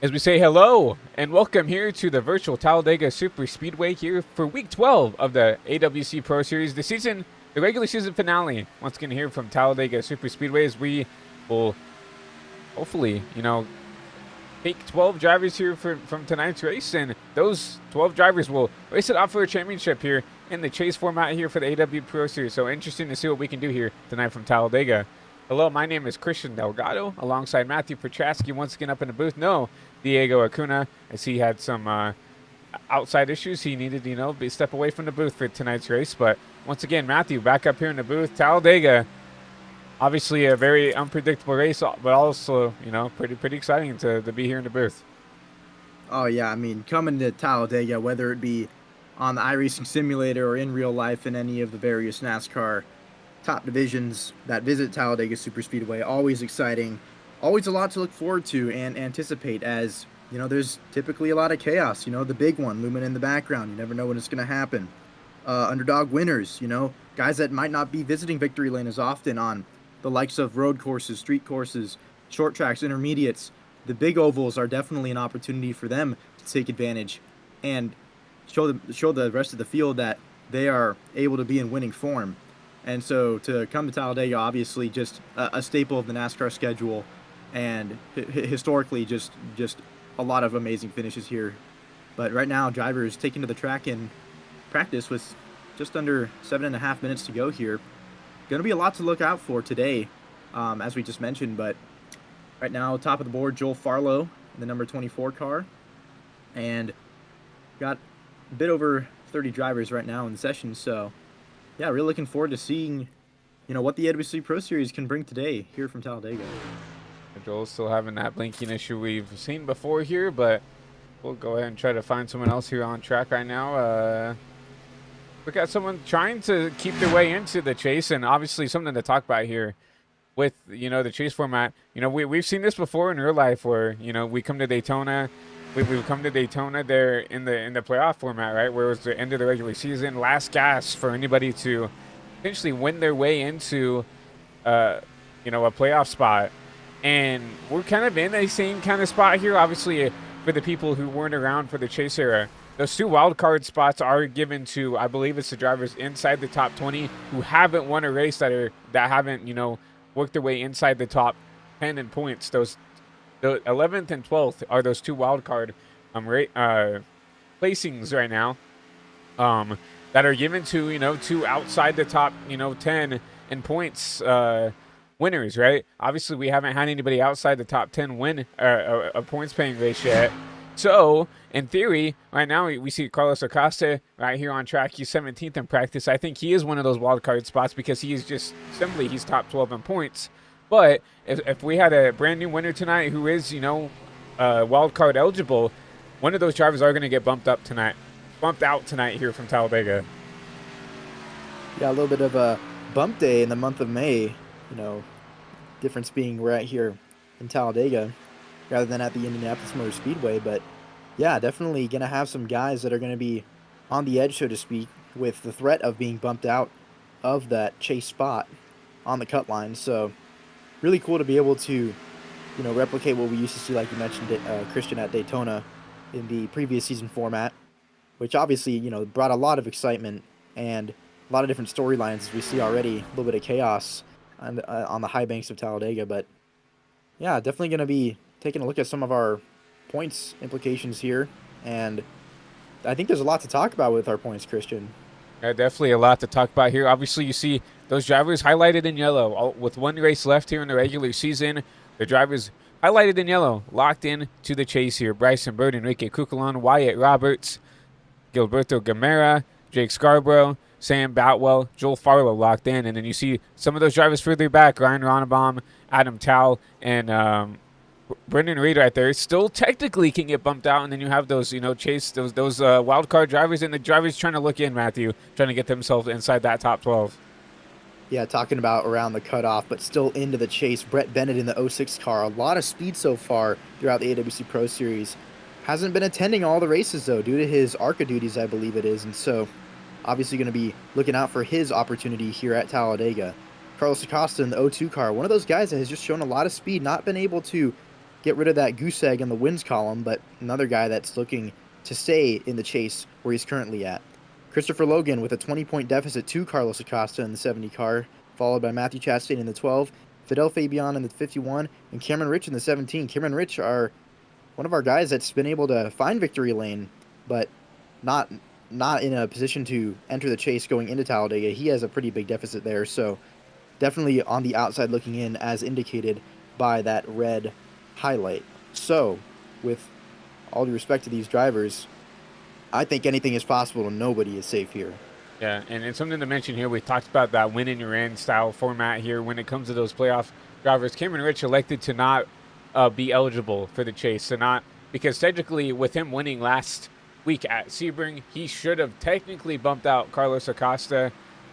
As we say hello and welcome here to the virtual Talladega Superspeedway here for week 12 of the AWC Pro Series, the regular season finale. Once again here from Talladega Superspeedway as we will hopefully, take 12 drivers here from tonight's race, and those 12 drivers will race it off for a championship here in the chase format here for the AWC Pro Series. So interesting to see what we can do here tonight from Talladega. Hello, my name is Christian Delgado, alongside Matthew Petrasky once again up in the booth. No, Diego Acuna, as he had some outside issues. He needed, step away from the booth for tonight's race. But once again, Matthew back up here in the booth. Talladega, obviously a very unpredictable race, but also, pretty exciting to be here in the booth. Oh, yeah. I mean, coming to Talladega, whether it be on the iRacing simulator or in real life in any of the various NASCAR top divisions that visit Talladega Superspeedway, always exciting, always a lot to look forward to and anticipate, as there's typically a lot of chaos. The big one looming in the background. You never know when it's going to happen. Underdog winners, guys that might not be visiting victory lane as often on the likes of road courses, street courses, short tracks, intermediates. The big ovals are definitely an opportunity for them to take advantage and show the rest of the field that they are able to be in winning form. And so to come to Talladega, obviously just a staple of the NASCAR schedule, and historically just a lot of amazing finishes here. But right now, drivers taking to the track in practice with just under 7.5 minutes to go here. Going to be a lot to look out for today, as we just mentioned. But right now, top of the board, Joel Farlow in the number 24 car. And got a bit over 30 drivers right now in the session, so yeah, really looking forward to seeing, what the AWC Pro Series can bring today here from Talladega. Joel's still having that blinking issue we've seen before here, but we'll go ahead and try to find someone else here on track right now. We got someone trying to keep their way into the chase, and obviously something to talk about here with, the chase format. We've seen this before in real life where, we come to Daytona. We've come to Daytona there in the playoff format, right, where it was the end of the regular season, last gas for anybody to potentially win their way into, a playoff spot. And we're kind of in the same kind of spot here, obviously, for the people who weren't around for the chase era. Those two wild card spots are given to, I believe it's the drivers inside the top 20 who haven't won a race that haven't, worked their way inside the top 10 in points. The 11th and 12th are those two wild card placings right now that are given to, two outside the top, 10 in points winners, right? Obviously, we haven't had anybody outside the top 10 win a points paying race yet. So, in theory, right now, we see Carlos Acosta right here on track. He's 17th in practice. I think he is one of those wild card spots because he is just simply, he's top 12 in points. But if we had a brand new winner tonight who is, wild card eligible, one of those drivers are going to get bumped out tonight here from Talladega. Yeah, a little bit of a bump day in the month of May. Difference being we're at here in Talladega rather than at the Indianapolis Motor Speedway. But yeah, definitely going to have some guys that are going to be on the edge, so to speak, with the threat of being bumped out of that chase spot on the cut line. So really cool to be able to, replicate what we used to see, like you mentioned, Christian, at Daytona in the previous season format, which obviously, brought a lot of excitement and a lot of different storylines, as we see already, a little bit of chaos on the high banks of Talladega. But yeah, definitely going to be taking a look at some of our points implications here, and I think there's a lot to talk about with our points, Christian. Yeah, definitely a lot to talk about here. Obviously, you see those drivers highlighted in yellow. With one race left here in the regular season, the drivers highlighted in yellow, locked in to the chase here. Bryson Bird, Enrique Cucalon, Wyatt Roberts, Gilberto Gamera, Jake Scarborough, Sam Boutwell, Joel Farlow locked in. And then you see some of those drivers further back, Ryan Ronnebaum, Adam Towle, and Brendan Reed right there. Still technically can get bumped out. And then you have those, chase, those wild card drivers, and the drivers trying to look in, Matthew, trying to get themselves inside that top 12. Yeah, talking about around the cutoff, but still into the chase. Brett Bennett in the 06 car. A lot of speed so far throughout the AWC Pro Series. Hasn't been attending all the races, though, due to his ARCA duties, I believe it is. And so, obviously going to be looking out for his opportunity here at Talladega. Carlos Acosta in the 02 car. One of those guys that has just shown a lot of speed. Not been able to get rid of that goose egg in the wins column, but another guy that's looking to stay in the chase where he's currently at. Christopher Logan with a 20-point deficit to Carlos Acosta in the 70 car, followed by Matthew Chastain in the 12, Fidel Fabian in the 51, and Cameron Rich in the 17. Cameron Rich are one of our guys that's been able to find victory lane, but not in a position to enter the chase going into Talladega. He has a pretty big deficit there, so definitely on the outside looking in as indicated by that red highlight. So, with all due respect to these drivers, I think anything is possible and nobody is safe here. Yeah, and it's something to mention here. We talked about that win in your end style format here. When it comes to those playoff drivers, Cameron Rich elected to not be eligible for the chase, so not because technically with him winning last week at Sebring, he should have technically bumped out Carlos Acosta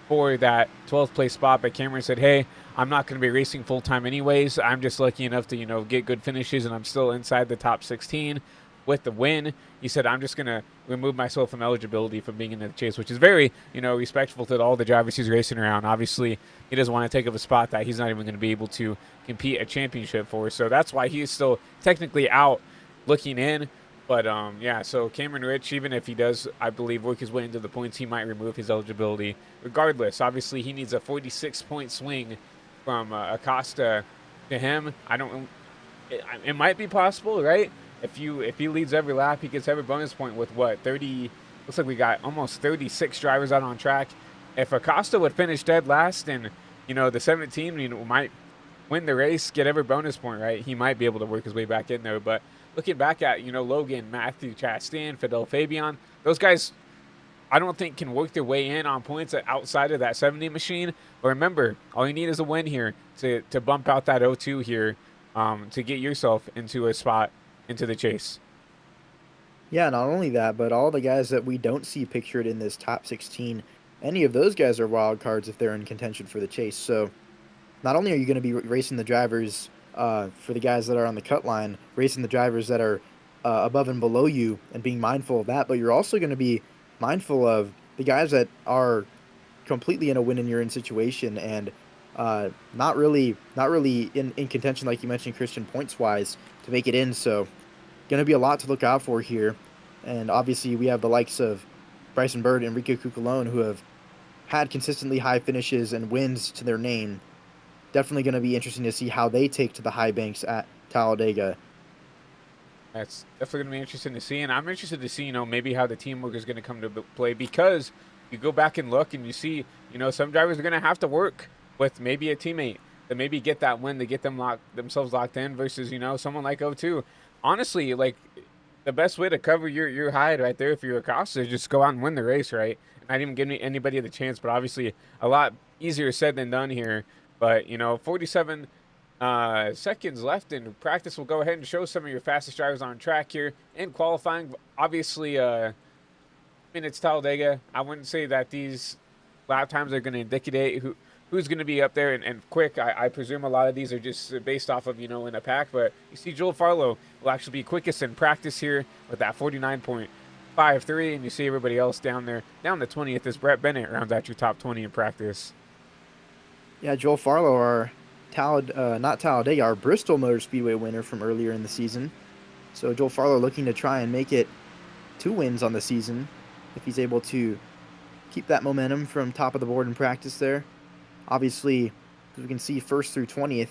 for that 12th place spot. But Cameron said, "Hey, I'm not going to be racing full time anyways. I'm just lucky enough to get good finishes, and I'm still inside the top 16." With the win, he said, "I'm just going to remove myself from eligibility from being in the chase," which is very, respectful to all the drivers he's racing around. Obviously, he doesn't want to take up a spot that he's not even going to be able to compete a championship for. So that's why he's still technically out looking in. But, so Cameron Rich, even if he does, I believe, work his way into the points, he might remove his eligibility. Regardless, obviously, he needs a 46-point swing from Acosta to him. It might be possible, right? If he leads every lap, he gets every bonus point with what, 30? Looks like we got almost 36 drivers out on track. If Acosta would finish dead last and, the 17, might win the race, get every bonus point, right? He might be able to work his way back in there. But looking back at, Logan, Matthew Chastain, Fidel Fabian, those guys, I don't think can work their way in on points outside of that 70 machine. But remember, all you need is a win here to bump out that 0-2 here to get yourself into a spot into the chase. Yeah, not only that, but all the guys that we don't see pictured in this top 16, any of those guys are wild cards if they're in contention for the chase. So not only are you going to be racing the drivers for the guys that are on the cut line, racing the drivers that are above and below you and being mindful of that, but you're also going to be mindful of the guys that are completely in a win-in-your-in situation and not really in contention, like you mentioned, Christian, points-wise, to make it in. So going to be a lot to look out for here. And obviously we have the likes of Bryson Bird and Enrique Cucalone, who have had consistently high finishes and wins to their name. Definitely going to be interesting to see how they take to the high banks at Talladega. That's definitely going to be interesting to see. And I'm interested to see, maybe how the teamwork is going to come to play, because you go back and look and you see, some drivers are going to have to work with maybe a teammate to maybe get that win, to get themselves locked in versus, someone like 0-2. Honestly, like, the best way to cover your hide right there if you're Acosta is just go out and win the race, right? Not even give anybody the chance, but obviously a lot easier said than done here. But, 47 seconds left in practice. We'll go ahead and show some of your fastest drivers on track here in qualifying. Obviously, it's Talladega. I wouldn't say that these lap times are going to indicate who's going to be up there and quick. I presume a lot of these are just based off of, in a pack. But you see Joel Farlow will actually be quickest in practice here with that 49.53. And you see everybody else down there. Down to 20th is Brett Bennett, rounds out your top 20 in practice. Yeah, Joel Farlow, not Talladega, our Bristol Motor Speedway winner from earlier in the season. So Joel Farlow looking to try and make it 2 wins on the season if he's able to keep that momentum from top of the board in practice there. Obviously, as we can see, 1st through 20th,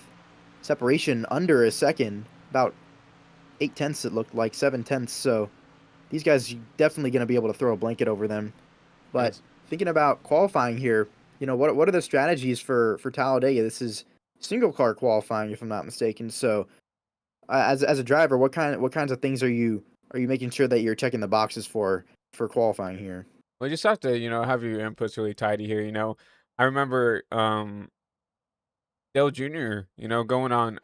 separation under a second, about 0.8 it looked like, 0.7. So these guys definitely going to be able to throw a blanket over them. But thinking about qualifying here, what are the strategies for Talladega? This is single car qualifying, if I'm not mistaken. So as a driver, what kinds of things are you making sure that you're checking the boxes for qualifying here? Well, you just have to, have your inputs really tidy here. I remember Dale Jr., going on,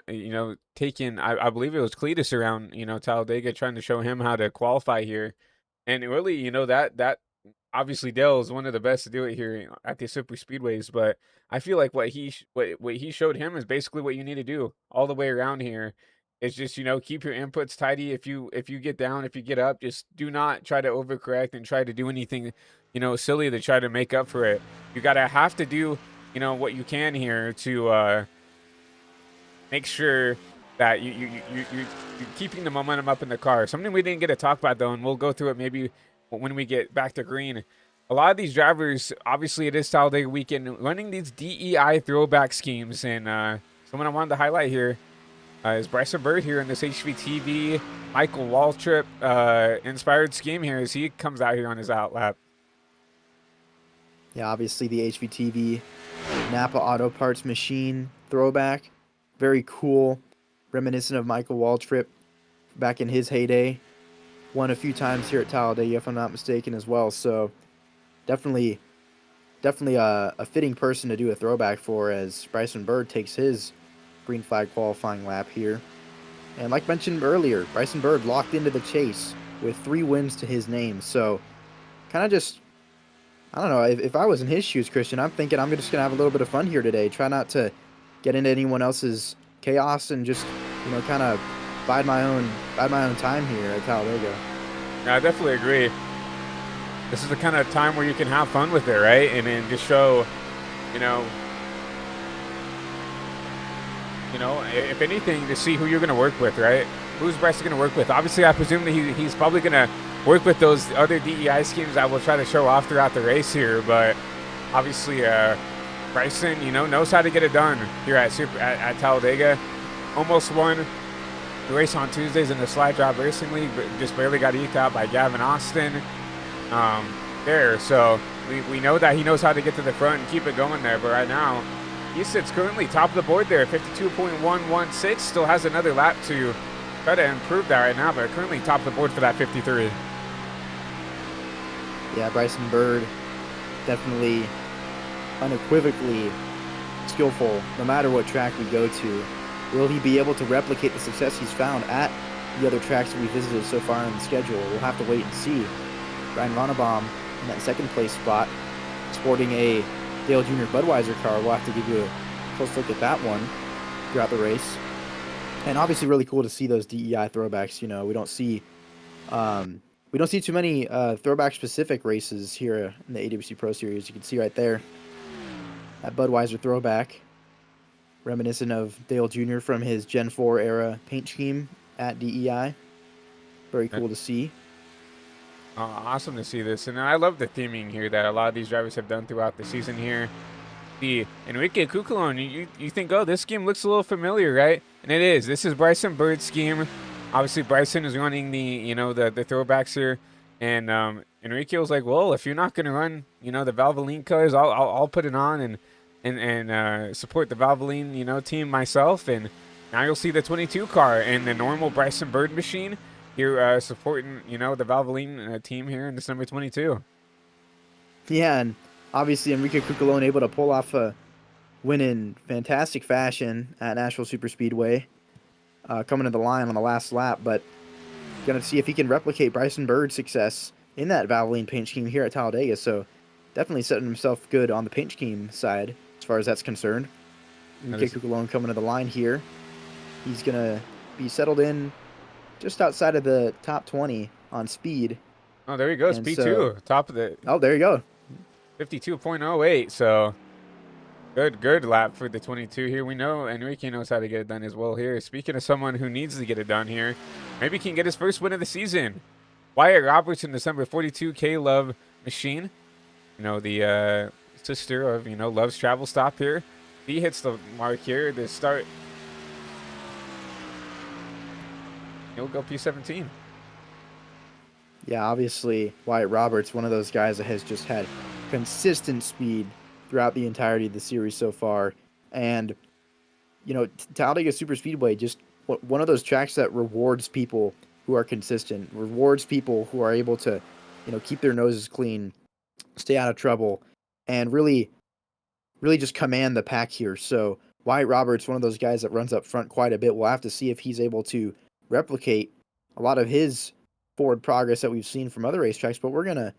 taking, I believe it was Cletus around, Talladega, trying to show him how to qualify here. And really, that obviously Dale is one of the best to do it here at the super speedways. But I feel like what he showed him is basically what you need to do all the way around here. It's just, keep your inputs tidy. If you get down, if you get up, just do not try to overcorrect and try to do anything, silly to try to make up for it. You have to do, what you can here to make sure that you're keeping the momentum up in the car. Something we didn't get to talk about though, and we'll go through it maybe when we get back to green. A lot of these drivers, obviously, it is Talladega weekend, running these DEI throwback schemes, and someone I wanted to highlight here is Bryson Bird here in this HVTV Michael Waltrip inspired scheme here as he comes out here on his outlap. Yeah, obviously the HVTV Napa Auto Parts Machine throwback. Very cool, reminiscent of Michael Waltrip back in his heyday. Won a few times here at Talladega, if I'm not mistaken, as well. So definitely a fitting person to do a throwback for, as Bryson Bird takes his green flag qualifying lap here. And like mentioned earlier, Bryson Bird locked into the chase with 3 wins to his name. So kind of just, I don't know, if I was in his shoes, Christian, I'm thinking I'm just going to have a little bit of fun here today. Try not to get into anyone else's chaos and just, you know, kind of bide my own time here at Talladega. Yeah, I definitely agree. This is the kind of time where you can have fun with it, right? And then just show, you know, if anything, to see who you're going to work with, right? Who's Bryson going to work with? Obviously, I presume that he's probably going to work with those other DEI schemes that we'll try to show off throughout the race here. But obviously, Bryson, you know, knows how to get it done here at Talladega. Almost won the race on Tuesdays in the Slide Drop Racing League, but just barely got eked out by Gavin Austin there. So we know that he knows how to get to the front and keep it going there. But right now, he sits currently top of the board there, 52.116. Still has another lap to try to improve that right now, but currently top of the board for that 53. Yeah, Bryson Bird, definitely unequivocally skillful no matter what track we go to. Will he be able to replicate the success he's found at the other tracks that we visited so far on the schedule? We'll have to wait and see. Ryan Ronnebaum in that second place spot, sporting a Dale Jr. Budweiser car. We'll have to give you a close look at that one throughout the race. And obviously really cool to see those DEI throwbacks. You know, we don't see too many throwback specific races here in the AWC Pro Series. You can see right there that Budweiser throwback, reminiscent of Dale Jr. from his Gen 4 era paint scheme at DEI. Very cool to see. Awesome to see this, and I love the theming here that a lot of these drivers have done throughout the season here. The Enrique Cucalone, you think, oh, this scheme looks a little familiar, right? And it is. This is Bryson Bird's scheme. Obviously, Bryson is running the throwbacks here, and Enrique was like, well, if you're not going to run, the Valvoline colors, I'll put it on and support the Valvoline, team myself. And now you'll see the 22 car and the normal Bryson Bird machine here supporting, the Valvoline team here in this number 22. Yeah, and obviously Enrique Cucalone able to pull off a win in fantastic fashion at Nashville Superspeedway, coming to the line on the last lap, but going to see if he can replicate Bryson Bird's success in that Valvoline paint scheme here at Talladega. So definitely setting himself good on the paint scheme side as far as that's concerned. Enrique Cucalone coming to the line here. He's going to be settled in just outside of the top 20 on speed. Oh, there he goes, P2, top of the... Oh, there you go. 52.08, so good lap for the 22 here. We know Enrique knows how to get it done as well here. Speaking of someone who needs to get it done here, maybe he can get his first win of the season. Wyatt Roberts in the number 42 K-Love machine. The sister of, Love's Travel Stop here. He hits the mark here to start. He'll go P17. Yeah, obviously Wyatt Roberts, one of those guys that has just had consistent speed throughout the entirety of the series so far. And, Talladega Superspeedway, just one of those tracks that rewards people who are consistent, rewards people who are able to, keep their noses clean, stay out of trouble, and really just command the pack here. So Wyatt Roberts, one of those guys that runs up front quite a bit. We'll have to see if he's able to replicate a lot of his forward progress that we've seen from other racetracks. But we're going to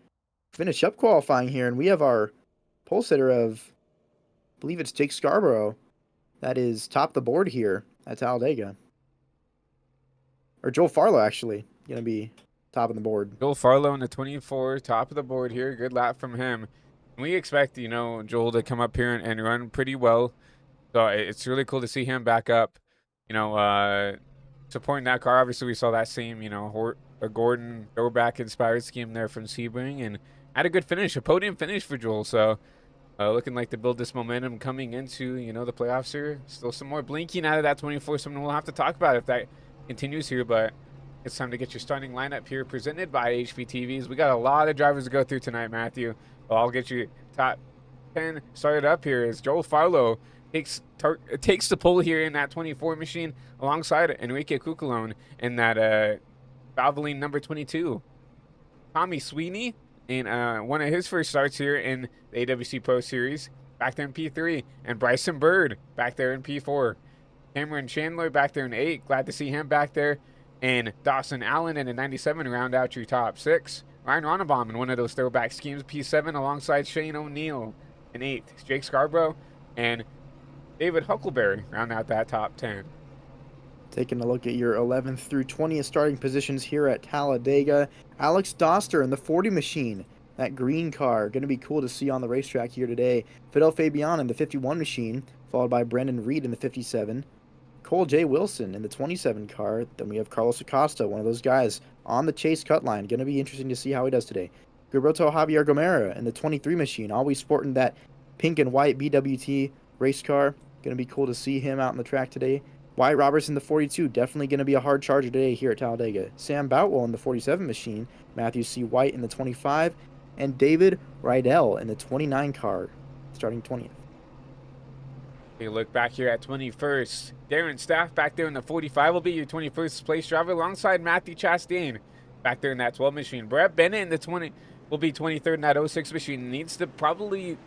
finish up qualifying here, and we have our pole sitter of, I believe it's Jake Scarborough, that is top of the board here at Talladega. Or Joel Farlow, actually, going to be top of the board. Joel Farlow in the 24, top of the board here. Good lap from him. We expect, Joel to come up here and run pretty well. So it's really cool to see him back up you know, supporting that car. Obviously, we saw that same, you know, a Gordon throwback inspired scheme there from Sebring, and had a good finish, a podium finish for Joel. So looking like to build this momentum coming into, you know, the playoffs here. Still some more blinking out of that 24, something we'll have to talk about if that continues here, but it's time to get your starting lineup here presented by HPTVs. We got a lot of drivers to go through tonight, Matthew. I'll get you top 10 started up here as Joel Farlow takes the pole here in that 24 machine alongside Enrique Cuculon in that Valvoline number 22. Tommy Sweeney in one of his first starts here in the AWC Pro Series, back there in P3. And Bryson Bird back there in P4. Cameron Chandler back there in 8. Glad to see him back there. And Dawson Allen in a 97 round out your top 6. Ryan Ronnebaum in one of those throwback schemes, P7, alongside Shane O'Neill in 8th. Jake Scarborough and David Huckleberry round out that top 10. Taking a look at your 11th through 20th starting positions here at Talladega. Alex Doster in the 40 machine. That green car, going to be cool to see on the racetrack here today. Fidel Fabian in the 51 machine, followed by Brandon Reed in the 57. Cole J. Wilson in the 27 car. Then we have Carlos Acosta, one of those guys on the chase cut line. Going to be interesting to see how he does today. Gilberto Javier Gomera in the 23 machine, always sporting that pink and white BWT race car. Going to be cool to see him out on the track today. Wyatt Roberts in the 42, definitely going to be a hard charger today here at Talladega. Sam Boutwell in the 47 machine, Matthew C. White in the 25, and David Rydell in the 29 car, starting 20th. You look back here at 21st. Darren Staff back there in the 45 will be your 21st place driver alongside Matthew Chastain back there in that 12 machine. Brett Bennett in the 20 will be 23rd in that 06 machine. Needs to probably,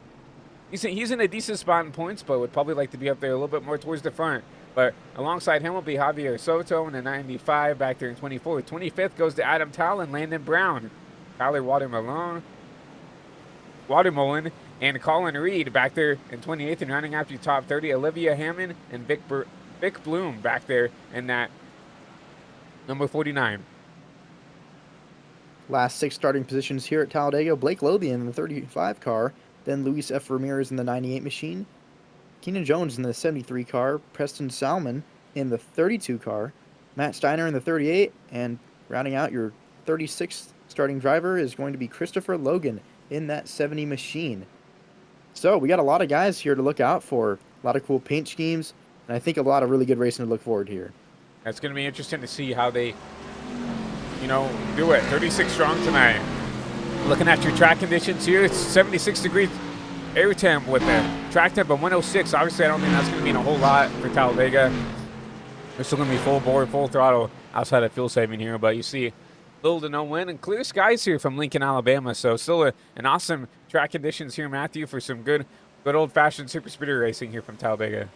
he's in a decent spot in points, but would probably like to be up there a little bit more towards the front. But alongside him will be Javier Soto in the 95 back there in 24th. 25th goes to Adam Towle and Landon Brown. Tyler Watermelon, and Colin Reed back there in 28th, and rounding out your top 30, Olivia Hammond and Vic Bloom back there in that number 49. Last 6 starting positions here at Talladega. Blake Lothian in the 35 car, then Luis F. Ramirez in the 98 machine, Keenan Jones in the 73 car, Preston Salmon in the 32 car, Matt Steiner in the 38, and rounding out your 36th starting driver is going to be Christopher Logan in that 70 machine. So we got a lot of guys here to look out for, a lot of cool paint schemes, and I think a lot of really good racing to look forward to here. It's going to be interesting to see how they, you know, do it. 36 strong tonight. Looking at your track conditions here, it's 76 degrees air temp with the track temp of 106. Obviously, I don't think that's going to mean a whole lot for Talladega. They're still going to be full bore, full throttle outside of fuel saving here, but you see little to no wind and clear skies here from Lincoln, Alabama. So still an awesome track conditions here, Matthew, for some good old-fashioned super speeder racing here from Talladega.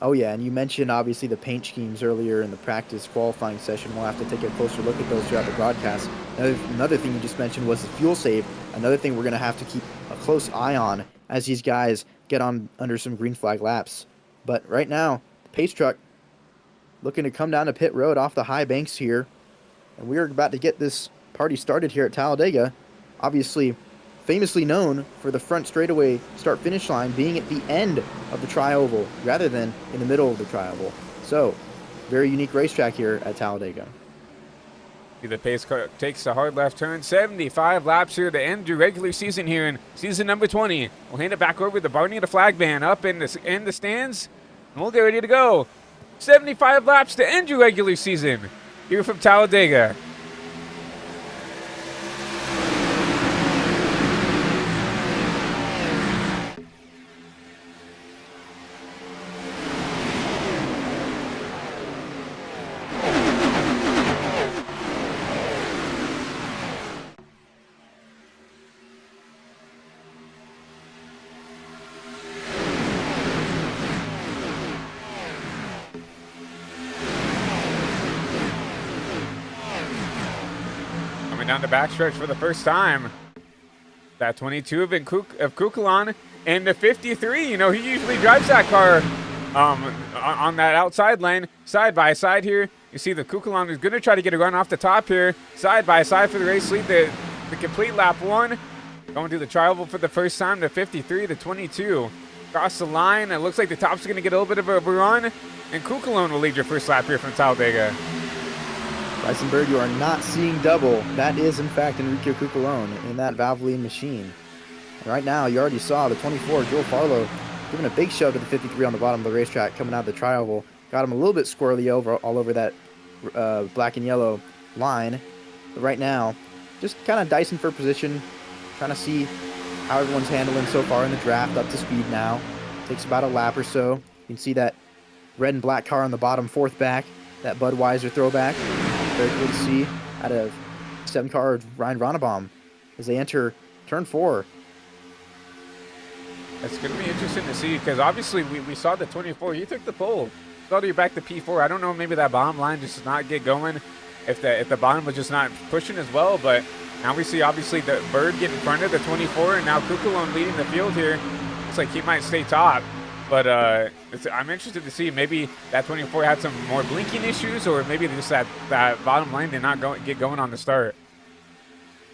Oh yeah, and you mentioned obviously the paint schemes earlier in the practice qualifying session. We'll have to take a closer look at those throughout the broadcast. Another thing you just mentioned was the fuel save. Another thing we're going to have to keep a close eye on as these guys get on under some green flag laps. But right now, the pace truck looking to come down to pit road off the high banks here. And we are about to get this party started here at Talladega. Obviously, famously known for the front straightaway start-finish line being at the end of the tri-oval rather than in the middle of the tri-oval. So, very unique racetrack here at Talladega. The pace car takes a hard left turn. 75 laps here to end your regular season here in season number 20. We'll hand it back over to Barney the flag band up in the stands, and we'll get ready to go. 75 laps to end your regular season here from Talladega. Down the backstretch for the first time. That 22 of Cuculon and the 53. You know, he usually drives that car on that outside lane, side by side here. You see the Cuculon is going to try to get a run off the top here, side by side for the race lead. The complete lap 1. Going to the tri-oval for the first time, the 53, the 22. across the line. It looks like the top's going to get a little bit of a run, and Kukulon will lead your first lap here from Talladega. Bryson Bird, you are not seeing double. That is, in fact, Enrico Cuculone in that Valvoline machine. And right now, you already saw the 24, Joel Farlow, giving a big shove to the 53 on the bottom of the racetrack, coming out of the tri-oval. Got him a little bit squirrely all over that black and yellow line. But right now, just kind of dicing for position, trying to see how everyone's handling so far in the draft, up to speed now. Takes about a lap or so. You can see that red and black car on the bottom, fourth back, that Budweiser throwback. Very cool to see out of 7 car Ryan Ronnebaum as they enter turn 4. It's going to be interesting to see because obviously we saw the 24. You took the pole. Thought you back to P4. I don't know, maybe that bottom line just did not get going if the bottom was just not pushing as well. But now we see obviously the Bird get in front of the 24 and now Kukulon leading the field here. Looks like he might stay top. But I'm interested to see maybe that 24 had some more blinking issues or maybe just that bottom line did not get going on the start.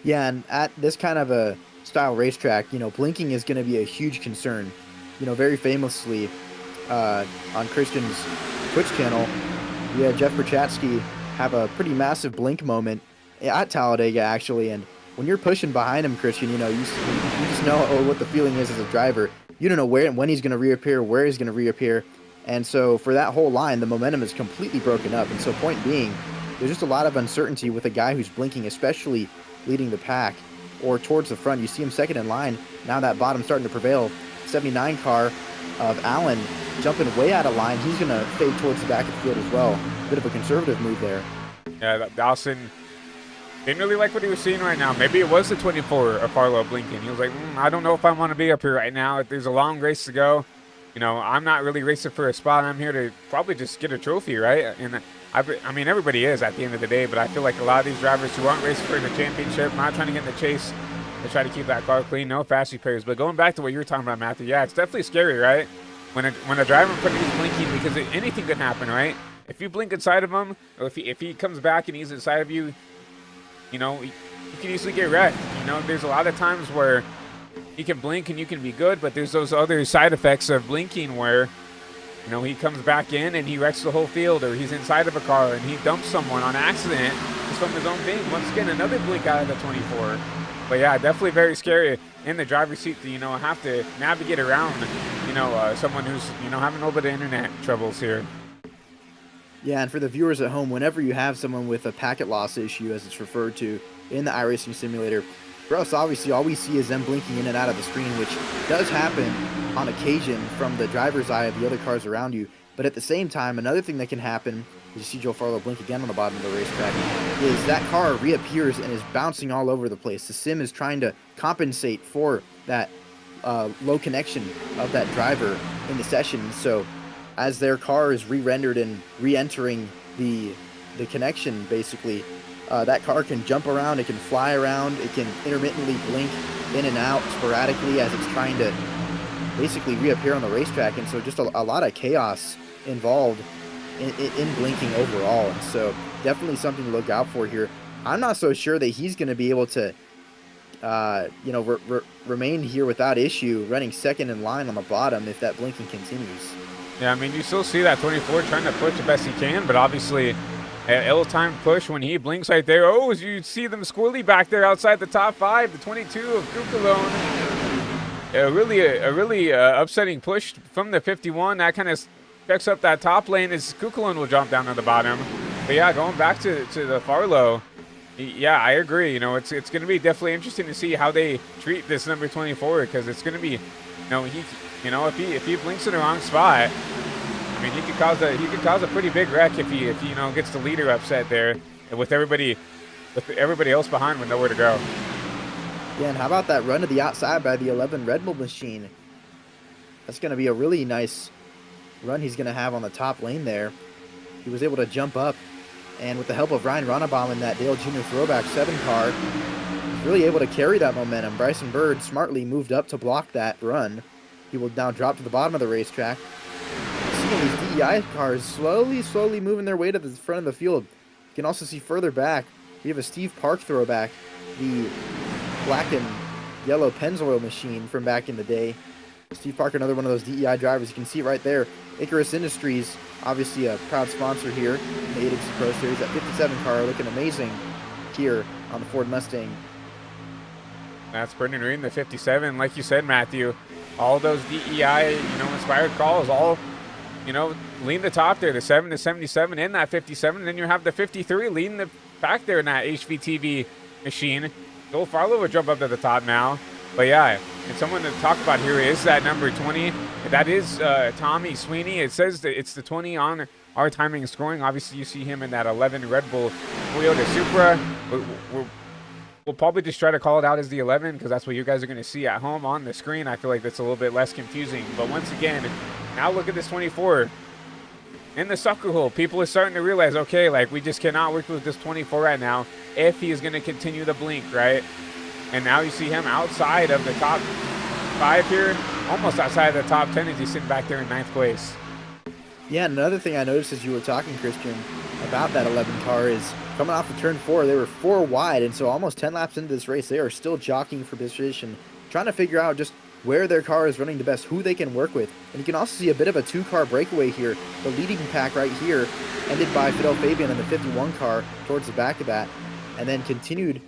Yeah, and at this kind of a style racetrack, you know, blinking is going to be a huge concern. You know, very famously on Christian's Twitch channel, we had Jeff Perchatsky have a pretty massive blink moment at Talladega, actually. And when you're pushing behind him, Christian, you know, you just know what the feeling is as a driver. You don't know where and when he's going to reappear, where he's going to reappear. And so for that whole line, the momentum is completely broken up. And so point being, there's just a lot of uncertainty with a guy who's blinking, especially leading the pack or towards the front. You see him second in line. Now that bottom starting to prevail. 79 car of Allen jumping way out of line. He's going to fade towards the back of the field as well. Bit of a conservative move there. Yeah, Dawson didn't really like what he was seeing right now. Maybe it was the 24 of Farlow blinking. He was like, I don't know if I want to be up here right now. There's a long race to go. You know, I'm not really racing for a spot. I'm here to probably just get a trophy, right? And I mean, everybody is at the end of the day, but I feel like a lot of these drivers who aren't racing for the championship, not trying to get in the chase, they try to keep that car clean, no fast repairs. But going back to what you were talking about, Matthew, yeah, it's definitely scary, right? When a driver in front of you is blinking, because anything could happen, right? If you blink inside of him, or if he comes back and he's inside of you, you know, you can easily get wrecked. You know, there's a lot of times where you can blink and you can be good, but there's those other side effects of blinking where, you know, he comes back in and he wrecks the whole field, or he's inside of a car and he dumps someone on accident just from his own thing. Once again, another blink out of the 24. But yeah, definitely very scary in the driver's seat to, you know, have to navigate around, you know, someone who's, you know, having a little bit of internet troubles here. Yeah, and for the viewers at home, whenever you have someone with a packet loss issue, as it's referred to in the iRacing simulator, for us, obviously, all we see is them blinking in and out of the screen, which does happen on occasion from the driver's eye of the other cars around you. But at the same time, another thing that can happen, as you see Joe Farlow blink again on the bottom of the racetrack, is that car reappears and is bouncing all over the place. The sim is trying to compensate for that low connection of that driver in the session. So as their car is re-rendered and re-entering the connection, basically, that car can jump around, it can fly around, it can intermittently blink in and out sporadically as it's trying to basically reappear on the racetrack. And so just a lot of chaos involved in blinking overall. And so definitely something to look out for here. I'm not so sure that he's going to be able to, you know, remain here without issue, running second in line on the bottom if that blinking continues. Yeah, I mean, you still see that 24 trying to push the best he can, but obviously an ill-timed push when he blinks right there. Oh, as you see them squirrely back there outside the top 5, the 22 of Kukulone. A really upsetting push from the 51. That kind of checks up that top lane as Kukulone will jump down to the bottom. But yeah, going back to the Farlow, yeah, I agree. You know, it's going to be definitely interesting to see how they treat this number 24, because it's going to be, if he blinks in the wrong spot, I mean, he could cause a pretty big wreck if he you know, gets the leader upset there, and with everybody else behind with nowhere to go. Yeah, and how about that run to the outside by the 11 Red Bull machine? That's going to be a really nice run he's going to have on the top lane there. He was able to jump up, and with the help of Ryan Ronnebaum in that Dale Jr. throwback 7 car, he's really able to carry that momentum. Bryson Bird smartly moved up to block that run. He will now drop to the bottom of the racetrack. Seeing these DEI cars slowly moving their way to the front of the field. You can also see further back, we have a Steve Park throwback, the black and yellow Pennzoil machine from back in the day. Steve Parker, another one of those DEI drivers. You can see right there, Icarus Industries, obviously a proud sponsor here in the AWC Pro Series. That 57 car looking amazing here on the Ford Mustang. That's Brendan Reed in the 57. Like you said, Matthew, all those DEI, inspired calls, all, leading the top there, the 7 to 77 in that 57. And then you have the 53 leading the back there in that HVTV machine. Joel Farlow would jump up to the top now. But yeah, and someone to talk about here is that number 20. That is Tommy Sweeney. It says that it's the 20 on our timing and scoring. Obviously, you see him in that 11 Red Bull Toyota Supra. We'll probably just try to call it out as the 11 because that's what you guys are going to see at home on the screen. I feel like that's a little bit less confusing. But once again, now look at this 24. In the sucker hole, people are starting to realize, okay, like we just cannot work with this 24 right now if he is going to continue to blink, right? And now you see him outside of the top 5 here, almost outside of the top 10 as he's sitting back there in 9th place. Yeah, and another thing I noticed as you were talking, Christian, about that 11 car is coming off of turn 4, they were 4 wide, and so almost 10 laps into this race, they are still jockeying for position, trying to figure out just where their car is running the best, who they can work with. And you can also see a bit of a 2-car breakaway here. The leading pack right here ended by Fidel Fabian in the 51 car towards the back of that, and then continued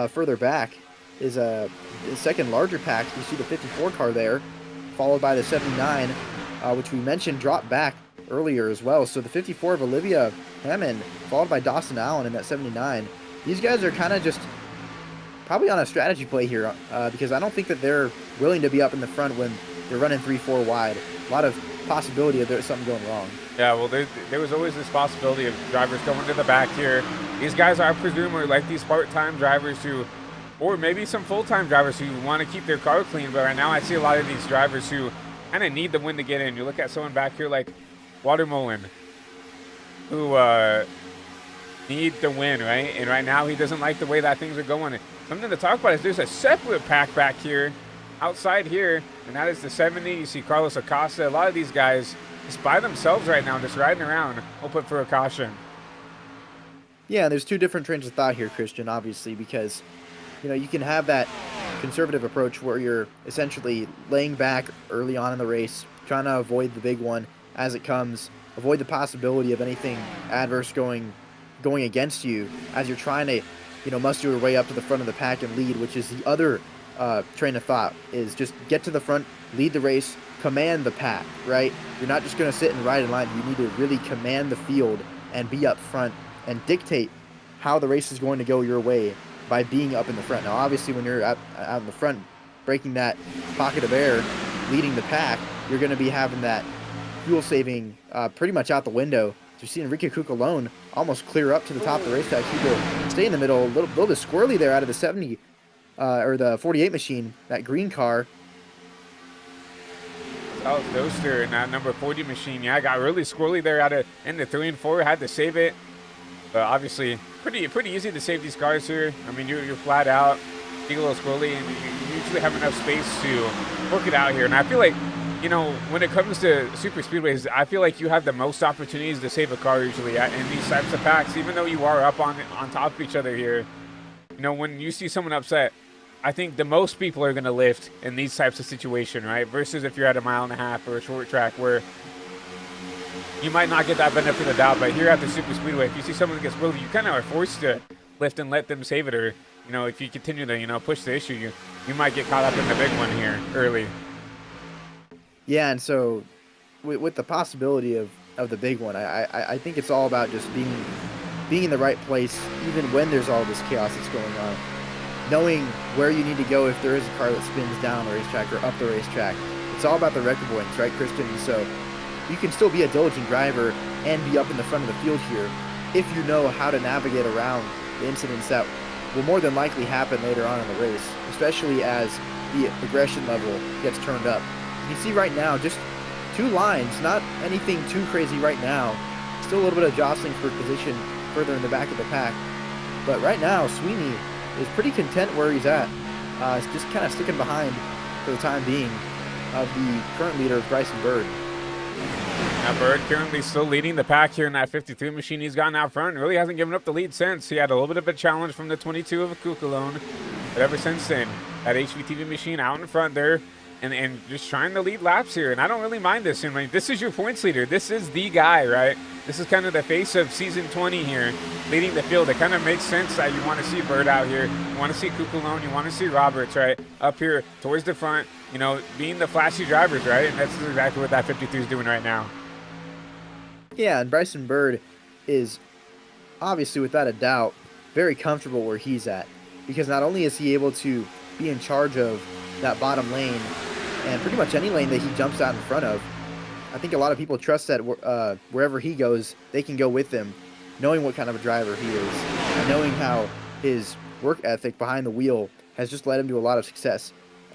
further back is a second larger pack. You see the 54 car there, followed by the 79, which we mentioned dropped back earlier as well. So the 54 of Olivia Hammond, followed by Dawson Allen in that 79. These guys are kind of just probably on a strategy play here because I don't think that they're willing to be up in the front when they're running 3-4 wide. A lot of possibility of there's something going wrong. Yeah, well, there was always this possibility of drivers going to the back here. These guys, I presume, are like these part-time drivers who, or maybe some full-time drivers who want to keep their car clean. But right now I see a lot of these drivers who kind of need the win to get in. You look at someone back here like Watermullen, who need the win, right? And right now he doesn't like the way that things are going. Something to talk about is there's a separate pack back here, outside here, and that is the 70. You see Carlos Acosta. A lot of these guys just by themselves right now, just riding around. We'll put for a caution. Yeah, there's two different trains of thought here, Christian, obviously, because you can have that conservative approach where you're essentially laying back early on in the race, trying to avoid the big one as it comes, avoid the possibility of anything adverse going against you as you're trying to, muster your way up to the front of the pack and lead, which is the other train of thought, is just get to the front, lead the race, command the pack, right? You're not just going to sit and ride in line. You need to really command the field and be up front and dictate how the race is going to go your way by being up in the front. Now, obviously, when you're out in the front, breaking that pocket of air, leading the pack, you're going to be having that fuel saving pretty much out the window. So you see Enrique Cucalone almost clear up to the top of the racetrack. Hugo stay in the middle, a little bit squirrely there out of the 70 or the 48 machine, that green car. Alex Doster in that number 40 machine. Yeah, got really squirrely there out of into 3 and 4. Had to save it. But obviously, pretty easy to save these cars here. I mean, you're flat out, get a little squirrely, and you usually have enough space to work it out here. And I feel like, when it comes to super speedways, I feel like you have the most opportunities to save a car usually in these types of packs, even though you are up on top of each other here. When you see someone upset, I think the most people are going to lift in these types of situations, right? Versus if you're at a 1.5 mile or a short track where you might not get that benefit of the doubt. But here at the super speedway, if you see someone that gets really, you kind of are forced to lift and let them save it. Or, if you continue to, push the issue, you might get caught up in the big one here early. Yeah, and so with the possibility of the big one, I think it's all about just being in the right place, even when there's all this chaos that's going on. Knowing where you need to go if there is a car that spins down the racetrack or up the racetrack. It's all about the wreck avoidance, right, Christian? So you can still be a diligent driver and be up in the front of the field here if you know how to navigate around the incidents that will more than likely happen later on in the race, especially as the aggression level gets turned up. You can see right now just 2 lines, not anything too crazy right now. Still a little bit of jostling for position further in the back of the pack. But right now, Sweeney is pretty content where he's at. He's just kind of sticking behind for the time being of the current leader, Bryson Bird. Now Bird currently still leading the pack here in that 53 machine. He's gotten out front. Really hasn't given up the lead since. He had a little bit of a challenge from the 22 of Cucalone. But ever since then, that HVTV machine out in front there. and just trying to lead laps here. And I don't really mind this. I mean, this is your points leader. This is the guy, right? This is kind of the face of season 20 here, leading the field. It kind of makes sense that you want to see Bird out here. You want to see Kukulone. You want to see Roberts, right? Up here towards the front, you know, being the flashy drivers, right? And that's exactly what that 53 is doing right now. Yeah, and Bryson Bird is obviously, without a doubt, very comfortable where he's at, because not only is he able to be in charge of that bottom lane and pretty much any lane that he jumps out in front of, I think a lot of people trust that wherever he goes, they can go with him, knowing what kind of a driver he is, and knowing how his work ethic behind the wheel has just led him to a lot of success.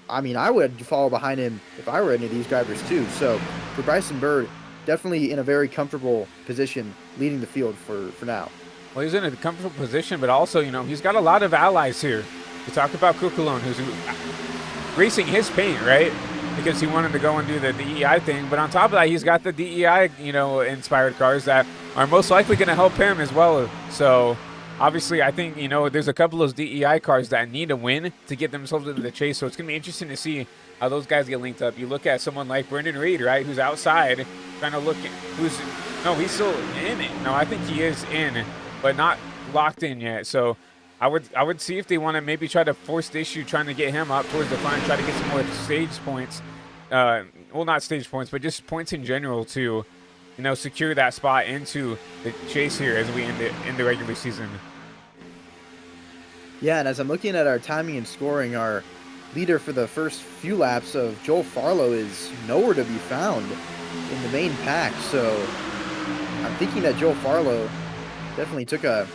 I mean, I would follow behind him if I were any of these drivers too. So for Bryson Bird, definitely in a very comfortable position leading the field for now. Well, he's in a comfortable position, but also, you know, he's got a lot of allies here. We talk about Kukulone, who's racing his paint, right? Because he wanted to go and do the DEI thing. But on top of that, he's got the DEI, you know, inspired cars that are most likely going to help him as well. So obviously, I think, you know, there's a couple of those DEI cars that need a win to get themselves into the chase. So it's going to be interesting to see how those guys get linked up. You look at someone like Brendan Reed, right, who's outside, trying to look at he's still in it. No, I think he is in, but not locked in yet. So I would see if they want to maybe try to force the issue, trying to get him up towards the front, try to get some more stage points. Well, not stage points, but just points in general to, you know, secure that spot into the chase here as we end the regular season. Yeah, and as I'm looking at our timing and scoring, our leader for the first few laps of Joel Farlow is nowhere to be found in the main pack. So I'm thinking that Joel Farlow definitely took a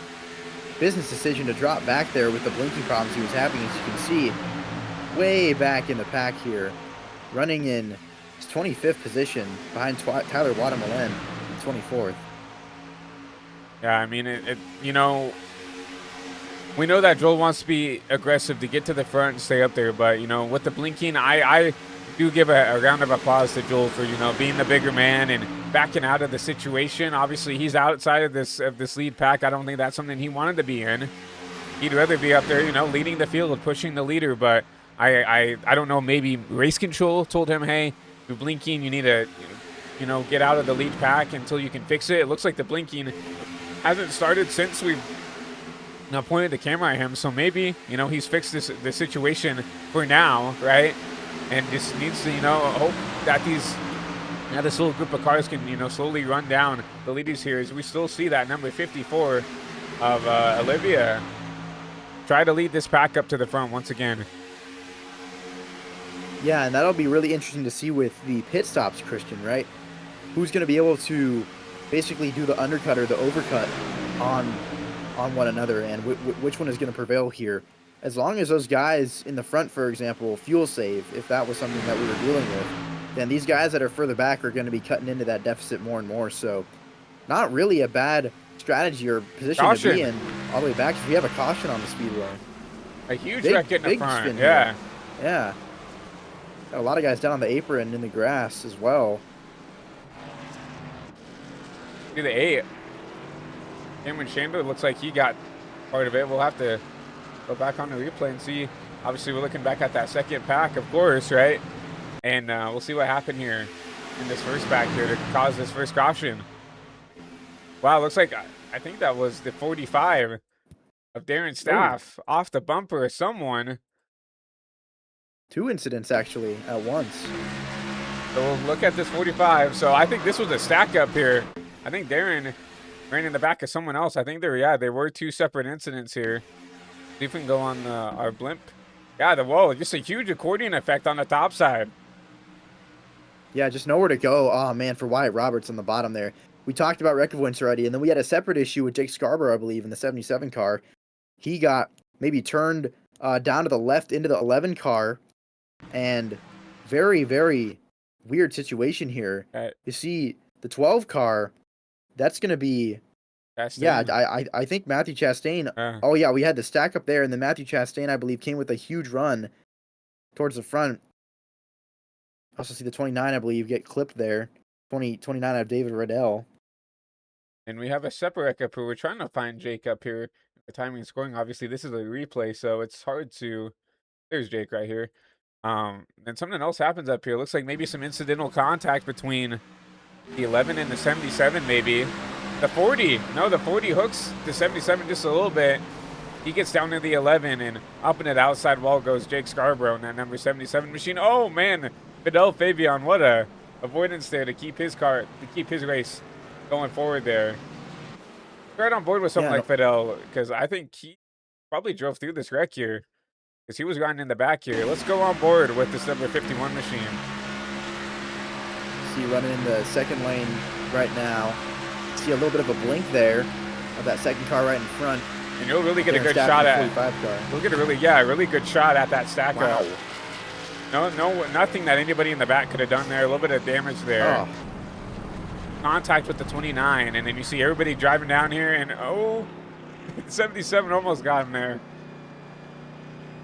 business decision to drop back there with the blinking problems he was having, as you can see, way back in the pack here, running in his 25th position behind Tyler Watermelon in 24th. Yeah, I mean, you know, we know that Joel wants to be aggressive to get to the front and stay up there, but, you know, with the blinking, I do give a round of applause to Joel for, you know, being the bigger man and backing out of the situation. Obviously, he's outside of this lead pack. I don't think that's something he wanted to be in. He'd rather be up there, you know, leading the field, pushing the leader. But I don't know, maybe race control told him, hey, you're blinking, you need to, you know, get out of the lead pack until you can fix it. It looks like the blinking hasn't started since we've pointed the camera at him. So maybe, you know, he's fixed this situation for now, right? And just needs to, you know, hope that this little group of cars can, you know, slowly run down the leaders here, as we still see that number 54 of Olivia try to lead this pack up to the front once again. Yeah, and that'll be really interesting to see with the pit stops, Christian, right? Who's going to be able to basically do the undercut or the overcut on one another, and which one is going to prevail here? As long as those guys in the front, for example, fuel save, if that was something that we were dealing with, then these guys that are further back are going to be cutting into that deficit more and more. So not really a bad strategy or position to be in all the way back, because we have a caution on the speedway. A huge wreck in the front. Yeah. Yeah. Got a lot of guys down on the apron in the grass as well. Do the 8. Cameron Chandler looks like he got part of it. We'll have to go back on the replay and see. Obviously, we're looking back at that second pack, of course, right? And we'll see what happened here in this first pack here to cause this first caution. Wow, looks like I think that was the 45 of Darren Staff off the bumper of someone. 2 incidents, actually, at once. So we'll look at this 45. So I think this was a stack up here. I think Darren ran in the back of someone else. I think there were 2 separate incidents here. See if we can go on our blimp. Yeah, whoa, just a huge accordion effect on the top side. Yeah, just nowhere to go. Oh, man, for Wyatt Roberts on the bottom there. We talked about wreck avoidance already, and then we had a separate issue with Jake Scarborough, I believe, in the 77 car. He got maybe turned down to the left into the 11 car, and very, very weird situation here. You see, the 12 car, that's going to be... Chastain. Yeah, I think Matthew Chastain... Oh, yeah, we had the stack up there, and then Matthew Chastain, I believe, came with a huge run towards the front. Also see the 29, I believe, get clipped there. 29 out of David Riddell. And we have a separate wreck up here. We're trying to find Jake up here. The timing and scoring, obviously, this is a replay, so it's hard to... There's Jake right here. And something else happens up here. Looks like maybe some incidental contact between the 11 and the 77 maybe. The 40, no, the 40 hooks the 77 just a little bit. He gets down to the 11, and up in the outside wall goes Jake Scarborough in that number 77 machine. Oh, man, Fidel Fabian, what a avoidance there to keep his race going forward there. Right on board with someone like Fidel, because I think he probably drove through this wreck here, because he was riding in the back here. Let's go on board with this number 51 machine. See running in the second lane right now. See a little bit of a blink there of that second car right in front. And you'll really get a good shot at. You'll get a really good shot at that stack up. No, nothing that anybody in the back could have done there. A little bit of damage there. Oh. Contact with the 29, and then you see everybody driving down here, and 77 almost got him there.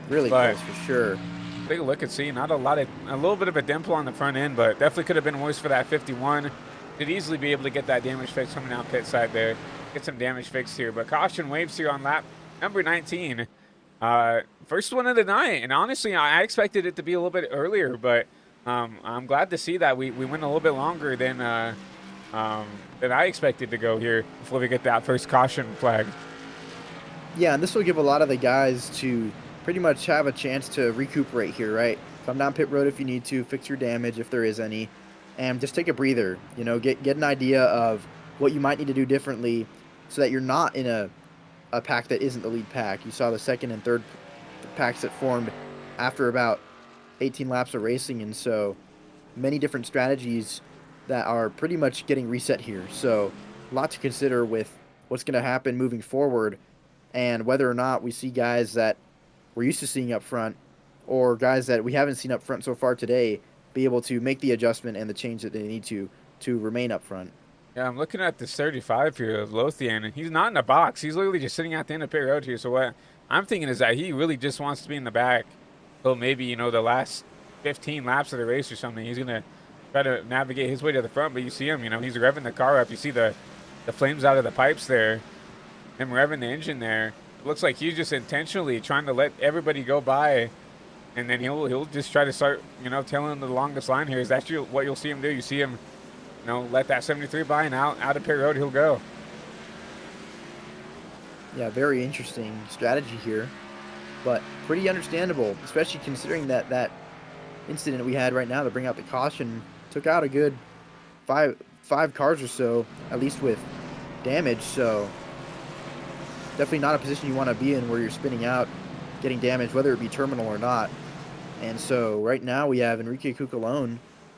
Really close for sure. Take a look and see. A little bit of a dimple on the front end, but definitely could have been worse for that 51. Could easily be able to get that damage fixed coming out pit side there. Get some damage fixed here, but caution waves here on lap number 19. First one of the night, and honestly, I expected it to be a little bit earlier, but I'm glad to see that we went a little bit longer than I expected to go here before we get that first caution flag. Yeah, and this will give a lot of the guys to pretty much have a chance to recuperate here, right? Come down pit road if you need to, fix your damage if there is any, and just take a breather. You know, get an idea of what you might need to do differently so that you're not in a pack that isn't the lead pack. You saw the second and third packs that formed after about 18 laps of racing, and so many different strategies that are pretty much getting reset here. So a lot to consider with what's going to happen moving forward, and whether or not we see guys that we're used to seeing up front or guys that we haven't seen up front so far today be able to make the adjustment and the change that they need to remain up front. Yeah, I'm looking at this 35 here of Lothian, and he's not in the box. He's literally just sitting at the end of pit road here. So what I'm thinking is that he really just wants to be in the back till maybe, you know, the last 15 laps of the race or something. He's going to try to navigate his way to the front, but you see him, you know, he's revving the car up. You see the flames out of the pipes there, him revving the engine there. It looks like he's just intentionally trying to let everybody go by, and then he'll just try to start, you know, tailing the longest line here. Is that what you'll see him do? You see him, you know, let that 73 by, and out of pit road he'll go. Yeah, very interesting strategy here, but pretty understandable, especially considering that incident we had right now to bring out the caution took out a good five cars or so, at least with damage. So definitely not a position you want to be in where you're spinning out, getting damage, whether it be terminal or not. And so right now we have Enrique Cucalone,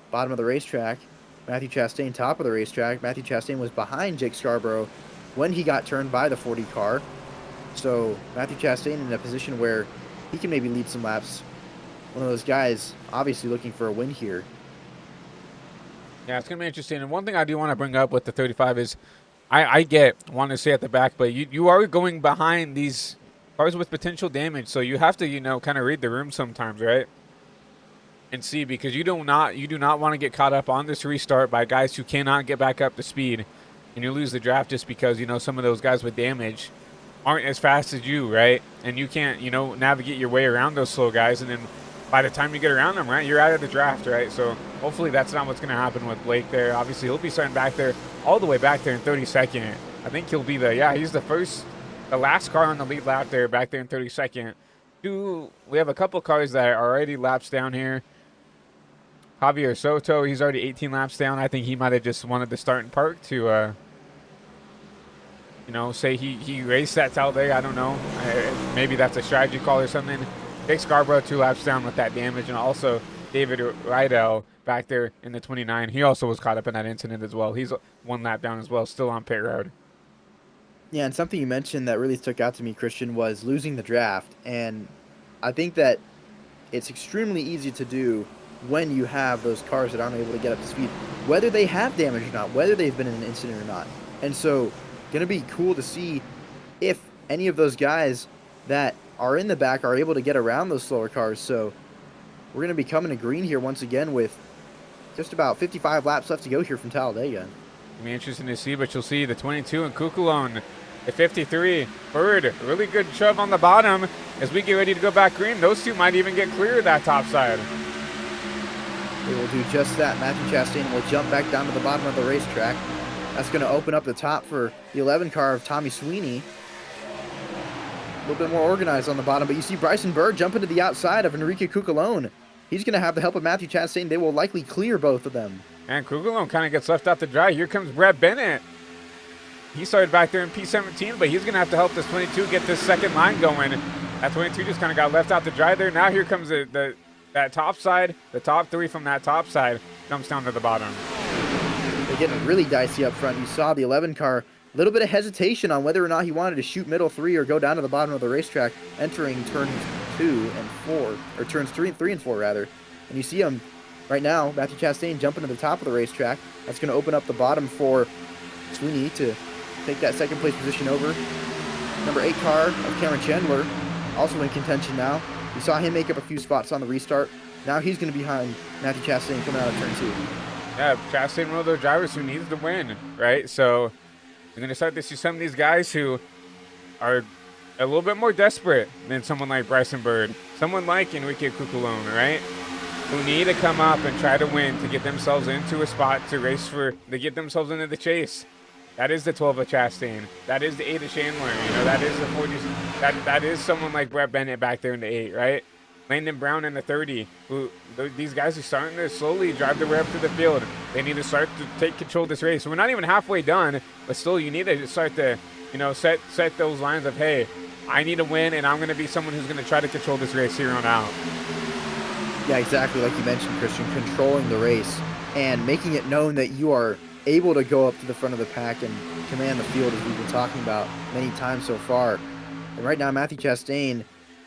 bottom of the racetrack, Matthew Chastain top of the racetrack. Matthew Chastain was behind Jake Scarborough when he got turned by the 40 car. So Matthew Chastain in a position where he can maybe lead some laps. One of those guys obviously looking for a win here. Yeah, it's going to be interesting. And one thing I do want to bring up with the 35 is I get wanting to stay at the back, but you are going behind these cars with potential damage. So you have to, you know, kind of read the room sometimes, right? And see, because you do not want to get caught up on this restart by guys who cannot get back up to speed, and you lose the draft just because, you know, some of those guys with damage aren't as fast as you, right? And you can't, you know, navigate your way around those slow guys, and then by the time you get around them, right, you're out of the draft, right? So hopefully that's not what's going to happen with Blake there. Obviously he'll be starting back there, all the way back there in 32nd. I think he'll be he's the last car on the lead lap there, back there in 32nd. We have a couple cars that are already laps down here. Javier Soto, he's already 18 laps down. I think he might have just wanted to start in park to, you know, say he raced that Talladega. I don't know. Maybe that's a strategy call or something. Jake Scarborough 2 laps down with that damage, and also David Rydell back there in the 29. He also was caught up in that incident as well. He's 1 lap down as well, still on pit road. Yeah, and something you mentioned that really stuck out to me, Christian, was losing the draft. And I think that it's extremely easy to do when you have those cars that aren't able to get up to speed, whether they have damage or not, whether they've been in an incident or not. And so going to be cool to see if any of those guys that are in the back are able to get around those slower cars. So we're going to be coming to green here once again with just about 55 laps left to go here from Talladega. It'll be interesting to see, but you'll see the 22 and Cucalone At 53, Bird, really good shove on the bottom as we get ready to go back green. Those two might even get clear of that top side. They will do just that. Matthew Chastain will jump back down to the bottom of the racetrack. That's going to open up the top for the 11 car of Tommy Sweeney. A little bit more organized on the bottom, but you see Bryson Bird jumping to the outside of Enrique Cucalone. He's going to have the help of Matthew Chastain. They will likely clear both of them. And Cucalone kind of gets left out to dry. Here comes Brett Bennett. He started back there in P17, but he's going to have to help this 22 get this second line going. That 22 just kind of got left out to dry there. Now here comes that top side. The top three from that top side dumps down to the bottom. They're getting really dicey up front. You saw the 11 car, a little bit of hesitation on whether or not he wanted to shoot middle 3 or go down to the bottom of the racetrack, entering turns 2 and 4, or turns 3 and 4 rather. And you see him right now, Matthew Chastain jumping to the top of the racetrack. That's going to open up the bottom for Sweeney to take that second place position over. Number 8 car of Cameron Chandler, also in contention now. You saw him make up a few spots on the restart. Now he's going to be behind Matthew Chastain coming out of turn 2. Yeah, Chastain, one of those drivers who needs to win, right? So we're going to start to see some of these guys who are a little bit more desperate than someone like Bryson Bird, someone like Enrique Cucalone, right? Who need to come up and try to win to get themselves into a spot to race for, to get themselves into the chase. That is the 12 of Chastain. That is the 8 of Chandler. You know, that is the 40. That is someone like Brett Bennett back there in the 8, right? Landon Brown in the 30. These guys are starting to slowly drive their way up to the field. They need to start to take control of this race. So we're not even halfway done, but still you need to start to, you know, set those lines of, hey, I need to win, and I'm going to be someone who's going to try to control this race here on out. Yeah, exactly like you mentioned, Christian, controlling the race and making it known that you are able to go up to the front of the pack and command the field, as we've been talking about many times so far. And right now, Matthew Chastain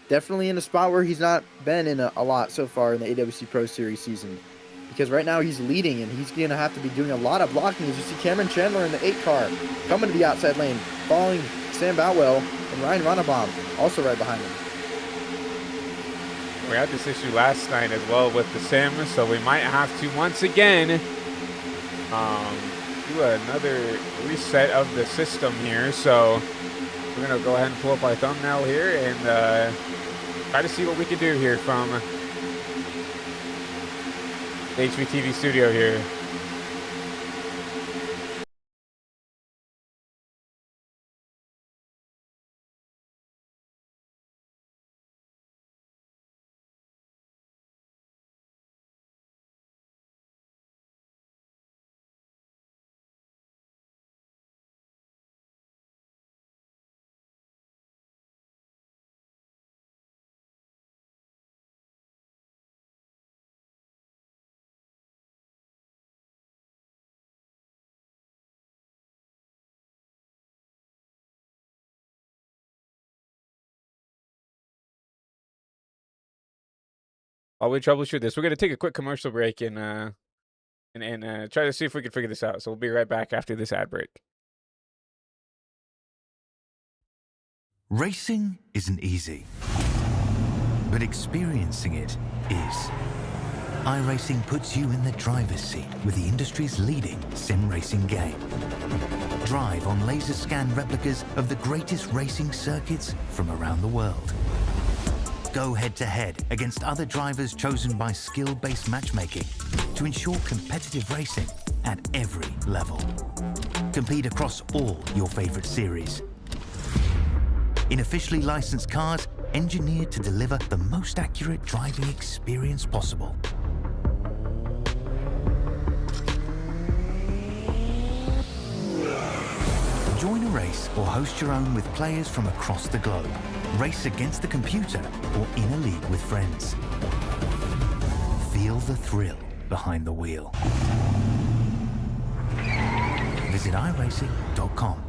definitely in a spot where he's not been in a lot so far in the AWC Pro Series season. Because right now he's leading, and he's going to have to be doing a lot of blocking. As you see Cameron Chandler in the 8 car coming to the outside lane, following Sam Boutwell and Ryan Ronnebaum also right behind him. We had this issue last night as well with the sim, so we might have to once again do another reset of the system here. So we're going to go ahead and pull up our thumbnail here and try to see what we can do here from the HVTV studio here. While we troubleshoot this, we're going to take a quick commercial break and try to see if we can figure this out. So we'll be right back after this ad break. Racing isn't easy, but experiencing it is. iRacing puts you in the driver's seat with the industry's leading sim racing game. Drive on laser scan replicas of the greatest racing circuits from around the world. Go head-to-head against other drivers chosen by skill-based matchmaking to ensure competitive racing at every level. Compete across all your favorite series. In officially licensed cars, engineered to deliver the most accurate driving experience possible. Join a race or host your own with players from across the globe. Race against the computer or in a league with friends. Feel the thrill behind the wheel. Visit iRacing.com.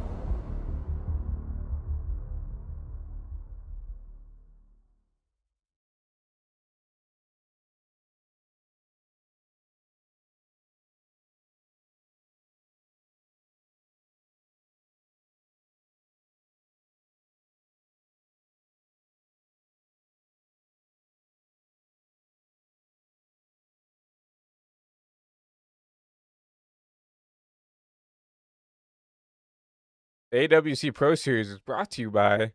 The AWC Pro Series is brought to you by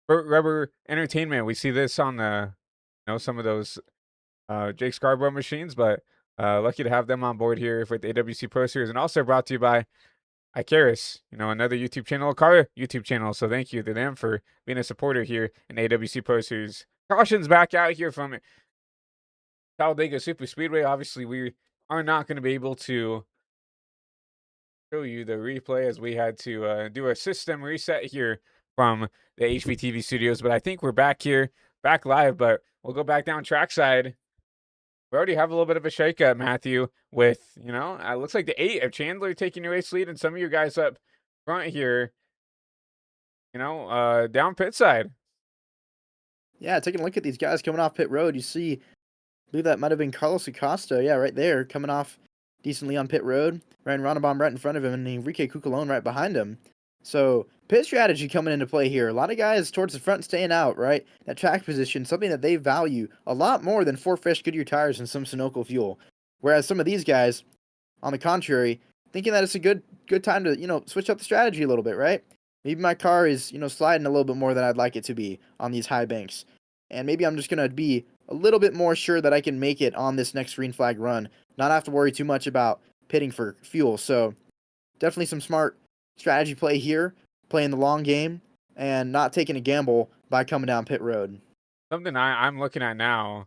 Burt Rubber Entertainment. We see this on the, some of those Jake Scarborough machines, but lucky to have them on board here with the AWC Pro Series, and also brought to you by Icarus, another YouTube channel, car YouTube channel. So thank you to them for being a supporter here in AWC Pro Series. Cautions back out here from Talladega Superspeedway. Obviously, we are not going to be able to show you the replay as we had to do a system reset here from the HVTV studios. But I think we're back here, back live, but we'll go back down trackside. We already have a little bit of a shakeup, Matthew, with, it looks like the 8 of Chandler taking your race lead, and some of you guys up front here, down pit side. Yeah, taking a look at these guys coming off pit road, you see, I believe that might have been Carlos Acosta, yeah, right there, coming off decently on pit road. Ryan Ronnebaum right in front of him, and Enrique Cucalone right behind him. So, pit strategy coming into play here. A lot of guys towards the front staying out, right? That track position, something that they value a lot more than 4 fresh Goodyear tires and some Sunoco fuel. Whereas some of these guys, on the contrary, thinking that it's a good time to, switch up the strategy a little bit, right? Maybe my car is, sliding a little bit more than I'd like it to be on these high banks. And maybe I'm just going to be a little bit more sure that I can make it on this next green flag run. Not have to worry too much about pitting for fuel. So, definitely some smart strategy play here, playing the long game, and not taking a gamble by coming down pit road. Something I'm looking at now,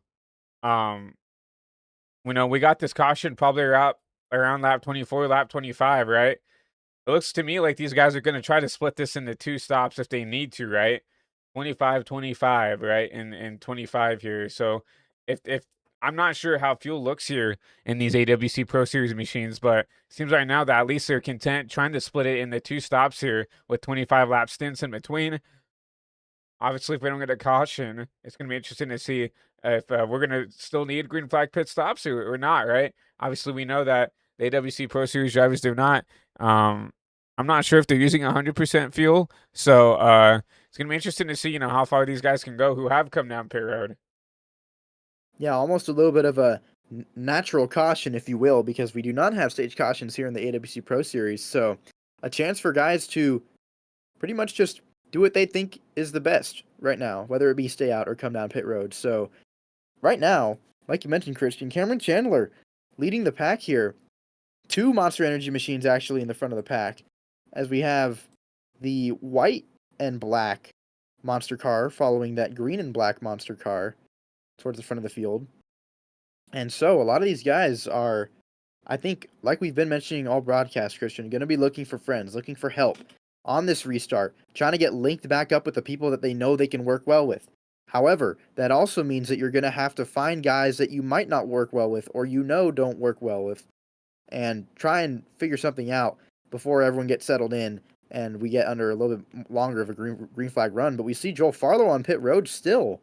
we got this caution probably around lap 24, lap 25, right? It looks to me like these guys are going to try to split this into 2 stops if they need to, right? 25, 25, right? And 25 here. So if I'm not sure how fuel looks here in these AWC Pro Series machines, but it seems right now that at least they're content trying to split it into 2 stops here with 25 lap stints in between. Obviously, if we don't get a caution, it's going to be interesting to see if we're going to still need green flag pit stops or not, right? Obviously, we know that the AWC Pro Series drivers do not. I'm not sure if they're using 100% fuel, so it's going to be interesting to see, how far these guys can go who have come down pit road. Yeah, almost a little bit of a natural caution, if you will, because we do not have stage cautions here in the AWC Pro Series. So a chance for guys to pretty much just do what they think is the best right now, whether it be stay out or come down pit road. So right now, like you mentioned, Christian, Cameron Chandler leading the pack here. 2 Monster Energy machines actually in the front of the pack, as we have the white and black monster car following that green and black monster car towards the front of the field. And so a lot of these guys are, I think, like we've been mentioning all broadcast, Christian, going to be looking for friends, looking for help on this restart, trying to get linked back up with the people that they know they can work well with. However, that also means that you're going to have to find guys that you might not work well with or don't work well with, and try and figure something out before everyone gets settled in and we get under a little bit longer of a green flag run. But we see Joel Farlow on pit road still.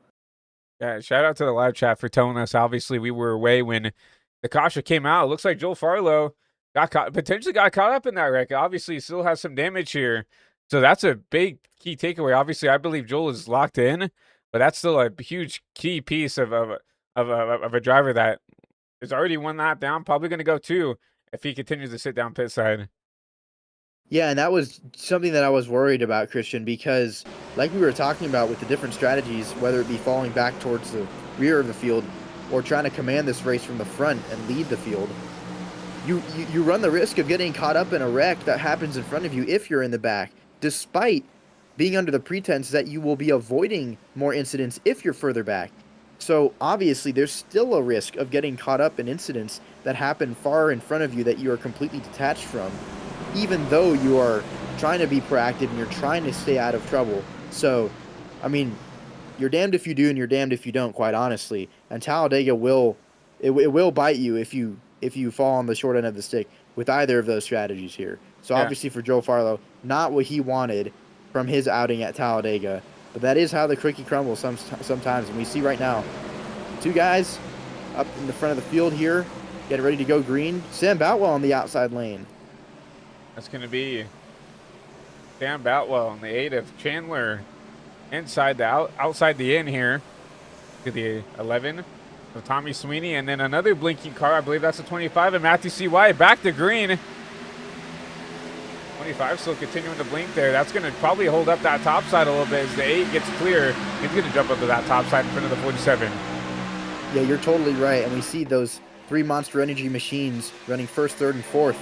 Yeah, shout out to the live chat for telling us. Obviously, we were away when the caution came out. It looks like Joel Farlow potentially got caught up in that wreck. Obviously, he still has some damage here. So that's a big key takeaway. Obviously, I believe Joel is locked in, but that's still a huge key piece of a driver that is already 1 lap down, probably going to go 2 if he continues to sit down pit side. Yeah, and that was something that I was worried about, Christian, because like we were talking about with the different strategies, whether it be falling back towards the rear of the field or trying to command this race from the front and lead the field, you run the risk of getting caught up in a wreck that happens in front of you if you're in the back, despite being under the pretense that you will be avoiding more incidents if you're further back. So obviously there's still a risk of getting caught up in incidents that happen far in front of you that you are completely detached from, even though you are trying to be proactive and you're trying to stay out of trouble. So, I mean, you're damned if you do and you're damned if you don't, quite honestly. And Talladega will bite you if you fall on the short end of the stick with either of those strategies here. So obviously for Joe Farlow, not what he wanted from his outing at Talladega, but that is how the cookie crumbles sometimes. And we see right now 2 guys up in the front of the field here, getting ready to go green. Sam Boutwell on the outside lane. That's going to be Sam Boutwell on the 8 of Chandler inside the outside the in here to the 11 of Tommy Sweeney, and then another blinking car. I believe that's a 25 of Matthew C. White back to green. 25 still continuing to blink there. That's going to probably hold up that top side a little bit as the 8 gets clear. He's going to jump up to that top side in front of the 47. Yeah, you're totally right. And we see those 3 Monster Energy machines running first, third, and fourth.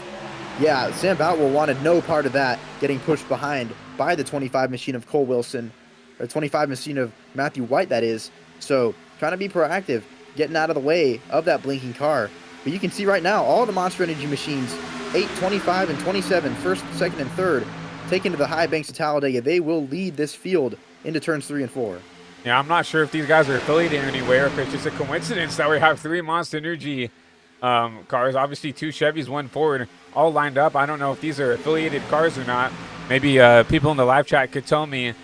Yeah, Sam Boutwell wanted no part of that, getting pushed behind by the 25 machine of Cole Wilson, or 25 machine of Matthew White, that is. So, trying to be proactive, getting out of the way of that blinking car. But you can see right now, all the Monster Energy machines, 8, 25, and 27, first, second, and third, taken to the high banks of Talladega. They will lead this field into turns 3 and 4. Yeah, I'm not sure if these guys are affiliated anywhere, if it's just a coincidence that we have 3 Monster Energy cars. Obviously, 2 Chevys, 1 Ford, all lined up. I don't know if these are affiliated cars or not. Maybe people in the live chat could tell me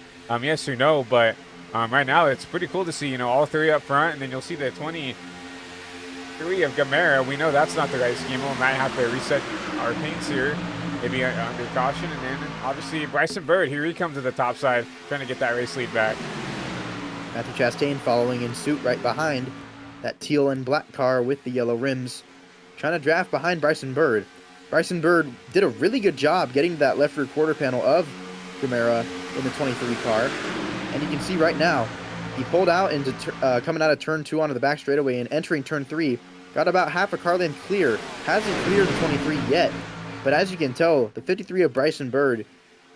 yes or no, but right now it's pretty cool to see, you know, all 3 up front, and then you'll see the 23 of Gamera. We know that's not the right scheme. We might have to reset our paints here, maybe under caution, and then obviously Bryson Bird, here he comes to the top side, trying to get that race lead back. Matthew Chastain following in suit right behind that teal and black car with the yellow rims, trying to draft behind Bryson Bird. Bryson Bird did a really good job getting to that left rear quarter panel of Gamera in the 23 car. And you can see right now, he pulled out into coming out of turn 2 onto the back straightaway and entering turn 3. Got about half a car length clear. Hasn't cleared the 23 yet. But as you can tell, the 53 of Bryson Bird,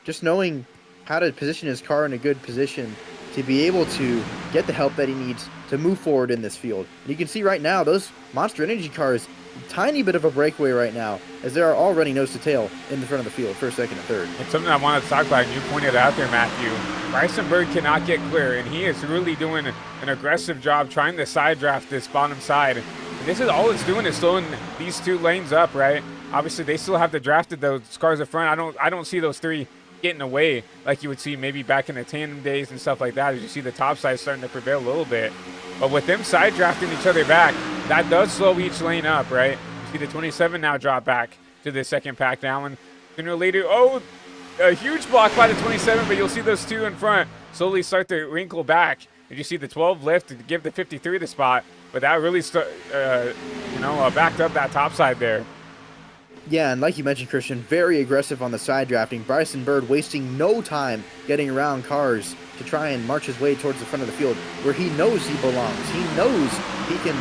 just knowing how to position his car in a good position to be able to get the help that he needs to move forward in this field. And you can see right now, those Monster Energy cars, tiny bit of a breakaway right now, as they are all running nose to tail in the front of the field, first, second, and third. It's something I wanted to talk about, and you pointed out there, Matthew. Bryson Bird cannot get clear, and he is really doing an aggressive job trying to side draft this bottom side. And this is all it's doing is slowing these 2 lanes up, right? Obviously, they still have to draft those cars up front. I don't see those 3 getting away like you would see maybe back in the tandem days and stuff like that, as you see the top side starting to prevail a little bit. But with them side drafting each other back, that does slow each lane up, right? You see the 27 now drop back to the second pack now, and sooner or later, a huge block by the 27, but you'll see those 2 in front slowly start to wrinkle back. And you see the 12 lift to give the 53 the spot, but that really backed up that top side there. Yeah, and like you mentioned, Christian, very aggressive on the side drafting. Bryson Bird wasting no time getting around cars to try and march his way towards the front of the field where he knows he belongs. He knows he can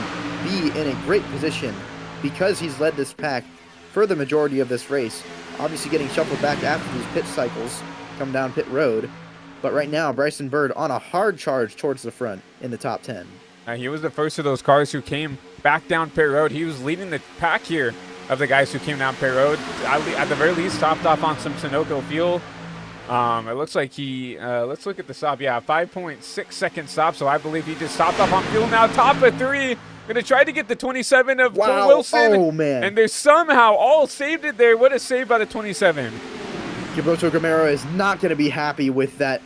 be in a great position because he's led this pack for the majority of this race. Obviously getting shuffled back after these pit cycles come down pit road. But right now, Bryson Bird on a hard charge towards the front in the top 10. He was the first of those cars who came back down pit road. He was leading the pack here of the guys who came down pit road. At the very least, topped off on some Sunoco fuel. It looks like he, let's look at the stop. Yeah, 5.6 second stop. So I believe he just topped off on fuel. Now top of 3. Going to try to get the 27 of Cole Wilson. Oh, man. And they're somehow all saved it there. What a save by the 27. Gilberto Gamera is not going to be happy with that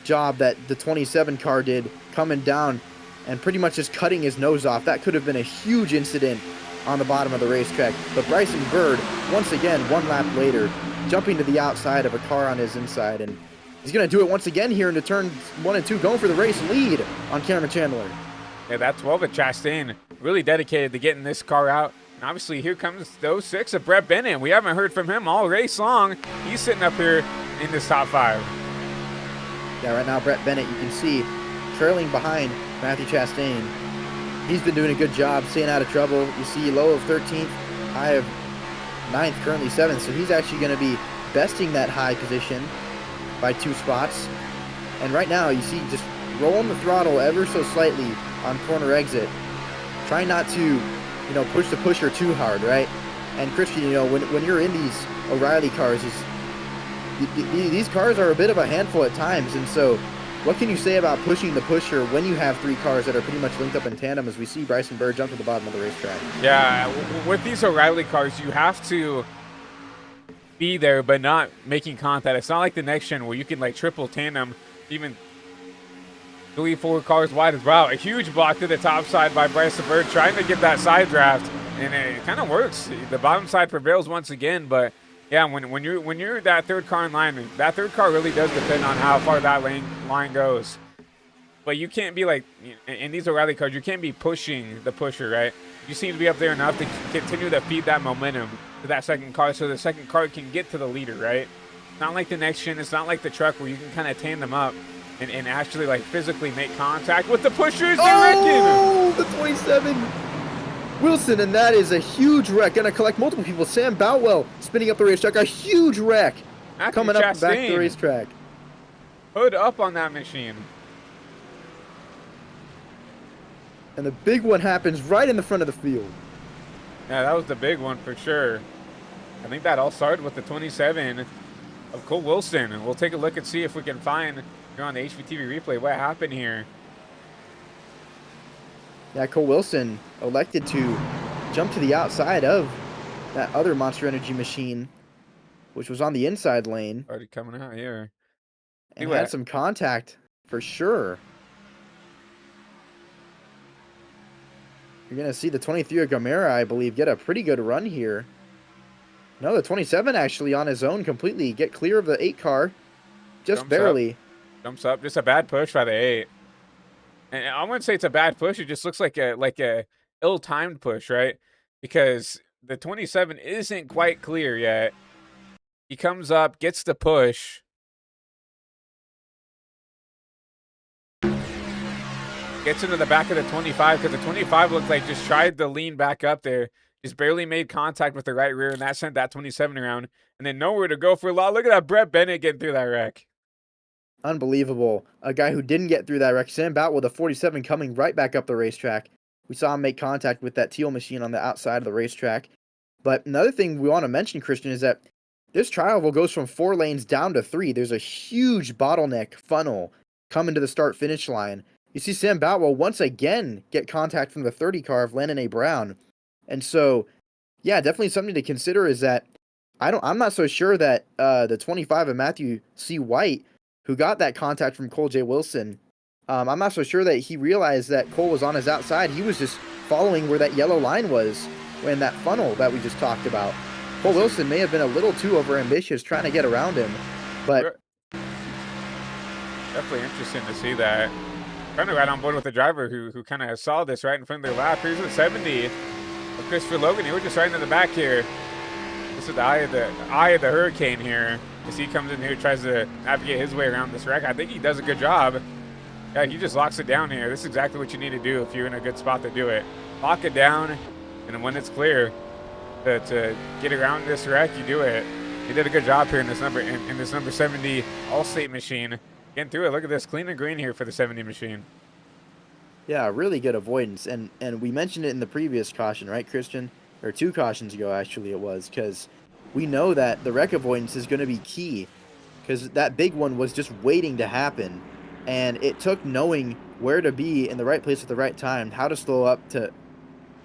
job that the 27 car did coming down and pretty much just cutting his nose off. That could have been a huge incident on the bottom of the racetrack. But Bryson Bird, once again, 1 lap later, jumping to the outside of a car on his inside. And he's going to do it once again here into turns 1 and 2, going for the race lead on Cameron Chandler. Yeah, that 12 of Chastain really dedicated to getting this car out. And obviously, here comes the 06 of Brett Bennett. We haven't heard from him all race long. He's sitting up here in this top 5. Yeah, right now, Brett Bennett, you can see, trailing behind Matthew Chastain. He's been doing a good job staying out of trouble. You see low of 13th, high of 9th, currently 7th. So he's actually going to be besting that high position by 2 spots. And right now, you see just rolling the throttle ever so slightly on corner exit. Trying not to, push the pusher too hard, right? And Christian, when you're in these O'Reilly cars, these cars are a bit of a handful at times. And so what can you say about pushing the pusher when you have 3 cars that are pretty much linked up in tandem, as we see Bryson Bird jump to the bottom of the racetrack? Yeah, with these O'Reilly cars, you have to be there but not making contact. It's not like the next gen where you can triple tandem, even 3-4 cars wide as well. A huge block to the top side by Bryson Bird trying to get that side draft, and it kind of works. The bottom side prevails once again, but yeah, when you're that 3rd car in line, that 3rd car really does depend on how far that line goes. But you can't be in these O'Reilly cars, you can't be pushing the pusher, right? You seem to be up there enough to continue to feed that momentum to that 2nd car so the 2nd car can get to the leader, right? not like the next gen. It's not like the truck where you can kind of tan them up and actually like physically make contact with the pushers. Oh, the 27 Wilson, and that is a huge wreck. Gonna collect multiple people. Sam Boutwell spinning up the racetrack. A huge wreck coming up back the racetrack. Hood up on that machine. And the big one happens right in the front of the field. Yeah, that was the big one for sure. I think that all started with the 27 of Cole Wilson. And we'll take a look and see if we can find here on the HVTV replay what happened here. Yeah, Cole Wilson elected to jump to the outside of that other Monster Energy machine, which was on the inside lane. Already coming out here. And had some contact for sure. You're going to see the 23 of Gamera, I believe, get a pretty good run here. No, the 27 actually on his own completely get clear of the 8 car. Just barely. Jumps up. Just a bad push by the 8. And I wouldn't say it's a bad push. It just looks like a ill-timed push, right? Because the 27 isn't quite clear yet. He comes up, gets the push. Gets into the back of the 25 because the 25 looked like just tried to lean back up there. Just barely made contact with the right rear, and that sent that 27 around. And then nowhere to go for a lot. Look at that Brett Bennett getting through that wreck. Unbelievable. A guy who didn't get through that wreck. Sam Bout with a 47 coming right back up the racetrack. We saw him make contact with that teal machine on the outside of the racetrack. But another thing we want to mention, Christian, is that this tri-oval goes from 4 lanes down to 3. There's a huge bottleneck funnel coming to the start-finish line. You see Sam Boutwell once again get contact from the 30 car of Landon A. Brown. And so, yeah, definitely something to consider is that I'm not so sure that the 25 of Matthew C. White, who got that contact from Cole J. Wilson, I'm not so sure that he realized that Cole was on his outside. He was just following where that yellow line was in that funnel that we just talked about. Cole Wilson may have been a little too overambitious trying to get around him, but definitely interesting to see that. Kind of right on board with the driver who kind of saw this right in front of their lap. Here's the 70 of Christopher Logan. He was just right in the back here. This is the eye of the hurricane here. As he comes in here, tries to navigate his way around this wreck. I think he does a good job. Yeah, he just locks it down here. This is exactly what you need to do if you're in a good spot to do it. Lock it down, and then when it's clear to get around this wreck, you do it. He did a good job here in this number 70 All-State machine. Getting through it. Look at this. Clean and green here for the 70 machine. Yeah, really good avoidance. And we mentioned it in the previous caution, right, Christian? Or 2 cautions ago, actually, it was. Because we know that the wreck avoidance is going to be key. Because that big one was just waiting to happen. And it took knowing where to be in the right place at the right time, how to slow up to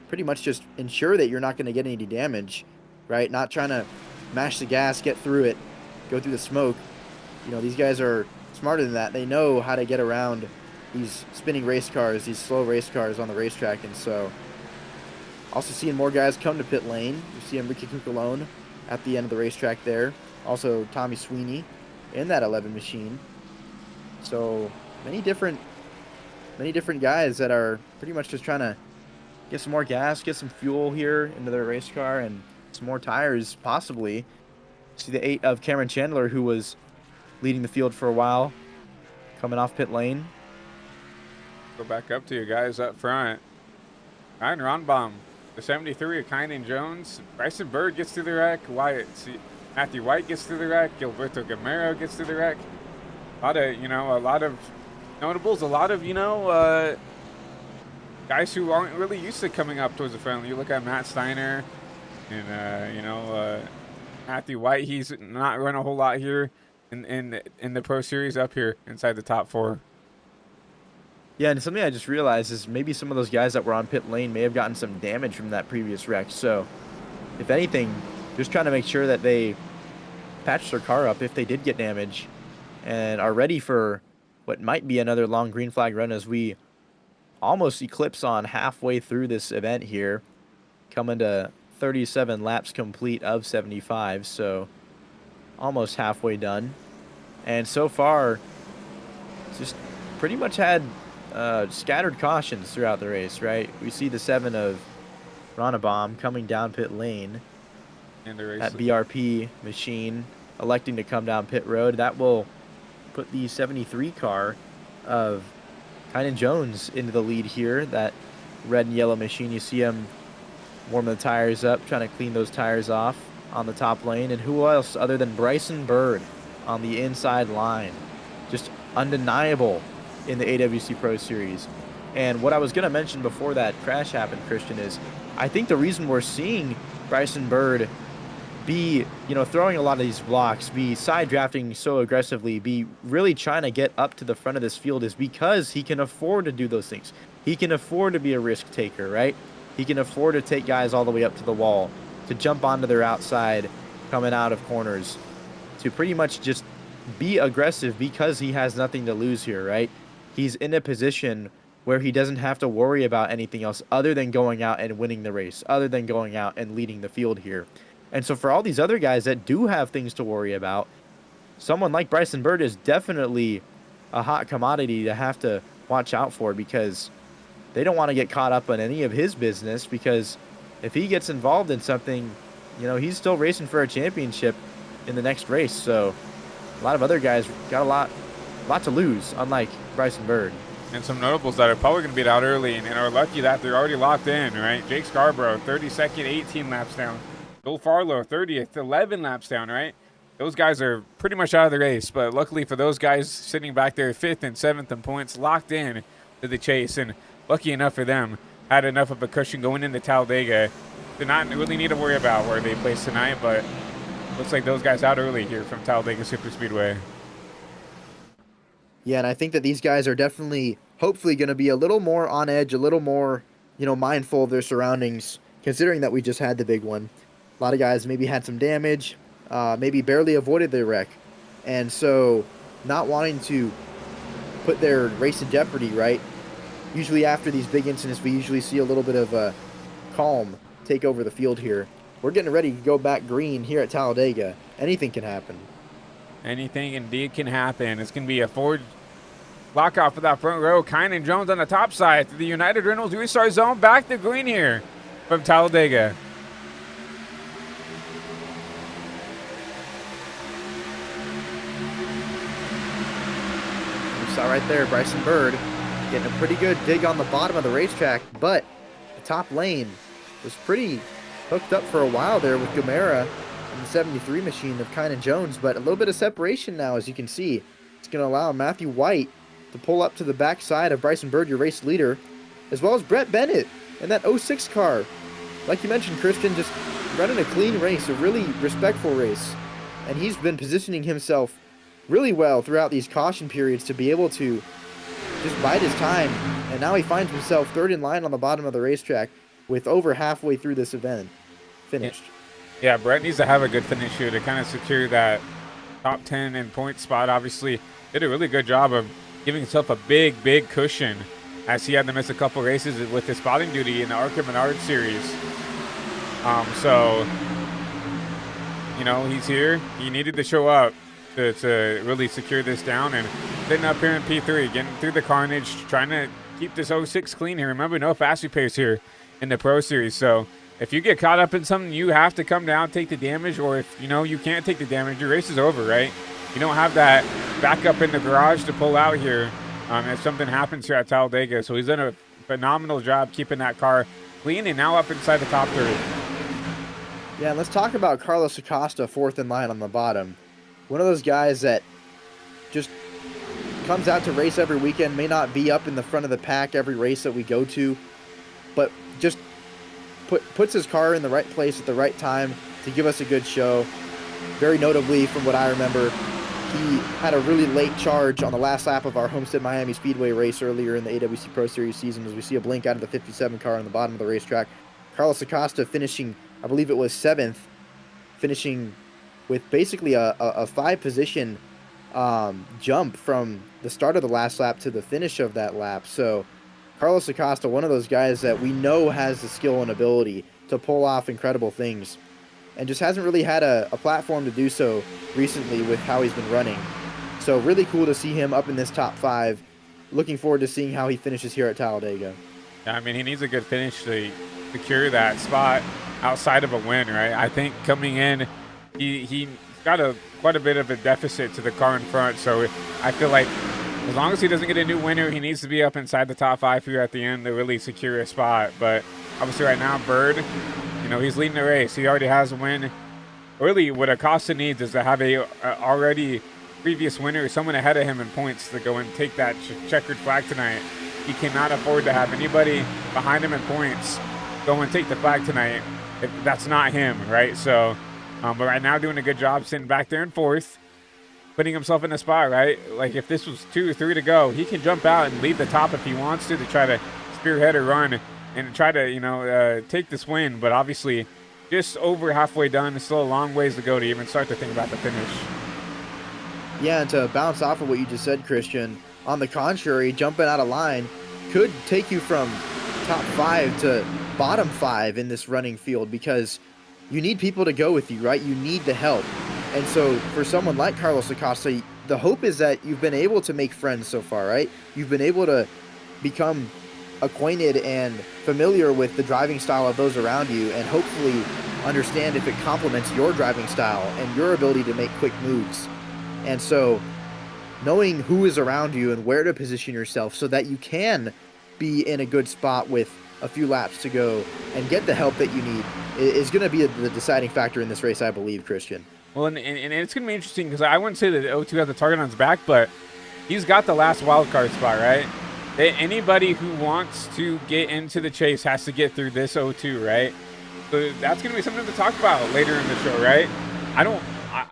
pretty much just ensure that you're not going to get any damage, right? Not trying to mash the gas, get through it, go through the smoke. You know, these guys are smarter than that. They know how to get around these spinning race cars, these slow race cars on the racetrack. And so also seeing more guys come to pit lane. You see Enrique Cucalone at the end of the racetrack there. Also Tommy Sweeney in that 11 machine. So many different guys that are pretty much just trying to get some more gas, get some fuel here into their race car, and some more tires possibly. See the 8 of Cameron Chandler, who was leading the field for a while, coming off pit lane. Go back up to you guys up front. Ryan Ronbaum, the 73 of Kynan Jones. Bryson Bird gets through the wreck. Matthew White gets through the wreck. Gilberto Gamero gets through the wreck. A lot of notables. A lot of, guys who aren't really used to coming up towards the front. You look at Matt Steiner and, Matthew White. He's not run a whole lot here in the Pro Series up here inside the top 4. Yeah, and something I just realized is maybe some of those guys that were on pit lane may have gotten some damage from that previous wreck. So, if anything, just trying to make sure that they patch their car up if they did get damage and are ready for what might be another long green flag run as we almost eclipse on halfway through this event here, coming to 37 laps complete of 75, so almost halfway done. And so far, just pretty much had scattered cautions throughout the race, right? We see the 7 of Ronnebaum coming down pit lane. And the race that BRP machine electing to come down pit road. That will put the 73 car of Kynan Jones into the lead here. That red and yellow machine, you see him warming the tires up, trying to clean those tires off on the top lane. And who else other than Bryson Bird on the inside line? Just undeniable in the AWC Pro Series. And what I was going to mention before that crash happened, Christian, is I think the reason we're seeing Bryson Bird be, throwing a lot of these blocks, be side drafting so aggressively, be really trying to get up to the front of this field is because he can afford to do those things. He can afford to be a risk taker, right? He can afford to take guys all the way up to the wall, to jump onto their outside, coming out of corners, to pretty much just be aggressive because he has nothing to lose here, right? He's in a position where he doesn't have to worry about anything else other than going out and winning the race, other than going out and leading the field here. And so for all these other guys that do have things to worry about, someone like Bryson Bird is definitely a hot commodity to have to watch out for, because they don't want to get caught up on any of his business, because if he gets involved in something, he's still racing for a championship in the next race. So a lot of other guys got a lot to lose, unlike Bryson Bird. And some notables that are probably going to be out early and are lucky that they're already locked in, right? Jake Scarborough, 32nd, 18 laps down. Bill Farlow, 30th, 11 laps down, right? Those guys are pretty much out of the race, but luckily for those guys sitting back there 5th and 7th in points, locked in to the chase, and lucky enough for them, had enough of a cushion going into Talladega to not really need to worry about where they place tonight, but looks like those guys out early here from Talladega Superspeedway. Yeah, and I think that these guys are definitely, hopefully, going to be a little more on edge, a little more, mindful of their surroundings, considering that we just had the big one. A lot of guys maybe had some damage, maybe barely avoided their wreck. And so not wanting to put their race in jeopardy, right? Usually after these big incidents, we usually see a little bit of calm take over the field here. We're getting ready to go back green here at Talladega. Anything can happen. Anything indeed can happen. It's going to be a Ford lockout for that front row. Kynan Jones on the top side through the United Reynolds restart zone. Back to green here from Talladega. You saw right there, Bryson Bird getting a pretty good dig on the bottom of the racetrack, but the top lane was pretty hooked up for a while there with Gamera and the 73 machine of Kynan Jones, but a little bit of separation now, as you can see. It's going to allow Matthew White to pull up to the backside of Bryson Bird, your race leader, as well as Brett Bennett and that 06 car. Like you mentioned, Christian, just running a clean race, a really respectful race, and he's been positioning himself really well throughout these caution periods to be able to just bide his time, and now he finds himself third in line on the bottom of the racetrack with over halfway through this event finished. Yeah, Brett needs to have a good finish here to kind of secure that top 10 in point spot. Obviously, did a really good job of giving himself a big cushion as he had to miss a couple races with his spotting duty in the Arca Menard series. So, he's here. He needed to show up to really secure this down, and sitting up here in P3, getting through the carnage, trying to keep this 06 clean here. Remember, no fast repairs here in the Pro Series. So if you get caught up in something, you have to come down, take the damage, or if you can't take the damage, your race is over, right? You don't have that backup in the garage to pull out here if something happens here at Talladega. So he's done a phenomenal job keeping that car clean and now up inside the top 3. Yeah, and let's talk about Carlos Acosta, fourth in line on the bottom. One of those guys that just comes out to race every weekend, may not be up in the front of the pack every race that we go to, but just puts his car in the right place at the right time to give us a good show. Very notably, from what I remember, he had a really late charge on the last lap of our Homestead Miami Speedway race earlier in the AWC Pro Series season, as we see a blink out of the 57 car on the bottom of the racetrack. Carlos Acosta finishing, I believe it was 7th, finishing with basically a 5-position jump from the start of the last lap to the finish of that lap. So Carlos Acosta, one of those guys that we know has the skill and ability to pull off incredible things, and just hasn't really had a platform to do so recently with how he's been running. So really cool to see him up in this top 5. Looking forward to seeing how he finishes here at Talladega. Yeah, I mean, he needs a good finish to secure that spot outside of a win, right? I think coming in, he got quite a bit of a deficit to the car in front. So I feel like as long as he doesn't get a new winner, he needs to be up inside the top 5 here at the end to really secure a spot. But obviously right now, Bird, you know, he's leading the race. He already has a win. Really, what Acosta needs is to have a already previous winner, someone ahead of him in points to go and take that checkered flag tonight. He cannot afford to have anybody behind him in points go and take the flag tonight if that's not him, right? So, but right now doing a good job sitting back there in 4th, putting himself in a spot, right? Like if this was 2 or 3 to go, he can jump out and lead the top if he wants to try to spearhead or run and try to, you know, take this win. But obviously, just over halfway done. It's still a long ways to go to even start to think about the finish. Yeah, and to bounce off of what you just said, Christian, on the contrary, jumping out of line could take you from top 5 to bottom 5 in this running field, because you need people to go with you, right? You need the help. And so for someone like Carlos Acosta, the hope is that you've been able to make friends so far, right? You've been able to become acquainted and familiar with the driving style of those around you, and hopefully understand if it complements your driving style and your ability to make quick moves. And so knowing who is around you and where to position yourself so that you can be in a good spot with a few laps to go and get the help that you need is going to be the deciding factor in this race, I believe, Christian. Well, and it's going to be interesting because I wouldn't say that O2 has the target on his back, but he's got the last wild card spot, right? Anybody who wants to get into the chase has to get through this O2, right? So that's going to be something to talk about later in the show, right?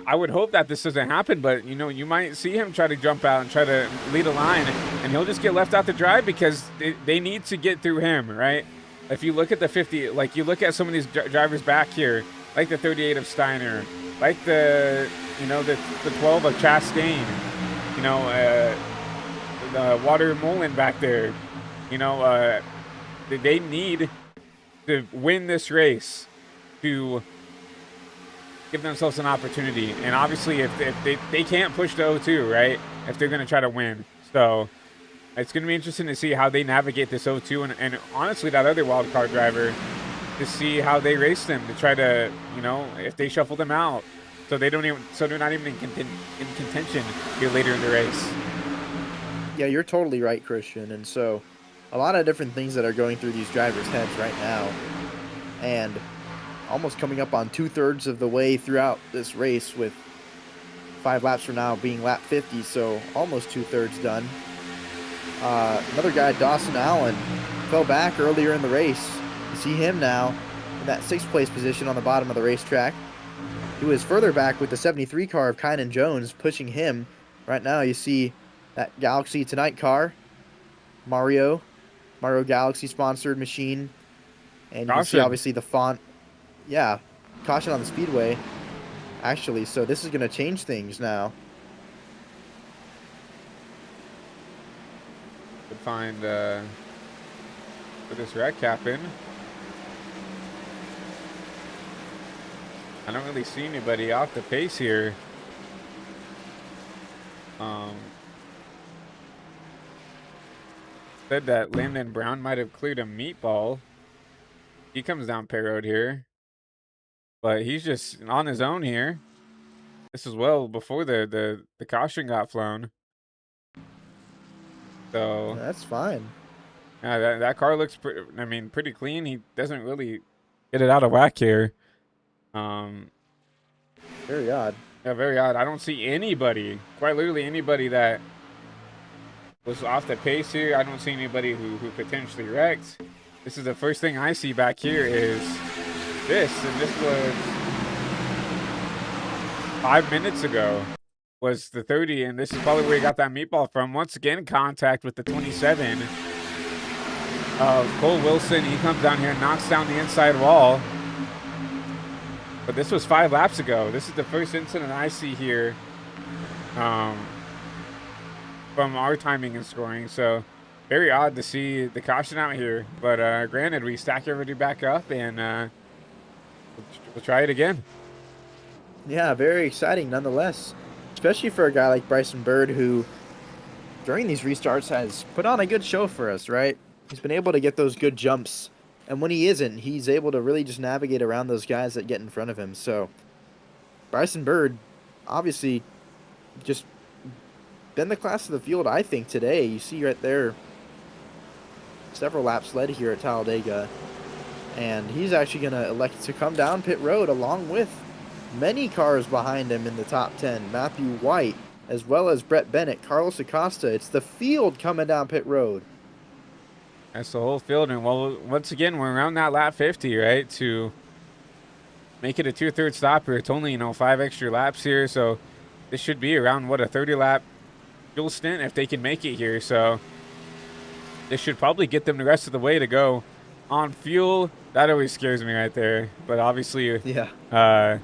I would hope that this doesn't happen, but, you know, you might see him try to jump out and try to lead a line, and he'll just get left out to dry because they need to get through him, right? If you look at the 50, like you look at some of these drivers back here, like the 38 of Steiner, like the 12 of Chastain, you know, the Water Mullen back there, you know, they need to win this race to give themselves an opportunity. And obviously if they can't push the O2, right, if they're going to try to win. So it's going to be interesting to see how they navigate this O2 and honestly that other wild card driver, to see how they race them, to try to, you know, if they shuffle them out so they're not even in contention here later in the race. Yeah, you're totally right, Christian. And so a lot of different things that are going through these drivers' heads right now, and almost coming up on 2/3 of the way throughout this race, with 5 laps from now being lap 50, so almost 2/3 done. Another guy, Dawson Allen, fell back earlier in the race. You see him now in that 6th place position on the bottom of the racetrack. He was further back with the 73 car of Kynan Jones pushing him. Right now you see that Galaxy Tonight car, Mario Galaxy sponsored machine, and you can see obviously the font. Yeah, caution on the speedway, actually. So this is going to change things now. Could find put this red cap in. I don't really see anybody off the pace here. Said that Landon Brown might have cleared a meatball. He comes down pit road here, but he's just on his own here. This is well before the caution got flown. So that's fine. Yeah, that car looks pretty clean. He doesn't really get it out of whack here. Very odd. Yeah, very odd. I don't see anybody, quite literally anybody that was off the pace here. I don't see anybody who potentially wrecked. This is the first thing I see back here is this, and this was 5 minutes ago was the 30, and this is probably where he got that meatball from. Once again, contact with the 27 of Cole Wilson. He comes down here and knocks down the inside wall. But this was 5 laps ago. This is the first incident I see here from our timing and scoring. So very odd to see the caution out here. But granted, we stack everybody back up and we'll try it again. Yeah, very exciting nonetheless. Especially for a guy like Bryson Bird, who during these restarts has put on a good show for us, right? He's been able to get those good jumps. And when he isn't, he's able to really just navigate around those guys that get in front of him. So Bryson Bird obviously just been the class of the field, I think, today. You see right there several laps led here at Talladega, and he's actually going to elect to come down pit road along with many cars behind him in the top 10. Matthew White, as well as Brett Bennett, Carlos Acosta. It's the field coming down pit road. That's the whole field. And, well, once again, we're around that lap 50, right, to make it a 2/3 stop here. It's only, you know, 5 extra laps here, so this should be around, what, a 30-lap fuel stint if they can make it here. So this should probably get them the rest of the way to go on fuel. That always scares me right there. But obviously, yeah,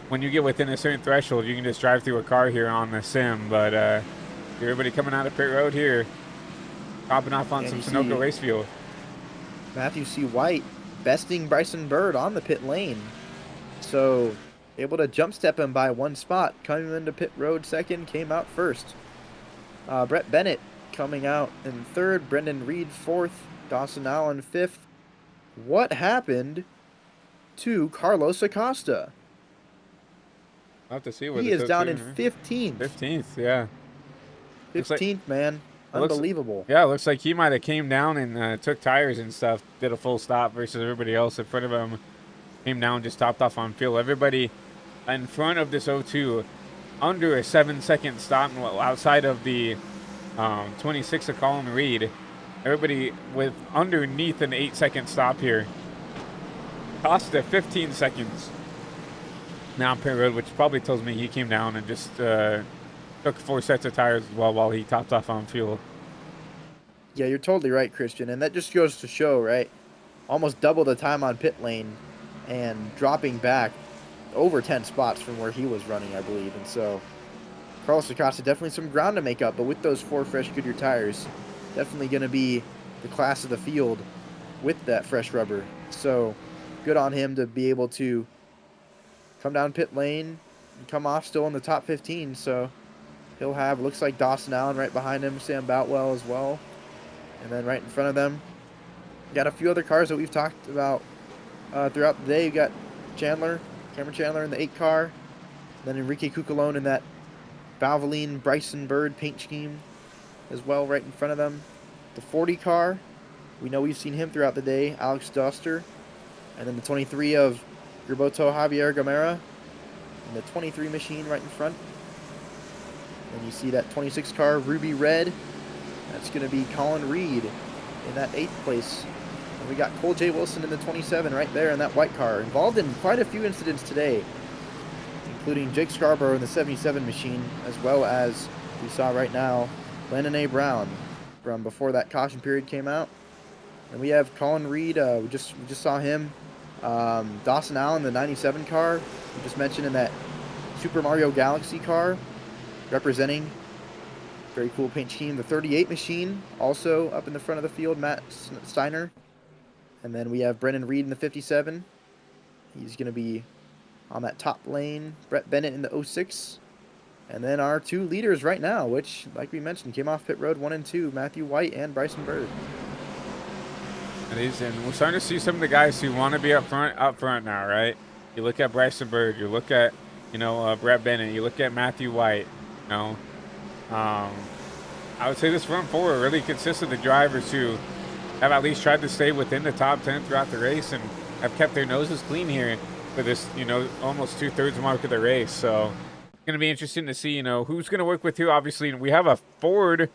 when you get within a certain threshold, you can just drive through a car here on the sim. But everybody coming out of pit road here, topping off on some Sunoco race fuel. Matthew C. White besting Bryson Bird on the pit lane. So able to jump step him by 1 spot. Coming into pit road second, came out first. Brett Bennett coming out in third. Brendan Reed fourth. Dawson Allen fifth. What happened to Carlos Acosta? I'll have to see what he is down in 15th. 15th, yeah. 15th, man. Unbelievable. Yeah, it looks like he might have came down and took tires and stuff, did a full stop versus everybody else in front of him. Came down, just topped off on fuel. Everybody in front of this 02 under a 7-second stop outside of the 26 of Colin Reed. Everybody with underneath an 8-second stop here. Costa 15 seconds. Now pit road, which probably tells me he came down and just took 4 sets of tires while he topped off on fuel. Yeah, you're totally right, Christian. And that just goes to show, right? Almost double the time on pit lane and dropping back over 10 spots from where he was running, I believe. And so Carlos Acosta, definitely some ground to make up. But with those 4 fresh Goodyear tires, definitely going to be the class of the field with that fresh rubber. So good on him to be able to come down pit lane and come off still in the top 15. So he'll have, looks like Dawson Allen right behind him, Sam Boutwell as well. And then right in front of them, got a few other cars that we've talked about throughout the day. You got Cameron Chandler in the 8 car. Then Enrique Cucalone in that Valvoline Bryson Bird paint scheme as well right in front of them. The 40 car, we know we've seen him throughout the day, Alex Doster. And then the 23 of Gerboto Javier Gamera. And the 23 machine right in front. And you see that 26 car, Ruby Red. That's going to be Colin Reed in that 8th place. And we got Cole J. Wilson in the 27 right there in that white car. Involved in quite a few incidents today, including Jake Scarborough in the 77 machine, as well as we saw right now, Landon A. Brown from before that caution period came out. And we have Colin Reed. We just saw him. Dawson Allen, the 97 car. We just mentioned in that Super Mario Galaxy car, representing. Very cool paint scheme. The 38 machine, also up in the front of the field, Matt Steiner. And then we have Brendan Reed in the 57. He's going to be on that top lane. Brett Bennett in the 06. And then our 2 leaders right now, which, like we mentioned, came off pit road 1 and 2, Matthew White and Bryson Bird. And we're starting to see some of the guys who want to be up front now, right? You look at Bryson Bird, you look at, Brett Bennett, you look at Matthew White, I would say this front 4 really consists of the drivers who have at least tried to stay within the top 10 throughout the race and have kept their noses clean here for this, almost 2/3 mark of the race. So it's going to be interesting to see, who's going to work with who. Obviously, we have a Ford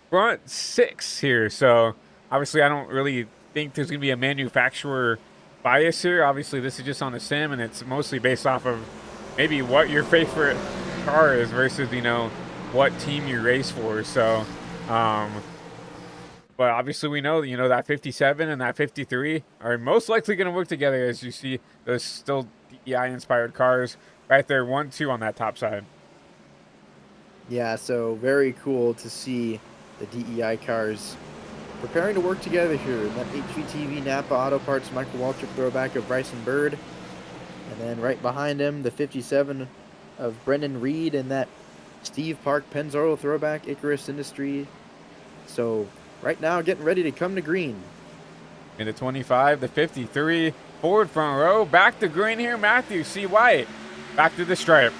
front 6 here. So obviously, I don't really think there's going to be a manufacturer bias here. Obviously, this is just on the sim, and it's mostly based off of maybe what your favorite car is versus, what team you race for. So, but obviously we know, that 57 and that 53 are most likely going to work together, as you see those still DEI-inspired cars right there, 1-2 on that top side. Yeah, so very cool to see the DEI cars preparing to work together here. And that HVTV Napa Auto Parts Michael Waltrip throwback of Bryson Bird. And then right behind him, the 57 of Brendan Reed and that Steve Park Pennzoil throwback, Icarus Industry. So right now getting ready to come to green. In the 25, the 53, Ford front row, back to green here, Matthew C. White. back to the stripe.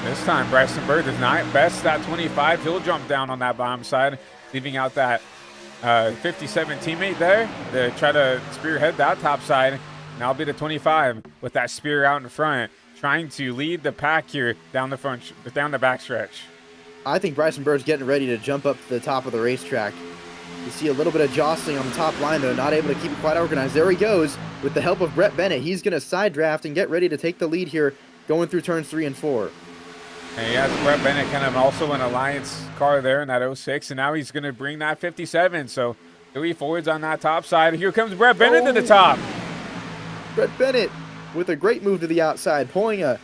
This time, Bryson Bird does not best that 25. He'll jump down on that bottom side, leaving out that 57 teammate there to try to spearhead that top side. And that'll be the 25 with that spear out in front, trying to lead the pack here down the front, down the backstretch. I think Bryson Bird's getting ready to jump up to the top of the racetrack. You see a little bit of jostling on the top line, though, not able to keep it quite organized. There he goes with the help of Brett Bennett. He's going to side draft and get ready to take the lead here going through turns 3 and 4. And he has Brett Bennett kind of also an Alliance car there in that 06, and now he's going to bring that 57. So 3 Fords on that top side. Here comes Brett Bennett to the top. Brett Bennett with a great move to the outside, pulling a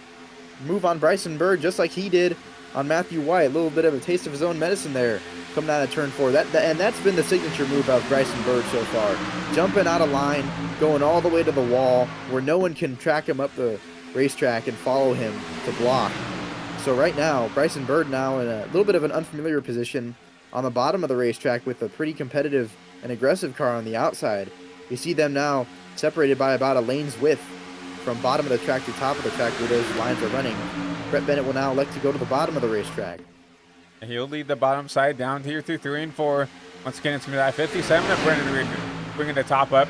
move on Bryson Bird just like he did on Matthew White. A little bit of a taste of his own medicine there coming out of turn 4. And that's been the signature move of Bryson Bird so far. Jumping out of line, going all the way to the wall where no one can track him up the racetrack and follow him to block. So right now, Bryson Bird now in a little bit of an unfamiliar position on the bottom of the racetrack with a pretty competitive and aggressive car on the outside. You see them now separated by about a lane's width from bottom of the track to top of the track where those lines are running. Brett Bennett will now elect to go to the bottom of the racetrack. And he'll lead the bottom side down here through 3 and 4. Once again, it's going to be that 57 of Brennan bringing the top up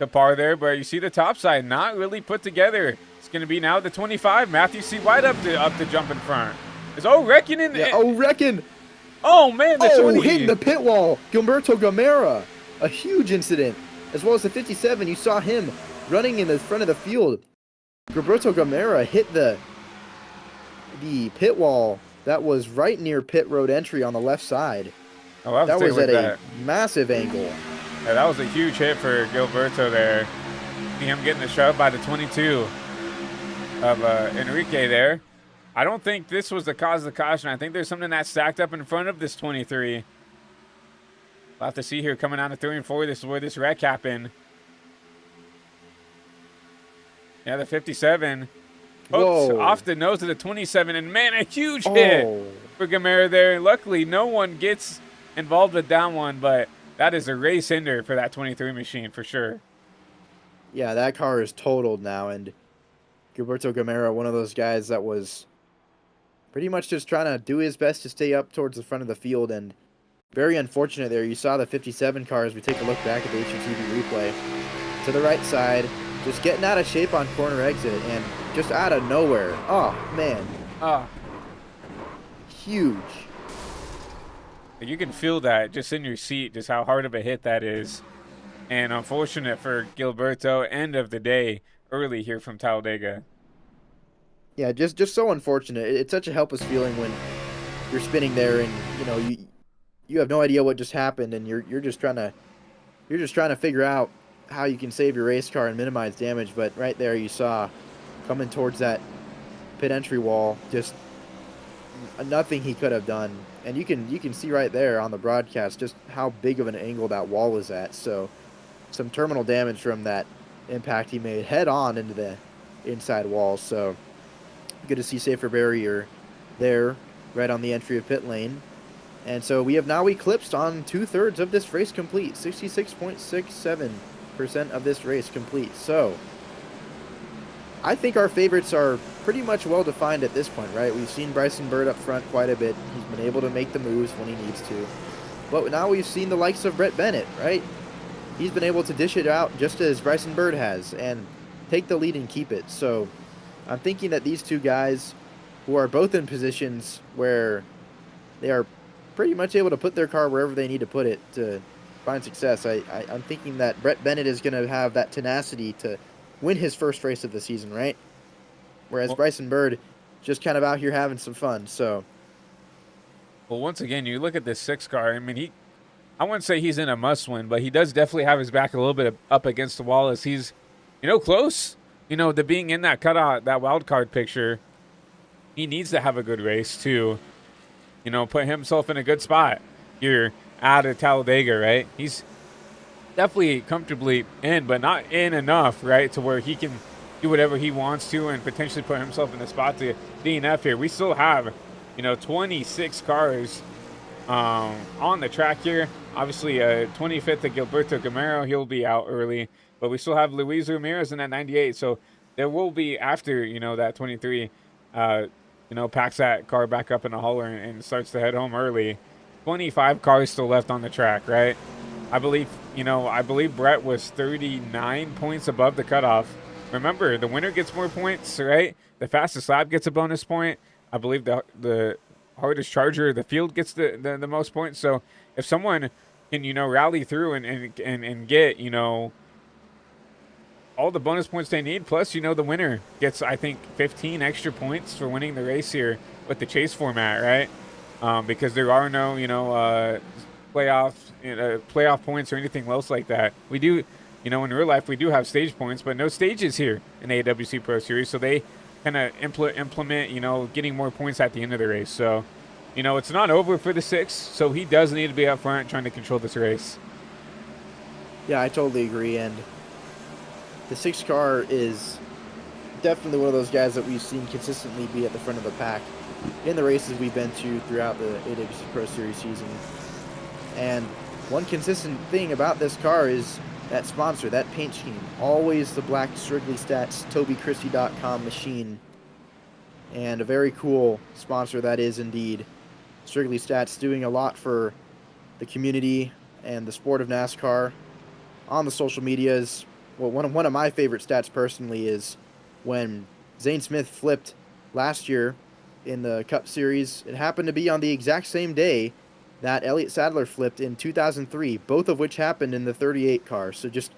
to par there. But you see the top side not really put together. It's going to be now the 25. Matthew C. White up to jump in front. Is Reckon in there? Yeah, Reckon. Oh, man. The 20. Hitting the pit wall. Gilberto Gamera. A huge incident. As well as the 57. You saw him running in the front of the field. Gilberto Gamera hit the pit wall that was right near pit road entry on the left side. Oh, that was at a massive angle. Yeah, that was a huge hit for Gilberto there. See him getting the shove by the 22 of Enrique there. I don't think this was the cause of the caution. I think there's something that stacked up in front of this 23. We'll have to see here coming out of 3 and 4. This is where this wreck happened. Yeah, the 57. Hooks off the nose of the 27. And, man, a huge hit for Gamera there. Luckily, no one gets involved with that one, but that is a race ender for that 23 machine for sure. Yeah, that car is totaled now, and Gilberto Gamera, one of those guys that was pretty much just trying to do his best to stay up towards the front of the field, and very unfortunate there. You saw the 57 car as we take a look back at the HUTV replay. To the right side, just getting out of shape on corner exit, and just out of nowhere. Oh, man. Huge. You can feel that just in your seat, just how hard of a hit that is. And unfortunate for Gilberto, end of the day, early here from Talladega. Yeah, just so unfortunate. It's such a helpless feeling when you're spinning there and you have no idea what just happened, and you're just trying to figure out how you can save your race car and minimize damage. But right there, you saw coming towards that pit entry wall, just nothing he could have done. And you can see right there on the broadcast just how big of an angle that wall is at. So some terminal damage from that impact he made head on into the inside wall. So good to see safer barrier there right on the entry of pit lane. And so we have now eclipsed on 2/3 of this race complete. 66.67% of this race complete. So I think our favorites are pretty much well defined at this point, right? We've seen Bryson Bird up front quite a bit. He's been able to make the moves when he needs to. But now we've seen the likes of Brett Bennett, right? He's been able to dish it out just as Bryson Bird has and take the lead and keep it. So I'm thinking that these two guys, who are both in positions where they are pretty much able to put their car wherever they need to put it to find success, I'm thinking that Brett Bennett is going to have that tenacity to win his first race of the season, right? Whereas Bryson Bird just kind of out here having some fun. So, well, once again, you look at this 6 car. I mean, I wouldn't say he's in a must-win, but he does definitely have his back a little bit up against the wall as he's, close, to being in that cutout, that wild card picture. He needs to have a good race to, put himself in a good spot here out of Talladega, right? He's definitely comfortably in, but not in enough, right, to where he can do whatever he wants to and potentially put himself in the spot to DNF here. We still have, 26 cars on the track here. Obviously, 25th of Gilberto Camaro, he'll be out early, but we still have Luis Ramirez in that 98. So there will be, after, you know, that 23, you know, packs that car back up in a hauler and starts to head home early. 25 cars still left on the track, right? I believe, you know, Brett was 39 points above the cutoff. Remember, the winner gets more points, right? The fastest lap gets a bonus point. I believe the hardest charger of the field gets the most points. So if someone can, you know, rally through and get, you know, all the bonus points they need, plus, you know, the winner gets, I think, 15 extra points for winning the race here with the chase format, right? Because there are no, you know, playoff points or anything else like that. We do, you know, in real life, we do have stage points, but no stages here in the AWC Pro Series. So they kind of implement, you know, getting more points at the end of the race. So, you know, it's not over for the 6, so he does need to be up front trying to control this race. Yeah, I totally agree. And the 6 car is definitely one of those guys that we've seen consistently be at the front of the pack in the races we've been to throughout the AWC Pro Series season. And one consistent thing about this car is that sponsor, that paint scheme. Always the black Strigley Stats, TobyChristie.com machine. And a very cool sponsor that is indeed. Strigley Stats doing a lot for the community and the sport of NASCAR on the social medias. Well, one of my favorite stats personally is when Zane Smith flipped last year in the Cup Series. It happened to be on the exact same day that Elliott Sadler flipped in 2003, both of which happened in the 38 car. So just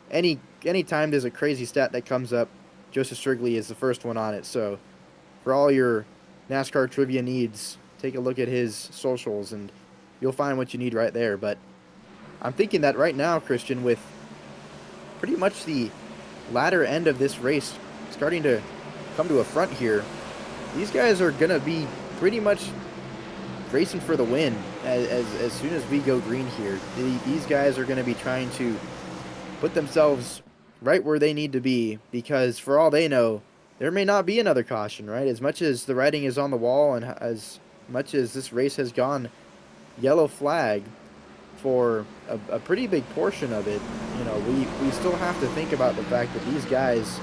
any time there's a crazy stat that comes up, Joseph Strigley is the first one on it. So for all your NASCAR trivia needs, take a look at his socials and you'll find what you need right there. But I'm thinking that right now, Christian, with pretty much the latter end of this race starting to come to a front here, these guys are going to be pretty much racing for the win as soon as we go green here. These guys are going to be trying to put themselves right where they need to be, because for all they know, there may not be another caution, right? As much as the writing is on the wall and as much as this race has gone yellow flag for a pretty big portion of it, you know, we still have to think about the fact that these guys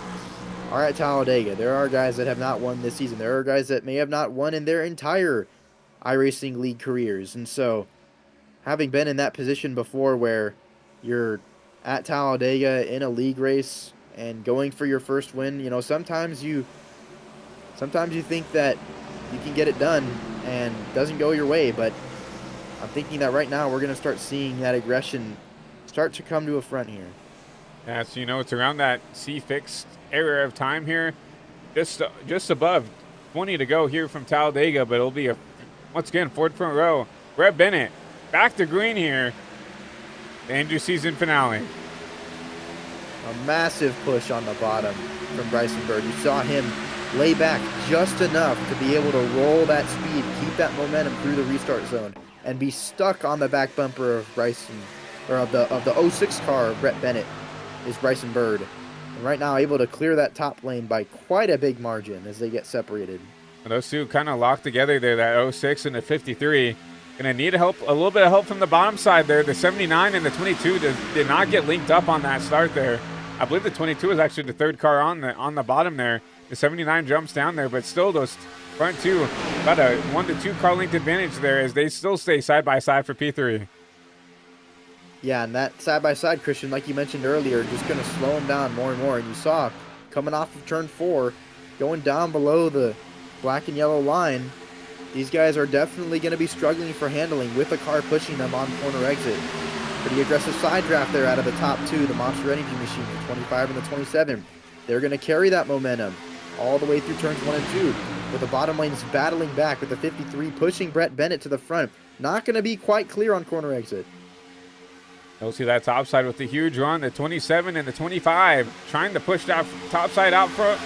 are at Talladega. There are guys that have not won this season. There are guys that may have not won in their entire iRacing League careers. And so having been in that position before where you're at Talladega in a league race and going for your first win, you know, sometimes you think that you can get it done and it doesn't go your way. But I'm thinking that right now we're going to start seeing that aggression start to come to a front here. Yeah, so, you know, it's around that C-fixed area of time here, just above 20 to go here from Talladega, but it'll be once again, Ford front row. Brett Bennett back to green here. The Andrew season finale. A massive push on the bottom from Bryson Bird. You saw him lay back just enough to be able to roll that speed, keep that momentum through the restart zone, and be stuck on the back bumper of Bryson, or of the 06 car of Brett Bennett is Bryson Bird. And right now able to clear that top lane by quite a big margin as they get separated. Those two kind of locked together there, that 06 and the 53. Gonna need a little bit of help from the bottom side there. The 79 and the 22 did not get linked up on that start there. I believe the 22 is actually the third car on the bottom there. The 79 jumps down there, but still those front two, about a 1 to 2 car length advantage there as they still stay side by side for P3. Yeah, and that side by side, Christian, like you mentioned earlier, just gonna slow them down more and more. And you saw coming off of turn 4, going down below the black and yellow line, these guys are definitely going to be struggling for handling with the car pushing them on corner exit. Pretty aggressive side draft there out of the top two, the Monster Energy Machine, the 25 and the 27. They're going to carry that momentum all the way through turns 1 and 2, with the bottom lanes battling back with the 53 pushing Brett Bennett to the front. Not going to be quite clear on corner exit. You'll see that top side with the huge run, the 27 and the 25, trying to push that top side out front.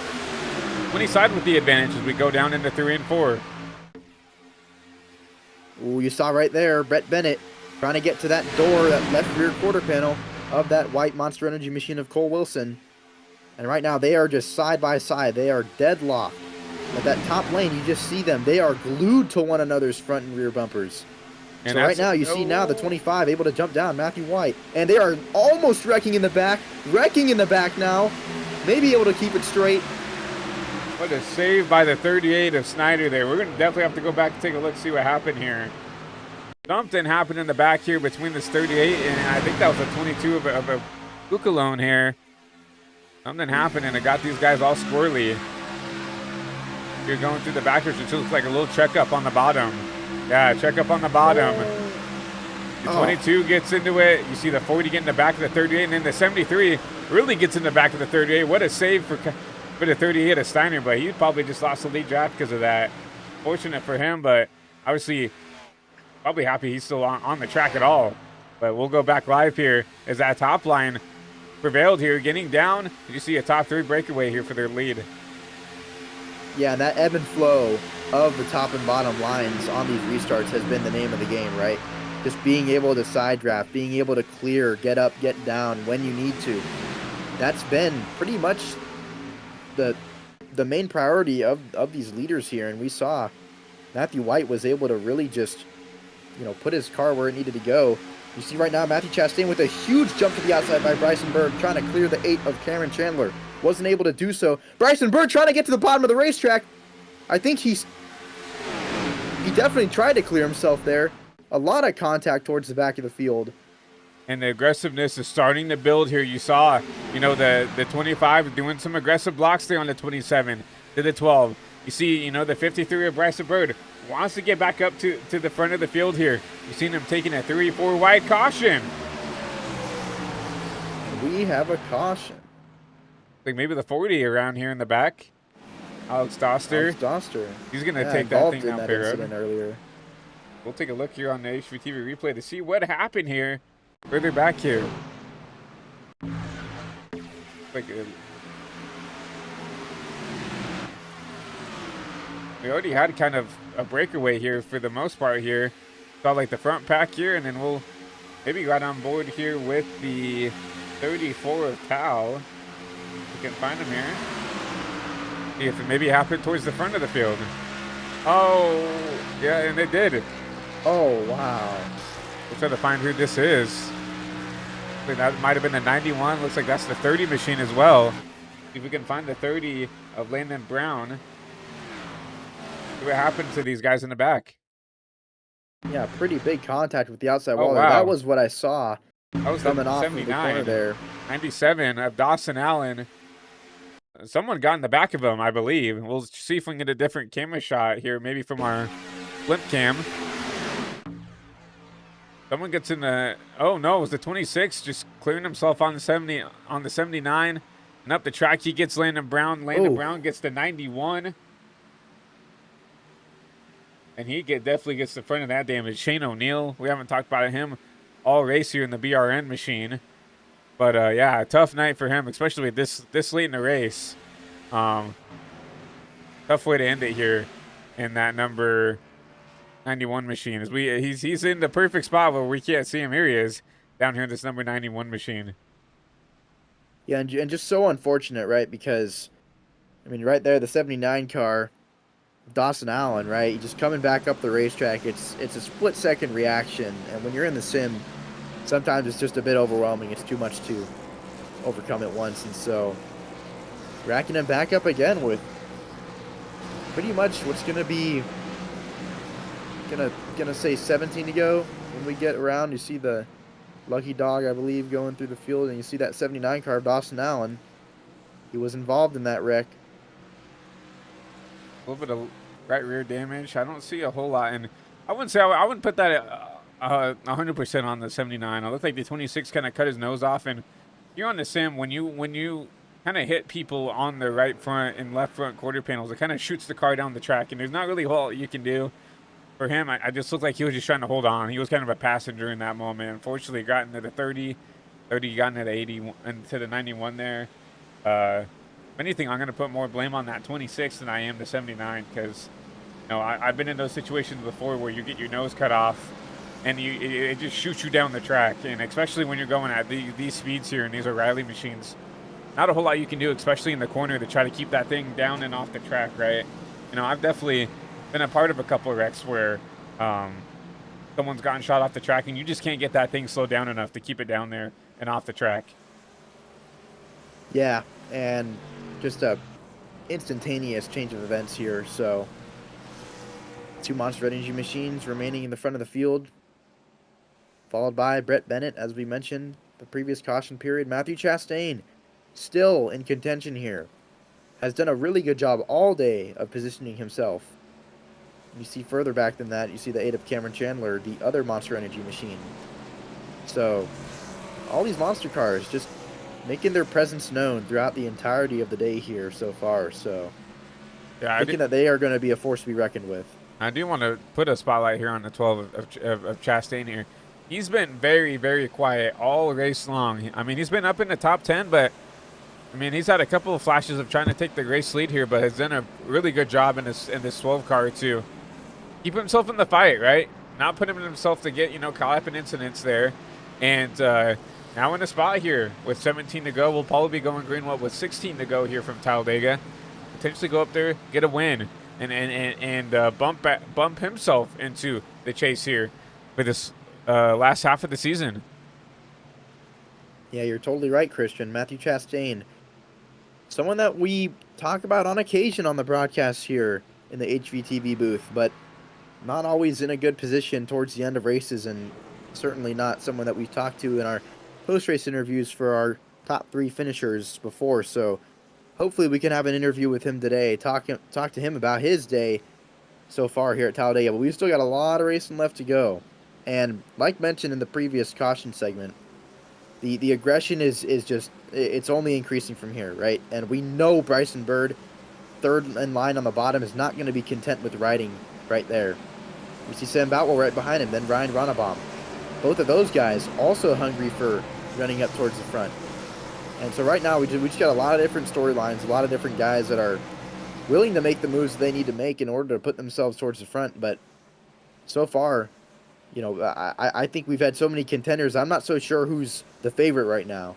20 side with the advantage as we go down into 3 and 4. Ooh, you saw right there, Brett Bennett trying to get to that door, that left rear quarter panel of that white Monster Energy Machine of Cole Wilson. And right now they are just side by side. They are deadlocked. At that top lane, you just see them. They are glued to one another's front and rear bumpers. So right now, you see now the 25 able to jump down, Matthew White. And they are almost wrecking in the back now. Maybe able to keep it straight. What a save by the 38 of Snyder there. We're going to definitely have to go back and take a look, see what happened here. Something happened in the back here between this 38 and I think that was a 22 of a Bucalone here. Something happened and it got these guys all squirrely. You're going through the backers, it looks like a little checkup on the bottom. Yeah, checkup on the bottom. The 22 gets into it. You see the 40 get in the back of the 38, and then the 73 really gets in the back of the 38. What a save for the 38 of Steiner, but he probably just lost the lead draft because of that. Fortunate for him, but obviously probably happy he's still on the track at all. But we'll go back live here as that top line prevailed here, getting down. You see a top 3 breakaway here for their lead. Yeah, that ebb and flow of the top and bottom lines on these restarts has been the name of the game, right? Just being able to side draft, being able to clear, get up, get down when you need to. That's been pretty much the main priority of these leaders here, and we saw Matthew White was able to really just, you know, put his car where it needed to go. You see right now Matthew Chastain with a huge jump to the outside by Bryson Berg, trying to clear the 8 of Cameron Chandler. Wasn't able to do so. Bryson Berg trying to get to the bottom of the racetrack. I think he definitely tried to clear himself there. A lot of contact towards the back of the field. And the aggressiveness is starting to build here. You saw, you know, the 25 doing some aggressive blocks there on the 27 to the 12. You see, you know, the 53 of Bryson Berg wants to get back up to the front of the field here. You've seen him taking a 3-4 wide caution. We have a caution. Like maybe the 40 around here in the back. Alex Doster. He's going to take that thing down pit road. Earlier. We'll take a look here on the HVTV replay to see what happened here further back here. Like we already had kind of a breakaway here for the most part here. Saw like the front pack here, and then we'll maybe right on board here with the 34 of Tal. We can find him here. See if it maybe happened towards the front of the field. Oh, yeah, and it did. Oh, wow. We'll try to find who this is. That might have been the 91. Looks like that's the 30 machine as well. See if we can find the 30 of Landon Brown. See what happened to these guys in the back. Yeah, pretty big contact with the outside wall. Wow. That was what I saw. That was coming the off 79 of the corner there. 97 of Dawson Allen. Someone got in the back of him, I believe. We'll see if we can get a different camera shot here, maybe from our blimp cam. Someone gets in the, oh no, it was the 26 just clearing himself on the 70, on the 79 and up the track. He gets Landon Brown. Landon Brown gets the 91. And he definitely gets the front of that damage. Shane O'Neill, we haven't talked about him all race here in the BRN machine. But yeah, a tough night for him, especially with this late in the race. Tough way to end it here in that number 91 machine. As he's in the perfect spot where we can't see him. Here he is, down here in this number 91 machine. Yeah, and just so unfortunate, right? Because, I mean, right there, the 79 car, Dawson Allen, right? Just coming back up the racetrack, it's a split-second reaction. And when you're in the sim, sometimes it's just a bit overwhelming. It's too much to overcome at once. And so, racking him back up again with pretty much what's going to be, gonna say 17 to go when we get around. You see the Lucky Dog, I believe, going through the field, and you see that 79 car of Dawson Allen. He was involved in that wreck. A little bit of right rear damage. I don't see a whole lot, and I wouldn't put that at 100% on the 79. It looked like the 26 kind of cut his nose off, and you're on the sim when you kind of hit people on the right front and left front quarter panels, it kind of shoots the car down the track, and there's not really a whole lot you can do. For him, I just looked like he was just trying to hold on. He was kind of a passenger in that moment. Unfortunately, got into the 30 got into the 80, and to the 91 there. If anything, I'm going to put more blame on that 26 than I am the 79, because you know I've been in those situations before where you get your nose cut off, and it just shoots you down the track, and especially when you're going at these speeds here, and these O'Reilly machines, not a whole lot you can do, especially in the corner, to try to keep that thing down and off the track, right? You know, I've definitely been a part of a couple of wrecks where someone's gotten shot off the track, and you just can't get that thing slowed down enough to keep it down there and off the track. Yeah, and just a instantaneous change of events here. So 2 Monster Energy machines remaining in the front of the field, followed by Brett Bennett, as we mentioned the previous caution period. Matthew Chastain still in contention here, has done a really good job all day of positioning himself. You see further back than that, you see the 8 of Cameron Chandler, the other Monster Energy machine. So all these monster cars just making their presence known throughout the entirety of the day here so far. So Yeah, thinking that they are going to be a force to be reckoned with. I do want to put a spotlight here on the 12 of Chastain here. He's been very, very quiet all race long. I mean, he's been up in the top 10, but I mean, he's had a couple of flashes of trying to take the race lead here, but has done a really good job in this 12 car to keep himself in the fight, right? Not putting himself to get, caught up in incidents there. And now in a spot here with 17 to go. We'll probably be going green, with 16 to go here from Talladega. Potentially go up there, get a win, and bump himself into the chase here for this last half of the season. Yeah, you're totally right, Christian. Matthew Chastain, someone that we talk about on occasion on the broadcast here in the HVTV booth, but not always in a good position towards the end of races, and certainly not someone that we've talked to in our post-race interviews for our top 3 finishers before. So hopefully we can have an interview with him today, talk to him about his day so far here at Talladega. But we've still got a lot of racing left to go. And like mentioned in the previous caution segment, the aggression is just, it's only increasing from here, right? And we know Bryson Bird, third in line on the bottom, is not going to be content with riding right there. We see Sam Boutwell right behind him, then Ryan Ronnebaum. Both of those guys also hungry for running up towards the front. And so right now we just got a lot of different storylines, a lot of different guys that are willing to make the moves they need to make in order to put themselves towards the front. But so far, I think we've had so many contenders. I'm not so sure who's the favorite right now.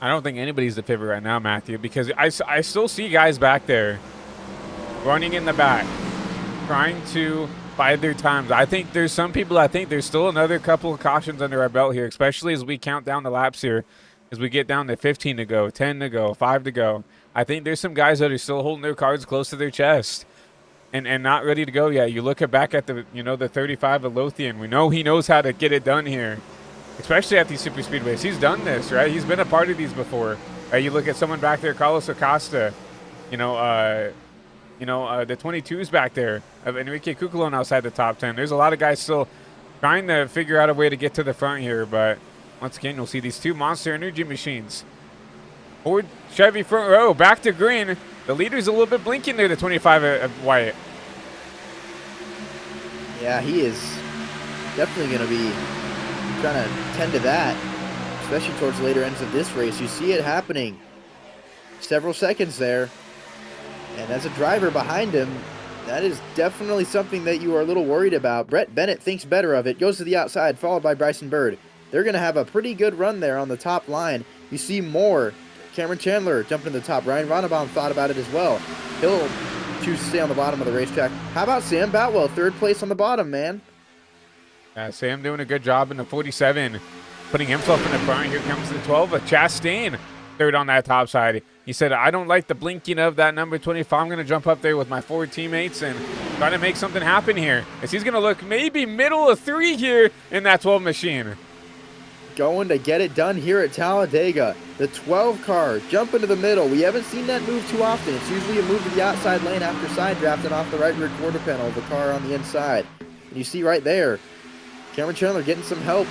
I don't think anybody's the favorite right now, Matthew, because I still see guys back there running in the back, trying to bide their times. I think there's some people, I think there's still another couple of cautions under our belt here, especially as we count down the laps here, as we get down to 15 to go, 10 to go, 5 to go. I think there's some guys that are still holding their cards close to their chest and not ready to go yet. You look back at the 35 of Lothian. We know he knows how to get it done here, especially at these super speedways. He's done this, right? He's been a part of these before. You look at someone back there, Carlos Acosta, the 22s back there of Enrique Cuculon outside the top 10. There's a lot of guys still trying to figure out a way to get to the front here, but once again, you'll see these 2 Monster Energy machines. Ford Chevy front row, back to green. The leader's a little bit blinking there, the 25 of Wyatt. Yeah, he is definitely going to be trying to tend to that, especially towards the later ends of this race. You see it happening. Several seconds there. And as a driver behind him, that is definitely something that you are a little worried about. Brett Bennett thinks better of it, goes to the outside, followed by Bryson Bird. They're going to have a pretty good run there on the top line. You see more. Cameron Chandler jumping to the top. Ryan Ronnebaum thought about it as well. He'll choose to stay on the bottom of the racetrack. How about Sam Boutwell, 3rd place on the bottom, man? Yeah, Sam doing a good job in the 47, putting himself in the front. Here comes the 12 of Chastain, 3rd on that top side. He said, I don't like the blinking of that number 25. I'm going to jump up there with my 4 teammates and try to make something happen here. As he's going to look maybe middle of 3 here in that 12 machine. Going to get it done here at Talladega. The 12 car, jump into the middle. We haven't seen that move too often. It's usually a move to the outside lane after side drafting off the right rear quarter panel of the car on the inside. And you see right there, Cameron Chandler getting some help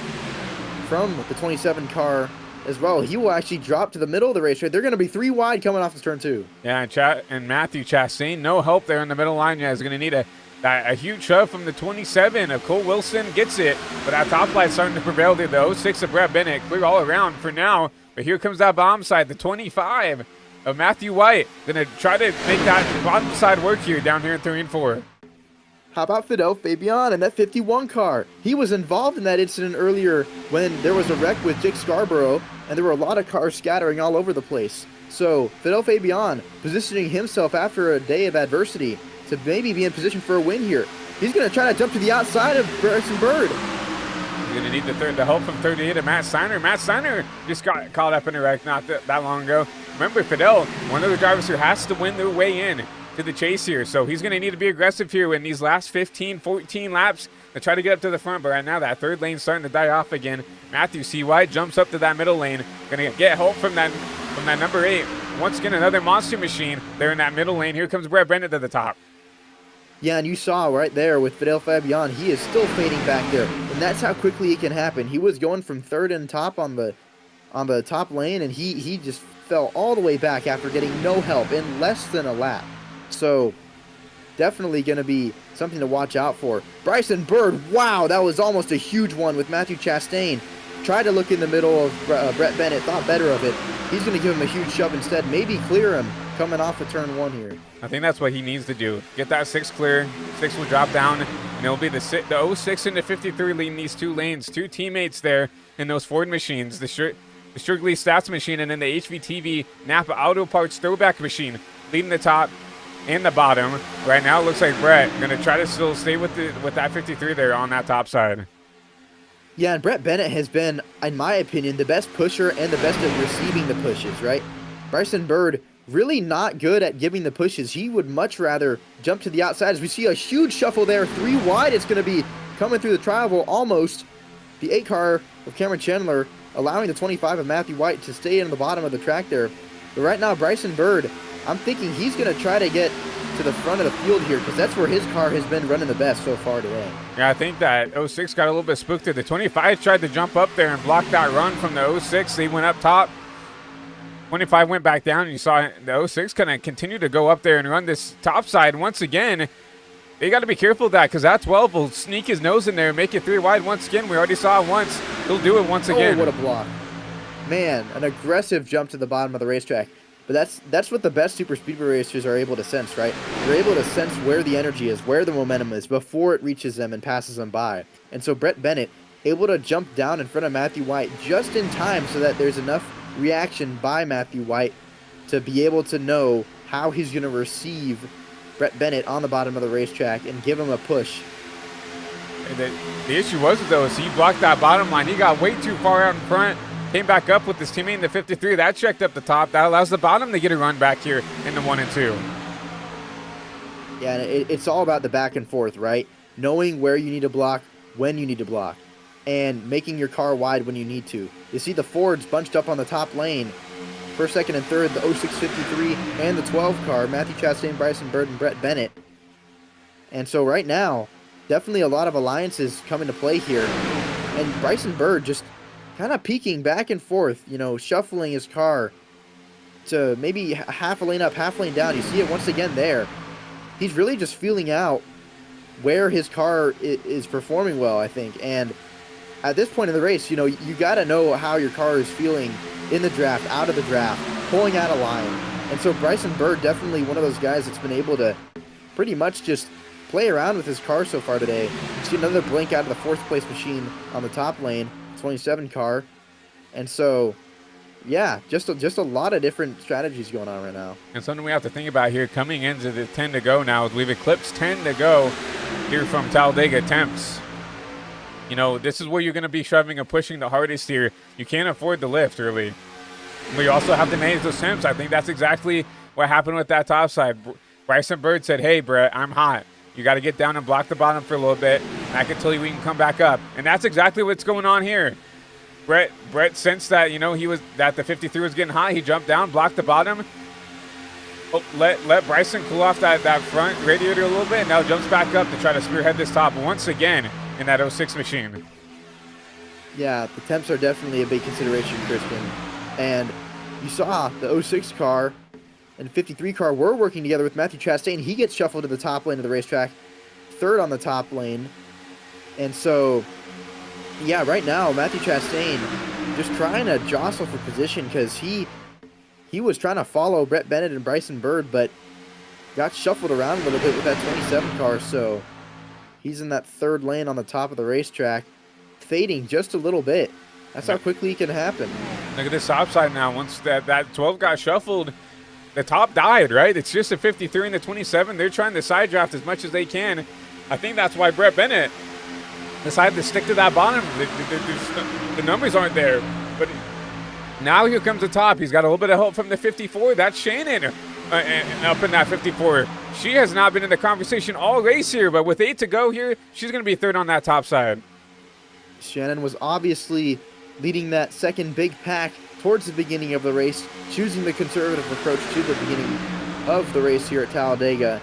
from the 27 car as well. He will actually drop to the middle of the racetrack. They're going to be 3 wide coming off this turn 2. Yeah, and Matthew Chastain, no help there in the middle line. Yeah, is going to need a huge shove from the 27 of Cole Wilson. Gets it, but that top line starting to prevail there. The 06 of Brett Bennett, clear all around for now. But here comes that bomb side, the 25 of Matthew White. Going to try to make that bottom side work here down here in 3 and 4. How about Fidel Fabian and that 51 car? He was involved in that incident earlier when there was a wreck with Dick Scarborough, and there were a lot of cars scattering all over the place. So Fidel Fabian positioning himself after a day of adversity to maybe be in position for a win here. He's going to try to jump to the outside of Bryson Bird. He's going to need the help from 38 of Matt Steiner. Matt Steiner just got caught up in a wreck not that long ago. Remember, Fidel, one of the drivers who has to win their way in to the chase here. So he's going to need to be aggressive here in these last 15, 14 laps to try to get up to the front. But right now, that third lane's starting to die off again. Matthew C. White jumps up to that middle lane. Going to get help from that number 8. Once again, another monster machine there in that middle lane. Here comes Brett Bennett to the top. Yeah, and you saw right there with Fidel Fabian, he is still fading back there. And that's how quickly it can happen. He was going from third and top on the top lane, and he just fell all the way back after getting no help in less than a lap. So definitely going to be something to watch out for. Bryson Bird, wow, that was almost a huge one with Matthew Chastain. Tried to look in the middle of Brett Bennett, thought better of it. He's going to give him a huge shove instead, maybe clear him coming off of turn 1 here. I think that's what he needs to do. Get that 6 clear. 6 will drop down, and it'll be the 06 and the 53 leading these 2 lanes. 2 teammates there in those Ford machines, the Strictly Stats machine, and then the HVTV Napa Auto Parts Throwback machine leading the top and the bottom. Right now, it looks like Brett going to try to still stay with that 53 there on that top side. Yeah, and Brett Bennett has been, in my opinion, the best pusher and the best at receiving the pushes, right? Bryson Bird, really not good at giving the pushes. He would much rather jump to the outside. As we see a huge shuffle there, 3 wide. It's going to be coming through the tri-oval almost. The 8 car of Cameron Chandler allowing the 25 of Matthew White to stay in the bottom of the track there. But right now, Bryson Bird, I'm thinking he's going to try to get to the front of the field here because that's where his car has been running the best so far today. Yeah, I think that 06 got a little bit spooked there. The 25 tried to jump up there and block that run from the 06. They went up top. 25 went back down, and you saw the 06 kind of continue to go up there and run this top side once again. They got to be careful of that because that 12 will sneak his nose in there and make it 3 wide once again. We already saw it once. He'll do it once again. Oh, what a block. Man, an aggressive jump to the bottom of the racetrack. But that's what the best super speedway racers are able to sense, right? They're able to sense where the energy is, where the momentum is before it reaches them and passes them by. And so Brett Bennett able to jump down in front of Matthew White just in time so that there's enough reaction by Matthew White to be able to know how he's going to receive Brett Bennett on the bottom of the racetrack and give him a push. The issue was, though, is he blocked that bottom line. He got way too far out in front. Came back up with his teammate in the 53. That checked up the top. That allows the bottom to get a run back here in the 1 and 2. Yeah, and it's all about the back and forth, right? Knowing where you need to block, when you need to block, and making your car wide when you need to. You see the Fords bunched up on the top lane. First, second, and third, the 0653 and the 12 car, Matthew Chastain, Bryson Bird, and Brett Bennett. And so right now, definitely a lot of alliances come into play here. And Bryson Bird just kind of peeking back and forth, you know, shuffling his car to maybe half a lane up, half lane down. You see it once again there. He's really just feeling out where his car is performing well, I think. And at this point in the race, you know, you got to know how your car is feeling in the draft, out of the draft, pulling out a line. And so Bryson Bird, definitely one of those guys that's been able to pretty much just play around with his car so far today. You see another blink out of the 4th place machine on the top lane. 27 car. And so yeah, just a lot of different strategies going on right now. And something we have to think about here coming into the 10 to go now is we've eclipsed 10 to go here from Talladega Temps. You know, this is where you're going to be shoving and pushing the hardest here. You can't afford the lift early. But you also have to manage those temps. I think that's exactly what happened with that top side. Bryson Bird said, hey, Brett, I'm hot. You got to get down and block the bottom for a little bit. And I can tell you we can come back up. And that's exactly what's going on here. Brett sensed that, you know, that the 53 was getting hot. He jumped down, blocked the bottom. Oh, let Bryson cool off that front radiator a little bit. And now jumps back up to try to spearhead this top once again in that 06 machine. Yeah, the temps are definitely a big consideration, Crispin. And you saw the 06 car and 53 car were working together with Matthew Chastain. He gets shuffled to the top lane of the racetrack, 3rd on the top lane. And so, yeah, right now, Matthew Chastain just trying to jostle for position because he was trying to follow Brett Bennett and Bryson Bird, but got shuffled around a little bit with that 27 car. So he's in that 3rd lane on the top of the racetrack, fading just a little bit. That's how quickly it can happen. Look at this top side now. Once that 12 got shuffled, the top died, right? It's just a 53 and the 27. They're trying to side draft as much as they can. I think that's why Brett Bennett decided to stick to that bottom. The numbers aren't there. But now here comes the top. He's got a little bit of help from the 54. That's Shannon up in that 54. She has not been in the conversation all race here, but with 8 to go here, she's going to be third on that top side. Shannon was obviously leading that second big pack towards the beginning of the race, choosing the conservative approach to the beginning of the race here at Talladega,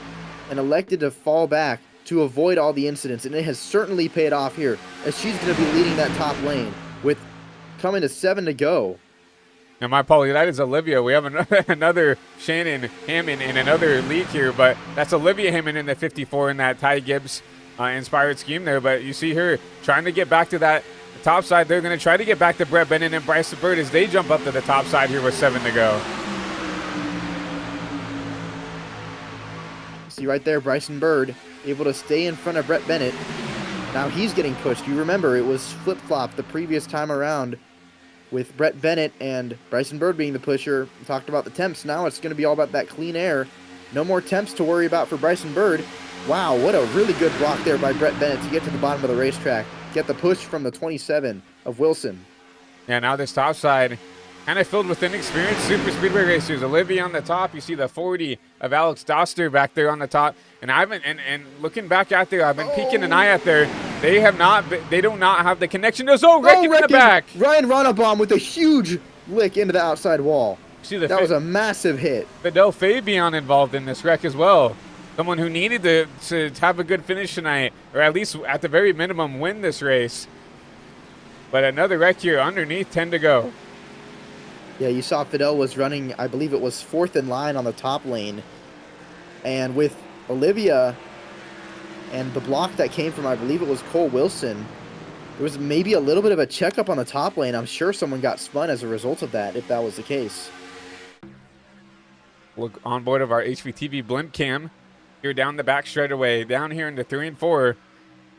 and elected to fall back to avoid all the incidents, and it has certainly paid off here, as she's going to be leading that top lane with coming to 7 to go. Now, my apologies, that is Olivia. We have another Shannon Hammond in another league here, but that's Olivia Hammond in the 54 in that Ty Gibbs inspired scheme there. But you see her trying to get back to that top side. They're going to try to get back to Brett Bennett and Bryson Bird as they jump up to the top side here with 7 to go. See right there, Bryson Bird able to stay in front of Brett Bennett. Now he's getting pushed. You remember it was flip-flop the previous time around with Brett Bennett and Bryson Bird being the pusher. We talked about the temps. Now it's going to be all about that clean air. No more temps to worry about for Bryson Bird. Wow, what a really good block there by Brett Bennett to get to the bottom of the racetrack. Get the push from the 27 of Wilson. Yeah, now this top side kind of filled with inexperienced super speedway racers. Olivia on the top. You see the 40 of Alex Doster back there on the top. And I've been and looking back out there, I've been peeking an eye out there. They have not. They do not have the connection. There's wrecking in the back. Ryan Ronnebaum with a huge lick into the outside wall. See that was a massive hit. Fidel Fabian involved in this wreck as well. Someone who needed to have a good finish tonight, or at least at the very minimum win this race. But another wreck here underneath, 10 to go. Yeah, you saw Fidel was running, I believe it was 4th in line on the top lane. And with Olivia and the block that came from, I believe it was Cole Wilson, there was maybe a little bit of a checkup on the top lane. I'm sure someone got spun as a result of that, if that was the case. Look on board of our HVTV blimp cam. You're down the back straightaway, down here into 3 and 4.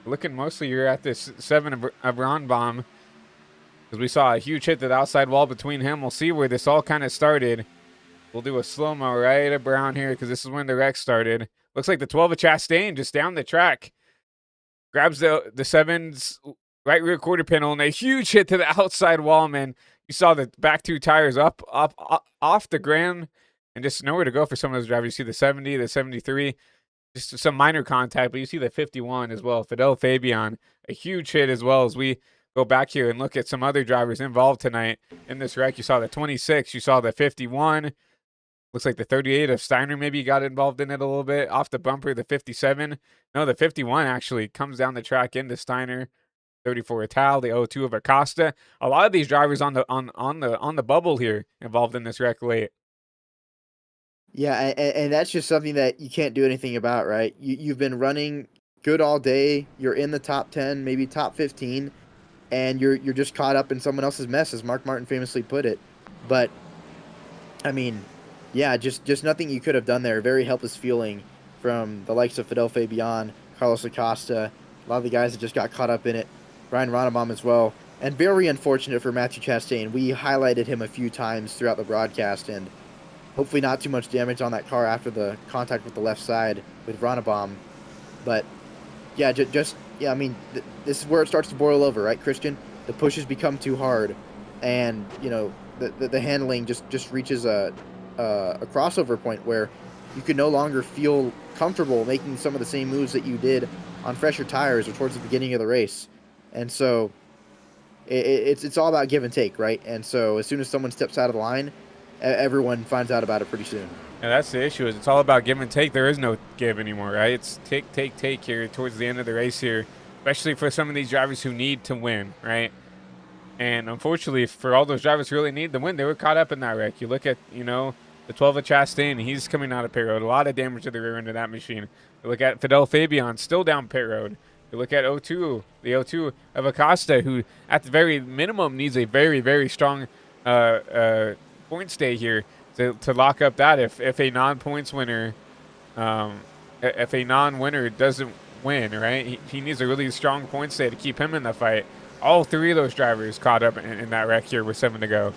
Looking mostly you're at this 7 of Ronbaum. Because we saw a huge hit to the outside wall between him. We'll see where this all kind of started. We'll do a slow-mo right around here because this is when the wreck started. Looks like the 12 of Chastain just down the track. Grabs the 7's right rear quarter panel and a huge hit to the outside wall, man. You saw the back 2 tires up off the ground and just nowhere to go for some of those drivers. You see the 70, the 73, just some minor contact, but you see the 51 as well. Fidel Fabian, a huge hit as well as we go back here and look at some other drivers involved tonight in this wreck. You saw the 26, you saw the 51. Looks like the 38 of Steiner maybe got involved in it a little bit. Off the bumper, the 57. No, the 51 actually comes down the track into Steiner. 34 of Tal, the 02 of Acosta. A lot of these drivers on the bubble here involved in this wreck late. Yeah, and that's just something that you can't do anything about, right? You've been running good all day. You're in the top 10, maybe top 15, and you're just caught up in someone else's mess, as Mark Martin famously put it. But, I mean, yeah, just nothing you could have done there. Very helpless feeling from the likes of Fidel Fabian, Carlos Acosta, a lot of the guys that just got caught up in it. Ryan Ronnebaum as well. And very unfortunate for Matthew Chastain. We highlighted him a few times throughout the broadcast, and hopefully not too much damage on that car after the contact with the left side with Ronnebaum. But, yeah, I mean, this is where it starts to boil over, right, Christian? The pushes become too hard, and, you know, the handling just reaches a crossover point where you can no longer feel comfortable making some of the same moves that you did on fresher tires or towards the beginning of the race. And so it's all about give and take, right? And so as soon as someone steps out of the line, everyone finds out about it pretty soon. And that's the issue, is it's all about give and take. There is no give anymore, right? It's take here towards the end of the race here, especially for some of these drivers who need to win, right? And unfortunately, for all those drivers who really need the win, they were caught up in that wreck. You look at, you know, the 12 of Chastain, he's coming out of pit road. A lot of damage to the rear end of that machine. You look at Fidel Fabian, still down pit road. You look at the 02 of Acosta, who at the very minimum needs a very, very strong point stay here to lock up that if a non-points winner, if a non-winner doesn't win, right? He needs a really strong point stay to keep him in the fight. All 3 of those drivers caught up in that wreck here with 7 to go.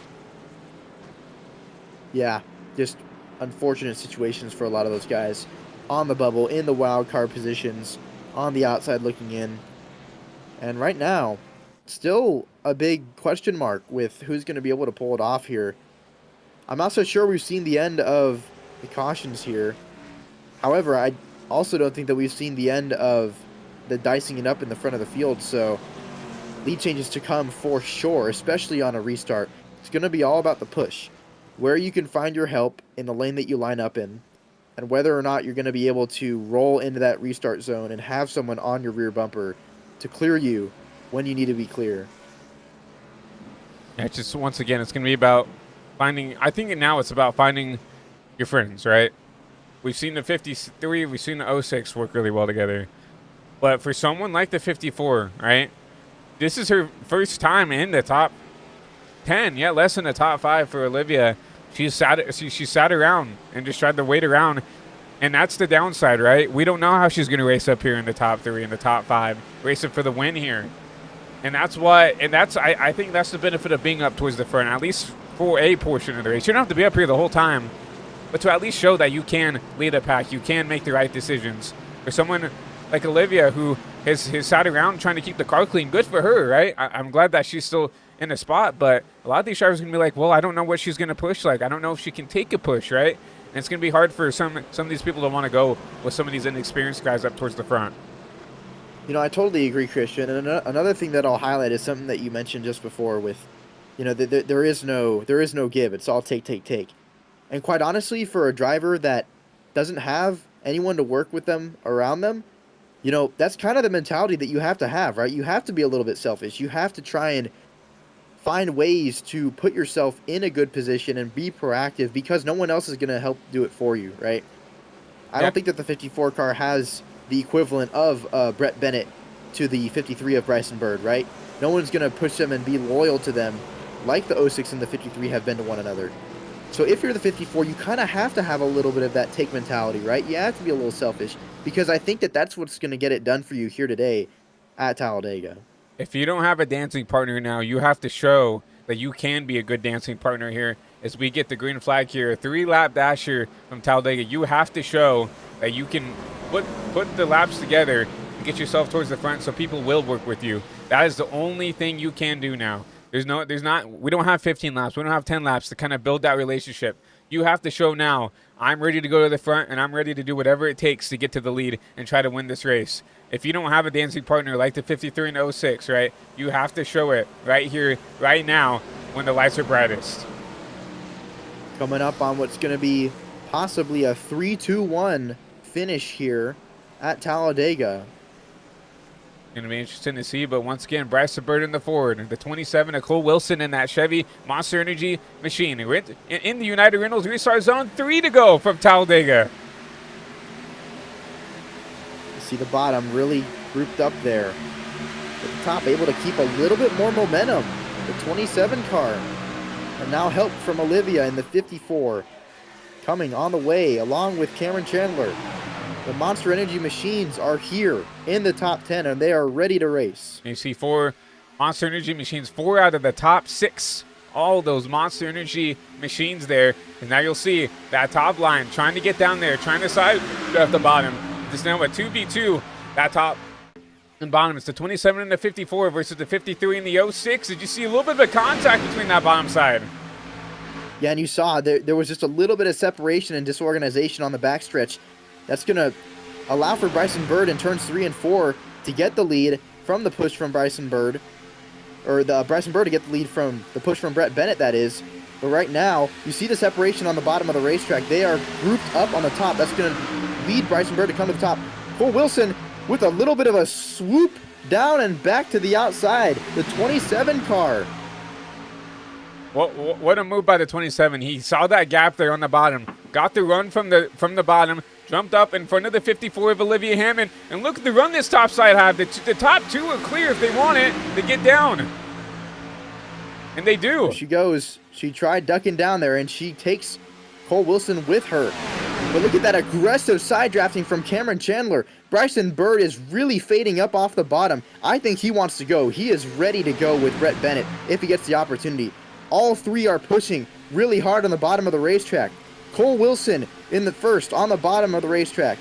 Yeah, just unfortunate situations for a lot of those guys on the bubble, in the wild card positions, on the outside looking in. And right now, still a big question mark with who's going to be able to pull it off here. I'm not so sure we've seen the end of the cautions here. However, I also don't think that we've seen the end of the dicing it up in the front of the field. So lead changes to come for sure, especially on a restart. It's going to be all about the push, where you can find your help in the lane that you line up in, and whether or not you're going to be able to roll into that restart zone and have someone on your rear bumper to clear you when you need to be clear. Yeah, it's just, once again, it's going to be about finding, I think now it's about finding your friends, right? We've seen the 53, we've seen the 06 work really well together. But for someone like the 54, right, this is her first time in the top 10, yeah, less than the top 5 for Olivia. She sat around and just tried to wait around, and that's the downside, right? We don't know how she's going to race up here in the top 3, in the top 5, racing for the win here. And that's what, and that's, I think that's the benefit of being up towards the front, at least for a portion of the race. You don't have to be up here the whole time, but to at least show that you can lead a pack, you can make the right decisions. For someone like Olivia, who has sat around trying to keep the car clean, good for her, right? I'm glad that she's still in the spot, but a lot of these drivers are going to be like, well, I don't know what she's going to push like. I don't know if she can take a push, right? And it's going to be hard for some of these people to want to go with some of these inexperienced guys up towards the front. You know, I totally agree, Christian. And another thing that I'll highlight is something that you mentioned just before with, you know, there is no give. It's all take. And quite honestly, for a driver that doesn't have anyone to work with them around them, you know, that's kind of the mentality that you have to have, right? You have to be a little bit selfish. You have to try and find ways to put yourself in a good position and be proactive, because no one else is going to help do it for you, right? I don't think that the 54 car has the equivalent of Brett Bennett to the 53 of Bryson Bird, right? No one's going to push them and be loyal to them like the 06 and the 53 have been to one another. So if you're the 54, you kind of have to have a little bit of that take mentality, right? You have to be a little selfish, because I think that that's what's going to get it done for you here today at Talladega. If you don't have a dancing partner now, you have to show that you can be a good dancing partner here as we get the green flag here. A 3-lap dash here from Talladega. You have to show that you can put the laps together and get yourself towards the front so people will work with you. That is the only thing you can do now. We don't have 15 laps. We don't have 10 laps to kind of build that relationship. You have to show now, I'm ready to go to the front, and I'm ready to do whatever it takes to get to the lead and try to win this race. If you don't have a dancing partner like the 53 and 06, right, you have to show it right here, right now, when the lights are brightest. Coming up on what's going to be possibly a 3-2-1 finish here at Talladega. Going to be interesting to see, but once again, Bryson Bird in the Ford, the 27 of Cole Wilson in that Chevy Monster Energy machine. We're in the United Rentals restart zone, 3 to go from Talladega. You see the bottom really grouped up there. At the top, able to keep a little bit more momentum. The 27 car. And now help from Olivia in the 54. Coming on the way along with Cameron Chandler. The Monster Energy machines are here in the top 10, and they are ready to race. You see 4 Monster Energy machines, 4 out of the top 6. All those Monster Energy machines there. And now you'll see that top line trying to get down there, trying to side draft the bottom. It's now a 2v2. That top and bottom. It's the 27 and the 54 versus the 53 and the 06. Did you see a little bit of a contact between that bottom side? Yeah, and you saw there was just a little bit of separation and disorganization on the backstretch. That's going to allow for Bryson Bird in turns 3 and 4 to get the lead from the push from Bryson Bird. Or the Bryson Bird to get the lead from the push from Brett Bennett, that is. But right now, you see the separation on the bottom of the racetrack. They are grouped up on the top. That's going to lead Bryson Bird to come to the top. Cole Wilson with a little bit of a swoop down and back to the outside. The 27 car. What a move by the 27. He saw that gap there on the bottom. Got the run from the bottom. Jumped up in front of the 54 of Olivia Hammond. And look at the run this top side have. The top 2 are clear if they want it to get down. And they do. There she goes. She tried ducking down there, and she takes Cole Wilson with her. But look at that aggressive side drafting from Cameron Chandler. Bryson Bird is really fading up off the bottom. I think he wants to go. He is ready to go with Brett Bennett if he gets the opportunity. All 3 are pushing really hard on the bottom of the racetrack. Cole Wilson in the first on the bottom of the racetrack.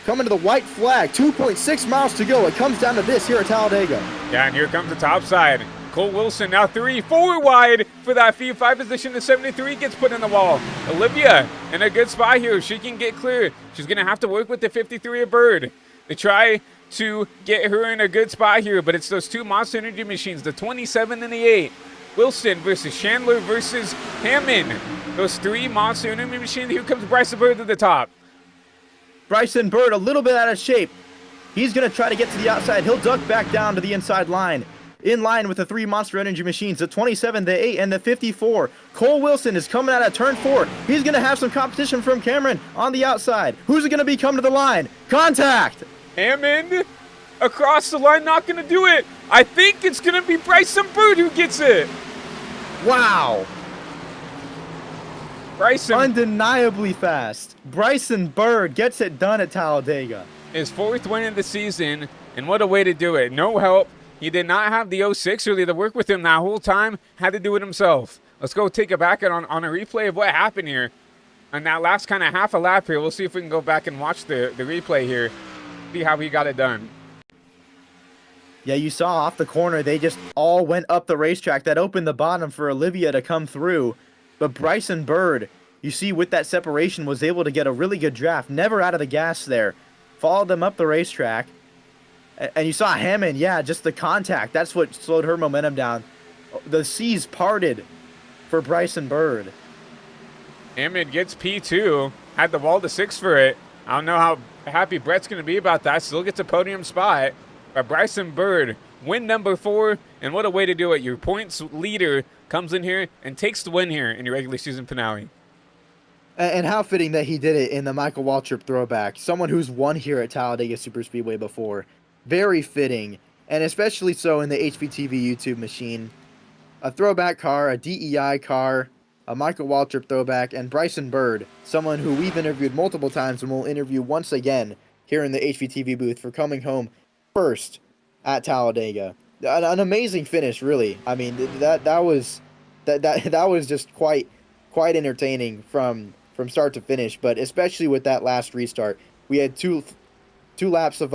coming to the white flag. 2.6 miles to go. It comes down to this here at Talladega. Yeah, and here comes the top side. Cole Wilson now 4 wide for that P5 position. The 73 gets put in the wall. Olivia in a good spot here. She can get clear. She's going to have to work with the 53 a bird. They try to get her in a good spot here, but it's those two Monster Energy machines, the 27 and the 8. Wilson versus Chandler versus Hammond. Those three Monster Energy machines. Here comes Bryson Bird to the top. Bryson Bird a little bit out of shape. He's going to try to get to the outside. He'll duck back down to the inside line. In line with the three Monster Energy machines, the 27, the 8, and the 54. Cole Wilson is coming out of turn 4. He's going to have some competition from Cameron on the outside. Who's it going to be coming to the line? Contact! Hammond across the line, not going to do it. I think it's going to be Bryson Bird who gets it. Wow. Bryson. Undeniably fast. Bryson Bird gets it done at Talladega. His 4th win of the season, and what a way to do it. No help. He did not have the 06 really to work with him that whole time. Had to do it himself. Let's go take a back on a replay of what happened here. On that last kind of half a lap here, we'll see if we can go back and watch the replay here. See how he got it done. Yeah, you saw off the corner, they just all went up the racetrack. That opened the bottom for Olivia to come through. But Bryson Bird, you see with that separation, was able to get a really good draft. Never out of the gas there. Followed them up the racetrack. And you saw Hammond, yeah, just the contact. That's what slowed her momentum down. The seas parted for Bryson Bird. Hammond gets P2. Had the wall to 6 for it. I don't know how happy Brett's going to be about that. Still gets a podium spot. But Bryson Bird, win number 4. And what a way to do it. Your points leader comes in here and takes the win here in your regular season finale. And how fitting that he did it in the Michael Waltrip throwback. Someone who's won here at Talladega Superspeedway before. Very fitting, and especially so in the HPTV YouTube machine. A throwback car, a DEI car, a Michael Waltrip throwback, and Bryson Bird, someone who we've interviewed multiple times and will interview once again here in the HPTV booth for coming home first at Talladega. An amazing finish, really. I mean, that was just quite entertaining from start to finish, but especially with that last restart. We had two laps of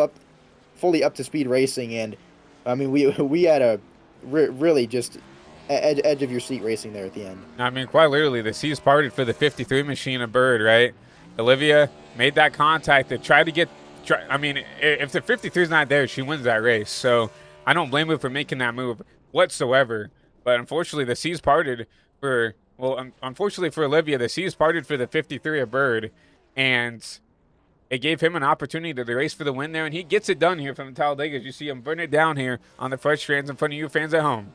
fully up to speed racing, and I mean we had a really just edge of your seat racing there at the end. I mean, quite literally, the seas parted for the 53 machine of Bird, right? Olivia made that contact to try to get. I mean, if the 53 is not there, she wins that race. So I don't blame her for making that move whatsoever. But unfortunately, the seas parted for. Well, unfortunately for Olivia, the seas parted for the 53 of Bird, and it gave him an opportunity to race for the win there, and he gets it done here from the Talladega. You see him burn it down here on the fresh strands in front of you fans at home.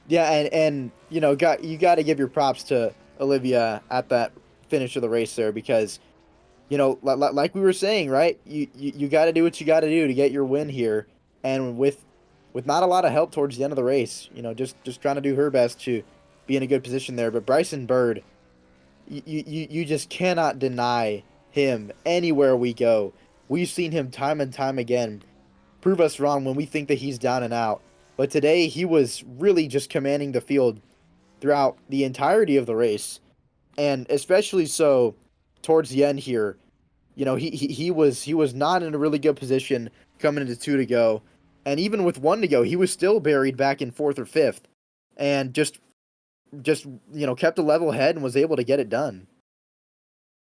Yeah, and you know, you got to give your props to Olivia at that finish of the race there, because, you know, like we were saying, right? You got to do what you got to do to get your win here, and with not a lot of help towards the end of the race, you know, just trying to do her best to be in a good position there. But Bryson Bird, you just cannot deny him anywhere we go. We've seen him time and time again prove us wrong when we think that he's down and out. But today he was really just commanding the field throughout the entirety of the race, and especially so towards the end here. You know, he was not in a really good position coming into 2 to go, and even with 1 to go, he was still buried back in 4th or 5th, and just you know, kept a level head and was able to get it done.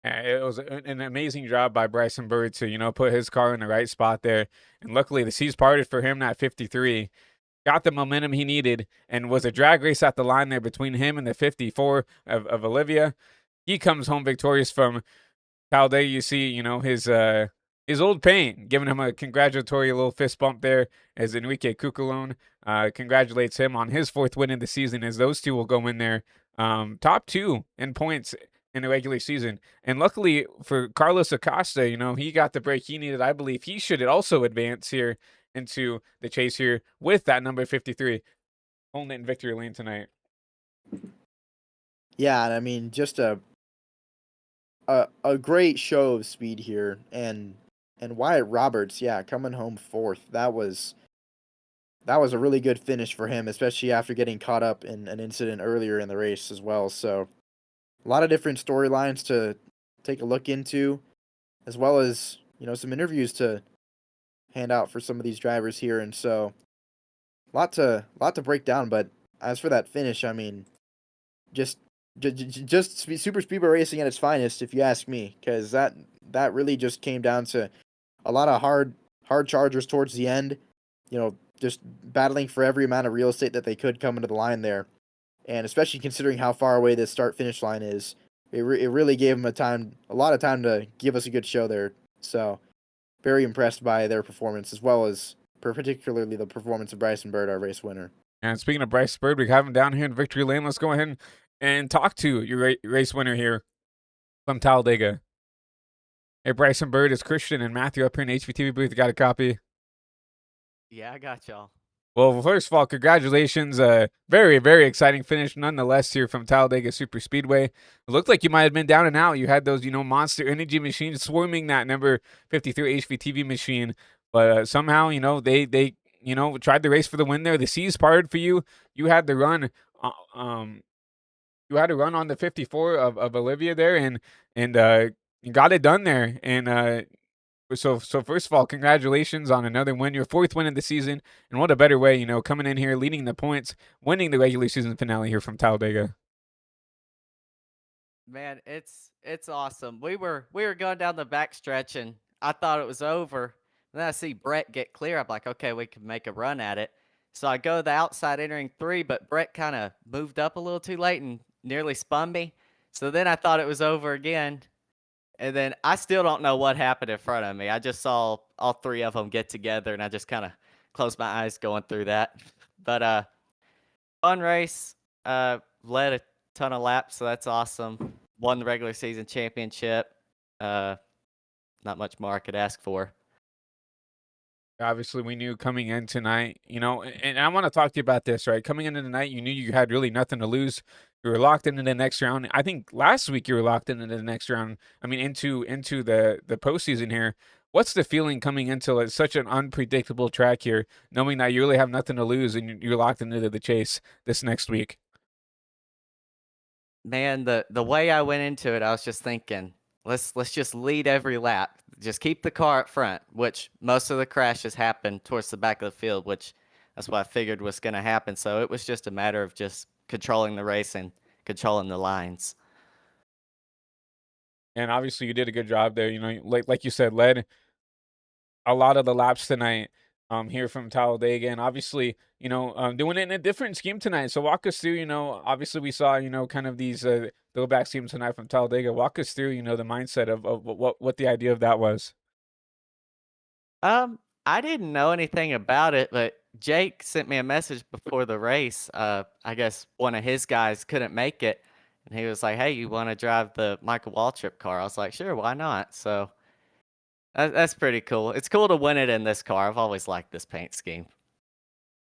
It was an amazing job by Bryson Bird to, you know, put his car in the right spot there. And luckily, the seas parted for him at 53. Got the momentum he needed, and was a drag race at the line there between him and the 54 of Olivia. He comes home victorious from Talladega. You see, you know, his old paint, giving him a congratulatory little fist bump there as Enrique Cuculone congratulates him on his 4th win in the season, as those two will go in there top 2 in points in the regular season. And luckily for Carlos Acosta, you know, he got the break he needed. I believe he should also advance here into the chase here with that number 53 holding it in victory lane tonight. Yeah, and I mean, just a great show of speed here, and Wyatt Roberts, yeah, coming home 4th. That was a really good finish for him, especially after getting caught up in an incident earlier in the race as well. So a lot of different storylines to take a look into. as well as some interviews to hand out for some of these drivers here, and so lot to break down. But as for that finish, I mean, just super speedway racing at its finest, if you ask me, because that really just came down to a lot of hard chargers towards the end. Just battling for every amount of real estate that they could come into the line there, and especially considering how far away this start finish line is, it really gave them a lot of time to give us a good show there. So very impressed by their performance, as well as particularly the performance of Bryson Bird, our race winner. And speaking of Bryce Bird, we have him down here in victory lane. Let's go ahead and talk to your race winner here from Talladega. Hey, Bryson Bird, it's Christian and Matthew up here in the HVTV booth. You got a copy? Yeah, I got y'all. Well, first of all, congratulations. Very, very exciting finish nonetheless here from Talladega Superspeedway. It looked like you might have been down and out. You had those, Monster Energy machines swarming that number 53 HVTV machine. But somehow, they tried to race for the win there. The seas parted for you. You had the run. You had a run on the 54 of Olivia there, and you got it done there. And so first of all, congratulations on another win, your 4th win of the season, and what a better way, coming in here, leading the points, winning the regular season finale here from Talladega. Man, it's awesome. We were going down the back stretch, and I thought it was over. And then I see Brett get clear. I'm like, okay, we can make a run at it. So I go the outside entering 3, but Brett kind of moved up a little too late and nearly spun me. So then I thought it was over again. And then I still don't know what happened in front of me. I just saw all 3 of them get together, and I just kind of closed my eyes going through that. But fun race. Led a ton of laps, so that's awesome. Won the regular season championship. Not much more I could ask for. Obviously, we knew coming in tonight, and I want to talk to you about this, right? Coming into the night, you knew you had really nothing to lose. You were locked into the next round. I think last week you were locked into the next round. I mean, into the postseason here. What's the feeling coming into such an unpredictable track here, knowing that you really have nothing to lose and you're locked into the chase this next week? Man, the way I went into it, I was just thinking, let's just lead every lap. Just keep the car up front, which most of the crashes happen towards the back of the field, which that's what I figured was going to happen. So it was just a matter of just controlling the race and controlling the lines. And obviously, you did a good job there. Like you said, led a lot of the laps tonight here from Talladega, and obviously, doing it in a different scheme tonight. So walk us through, obviously we saw, kind of these throwback schemes tonight from Talladega. Walk us through, the mindset of what the idea of that was. I didn't know anything about it, but Jake sent me a message before the race. I guess one of his guys couldn't make it, and he was like, "Hey, you want to drive the Michael Waltrip car?" I was like, "Sure, why not?" So that's pretty cool. It's cool to win it in this car. I've always liked this paint scheme.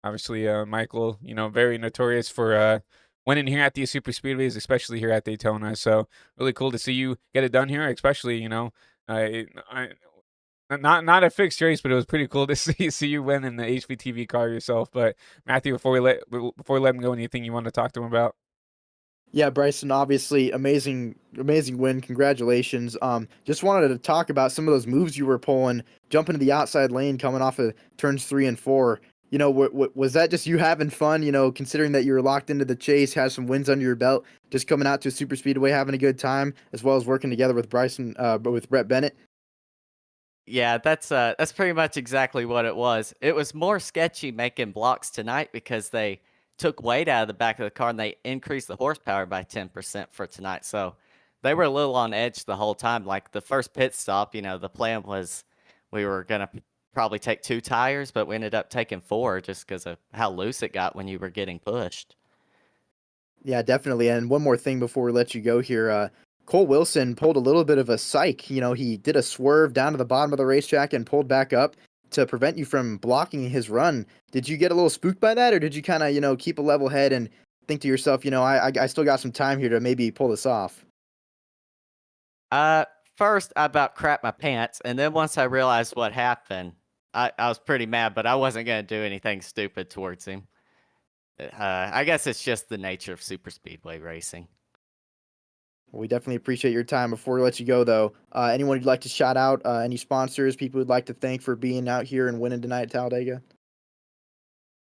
Obviously, Michael, very notorious for winning here at these super speedways, especially here at Daytona. So really cool to see you get it done here, especially, not a fixed race, but it was pretty cool to see you win in the HVTV car yourself. But Matthew, before we let him go, anything you want to talk to him about? Yeah, Bryson, obviously amazing win. Congratulations. Just wanted to talk about some of those moves you were pulling, jumping to the outside lane, coming off of turns 3 and 4. Was that just you having fun? Considering that you were locked into the chase, had some wins under your belt, just coming out to a super speedway, having a good time, as well as working together with with Brett Bennett. Yeah, that's pretty much exactly what it was. It was more sketchy making blocks tonight because they took weight out of the back of the car and they increased the horsepower by 10% for tonight. So they were a little on edge the whole time. Like the first pit stop, the plan was we were going to probably take 2 tires, but we ended up taking 4 just because of how loose it got when you were getting pushed. Yeah, definitely. And one more thing before we let you go here. Cole Wilson pulled a little bit of a psych. He did a swerve down to the bottom of the racetrack and pulled back up to prevent you from blocking his run. Did you get a little spooked by that, or did you kind of, keep a level head and think to yourself, I still got some time here to maybe pull this off? First, I about crapped my pants, and then once I realized what happened, I was pretty mad, but I wasn't going to do anything stupid towards him. I guess it's just the nature of super speedway racing. We definitely appreciate your time. Before we let you go, though, anyone you'd like to shout out, any sponsors, people you'd like to thank for being out here and winning tonight at Talladega?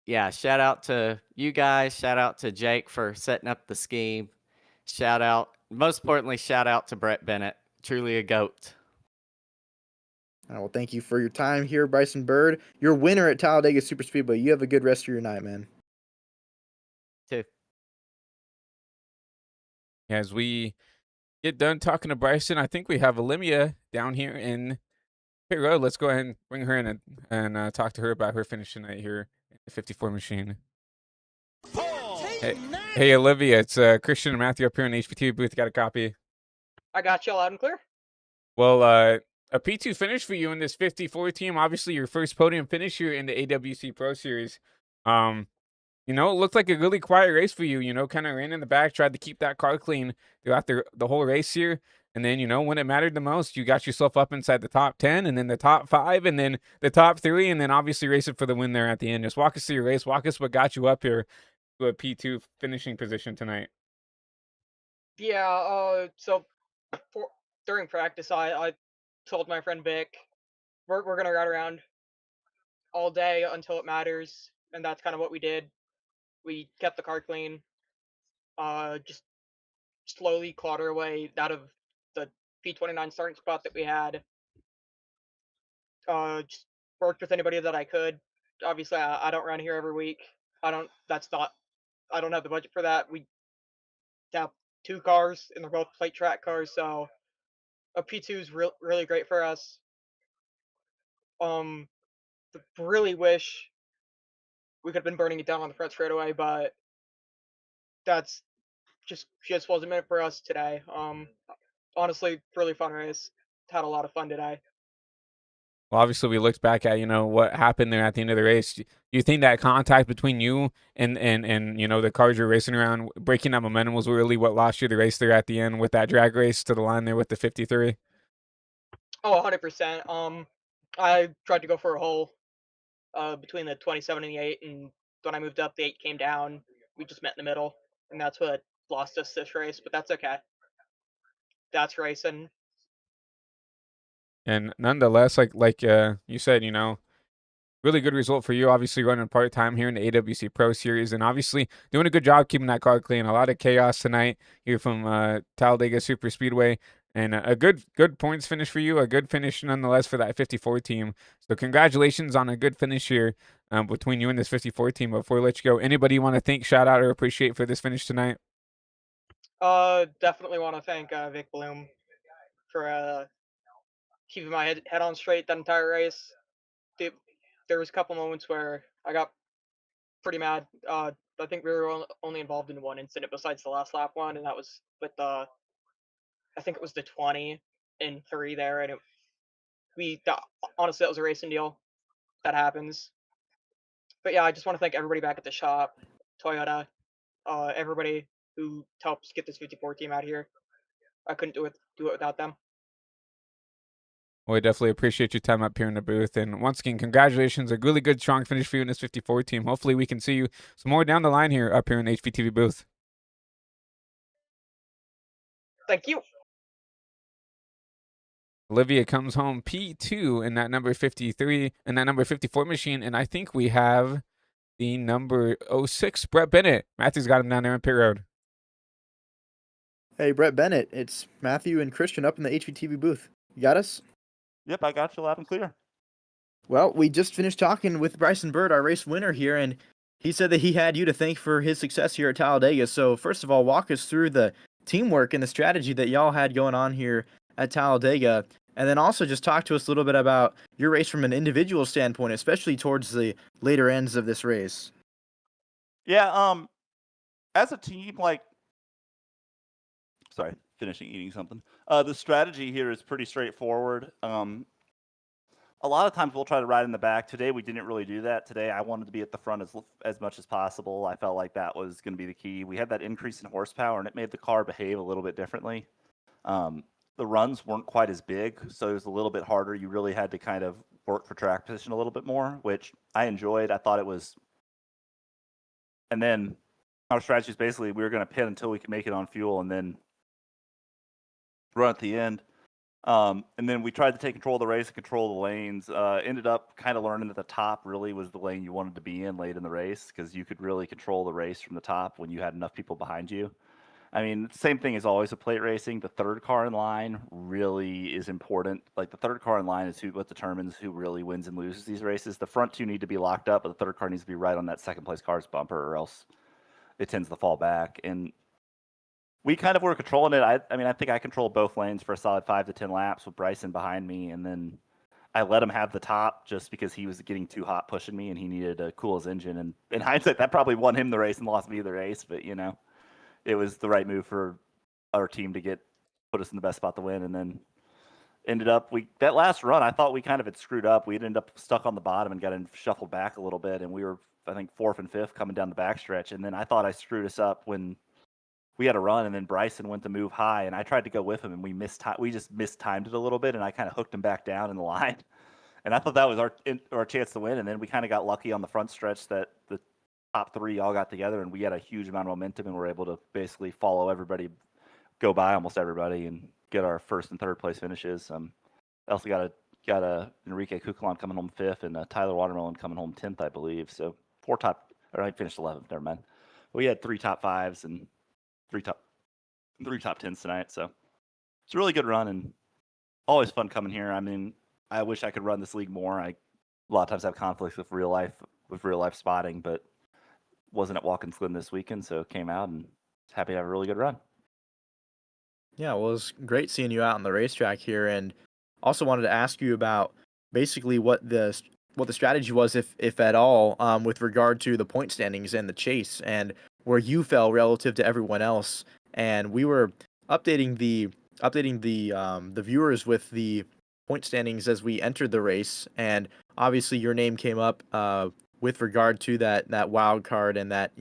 Yeah, shout out to you guys. Shout out to Jake for setting up the scheme. Shout out, most importantly, shout out to Brett Bennett. Truly a GOAT. Well, thank you for your time here, Bryson Bird. You're winner at Talladega Superspeedway. You have a good rest of your night, man. Too. As we get done talking to Bryson, I think we have Olympia down here in pit road. Let's go ahead and bring her in and talk to her about her finish tonight here at the 54 machine. Hey, hey, Olivia, it's Christian and Matthew up here in the HPT booth. Got a copy. I got you loud and clear. Well, a P2 finish for you in this 54 team. Obviously, your first podium finish here in the AWC Pro Series. You know, it looked like a really quiet race for you. You know, kind of ran in the back, tried to keep that car clean throughout the whole race here. And then, you know, when it mattered the most, you got yourself up inside the top 10 and then the top 5 and then the top 3 and then obviously racing for the win there at the end. Just walk us through your race. Walk us what got you up here to a P2 finishing position tonight. Yeah, so during practice, I told my friend Vic, we're going to ride around all day until it matters. And that's kind of what we did. We kept the car clean, just slowly clawed our way out of the P29 starting spot that we had. Just worked with anybody that I could. Obviously, I don't run here every week. I don't have the budget for that. We have 2 cars and they're both plate track cars, so a P2 is really great for us. Really wish we could have been burning it down on the front straightaway, but that's just wasn't meant for us today. Honestly, really fun race. Had a lot of fun today. Well, obviously, we looked back at, you know, what happened there at the end of the race. Do you think that contact between you and you know, the cars you're racing around, breaking that momentum was really what lost you the race there at the end with that drag race to the line there with the 53? Oh, 100%. I tried to go for a hole between the 27 and the 8, and when I moved up, the 8 came down. We just met in the middle, and that's what lost us this race, but that's okay. That's racing. And nonetheless, like you said, you know, really good result for you. Obviously, running part time here in the AWC Pro Series, and obviously doing a good job keeping that car clean. A lot of chaos tonight here from Talladega Superspeedway, and a good points finish for you. A good finish nonetheless for that 54 team. So congratulations on a good finish here between you and this 54 team. Before we let you go, anybody you want to thank, shout out, or appreciate for this finish tonight? Definitely want to thank Vic Bloom for keeping my head on straight that entire race. There was a couple moments where I got pretty mad. I think we were only involved in one incident besides the last lap one, and that was with I think it was the 20 and 3 there, and honestly, that was a racing deal. That happens. But yeah, I just want to thank everybody back at the shop, Toyota, everybody who helped get this 54 team out here. I couldn't do it without them. Well, I definitely appreciate your time up here in the booth. And once again, congratulations. A really good, strong finish for you in this 54 team. Hopefully we can see you some more down the line here up here in the HPTV booth. Thank you. Olivia comes home P2 in that number 53 and that number 54 machine. And I think we have the number 06, Brett Bennett. Matthew's got him down there in pit road. Hey, Brett Bennett, it's Matthew and Christian up in the HVTV booth. You got us? Yep, I got you loud and clear. Well, we just finished talking with Bryson Bird, our race winner here, and he said that he had you to thank for his success here at Talladega. So first of all, walk us through the teamwork and the strategy that y'all had going on here at Talladega. And then also just talk to us a little bit about your race from an individual standpoint, especially towards the later ends of this race. Yeah, as a team, sorry, finishing eating something. The strategy here is pretty straightforward. A lot of times we'll try to ride in the back. Today we didn't really do that. Today I wanted to be at the front as much as possible. I felt like that was going to be the key. We had that increase in horsepower, and it made the car behave a little bit differently. The runs weren't quite as big, so it was a little bit harder. You really had to kind of work for track position a little bit more, which I enjoyed. I thought it was. And then our strategy is basically we were going to pit until we could make it on fuel, and then run at the end. And then we tried to take control of the race and control the lanes. Ended up kind of learning that the top really was the lane you wanted to be in late in the race, because you could really control the race from the top when you had enough people behind you. I mean, same thing as always with plate racing. The third car in line really is important. Like, the third car in line is what determines who really wins and loses these races. The front two need to be locked up, but the third car needs to be right on that second place car's bumper, or else it tends to fall back. And we kind of were controlling it. I mean, I think I controlled both lanes for a solid 5 to 10 laps with Bryson behind me, and then I let him have the top just because he was getting too hot pushing me and he needed to cool his engine. And in hindsight, that probably won him the race and lost me the race, but it was the right move for our team to put us in the best spot to win. And then ended up, that last run, I thought we kind of had screwed up. We'd ended up stuck on the bottom and got shuffled back a little bit, and we were, I think, 4th and 5th coming down the backstretch. And then I thought I screwed us up when we had a run, and then Bryson went to move high, and I tried to go with him, and we just mistimed it a little bit, and I kind of hooked him back down in the line. And I thought that was our chance to win. And then we kind of got lucky on the front stretch that the top 3 all got together, and we had a huge amount of momentum, and were able to basically follow everybody, go by almost everybody, and get our 1st and 3rd place finishes. I also got a Enrique Cucalan coming home 5th, and Tyler Watermelon coming home 10th, I believe. So I finished 11th. Never mind. We had 3 top 5s and 3 top 10s tonight. So it's a really good run, and always fun coming here. I mean, I wish I could run this league more. A lot of times have conflicts with real life spotting, but wasn't at Watkins Glen this weekend, so came out and happy to have a really good run. Yeah, well, it was great seeing you out on the racetrack here, and also wanted to ask you about basically what the strategy was, if at all, with regard to the point standings and the chase, and where you fell relative to everyone else. And we were updating the viewers with the point standings as we entered the race, and obviously your name came up with regard to that wild card and that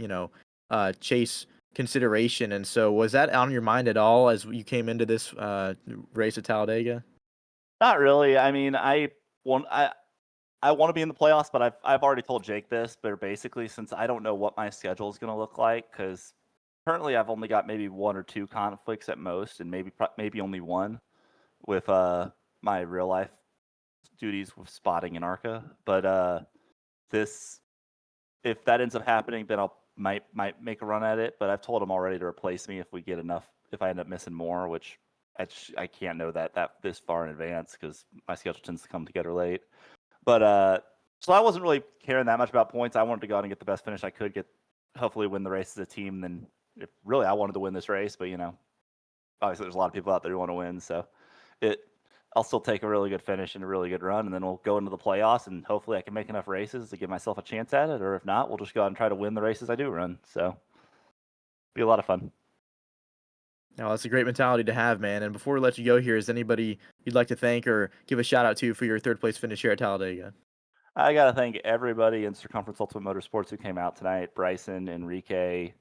chase consideration. And so, was that on your mind at all as you came into this race at Talladega? Not really. I mean, I want to be in the playoffs, but I've already told Jake this. But basically, since I don't know what my schedule is going to look like, because currently I've only got maybe 1 or 2 conflicts at most, and maybe only 1 with my real life duties with spotting in ARCA. But if that ends up happening, then might make a run at it. But I've told him already to replace me if we get enough. If I end up missing more, which I can't know that this far in advance because my schedule tends to come together late. But so I wasn't really caring that much about points. I wanted to go out and get the best finish I could, hopefully win the race as a team. Then really I wanted to win this race, but obviously there's a lot of people out there who want to win. So I'll still take a really good finish and a really good run, and then we'll go into the playoffs, and hopefully I can make enough races to give myself a chance at it. Or if not, we'll just go out and try to win the races I do run. So be a lot of fun. No, that's a great mentality to have, man. And before we let you go here, is anybody you'd like to thank or give a shout out to for your 3rd place finish here at Talladega? I got to thank everybody in Circumference Ultimate Motorsports who came out tonight. Bryson, Enrique,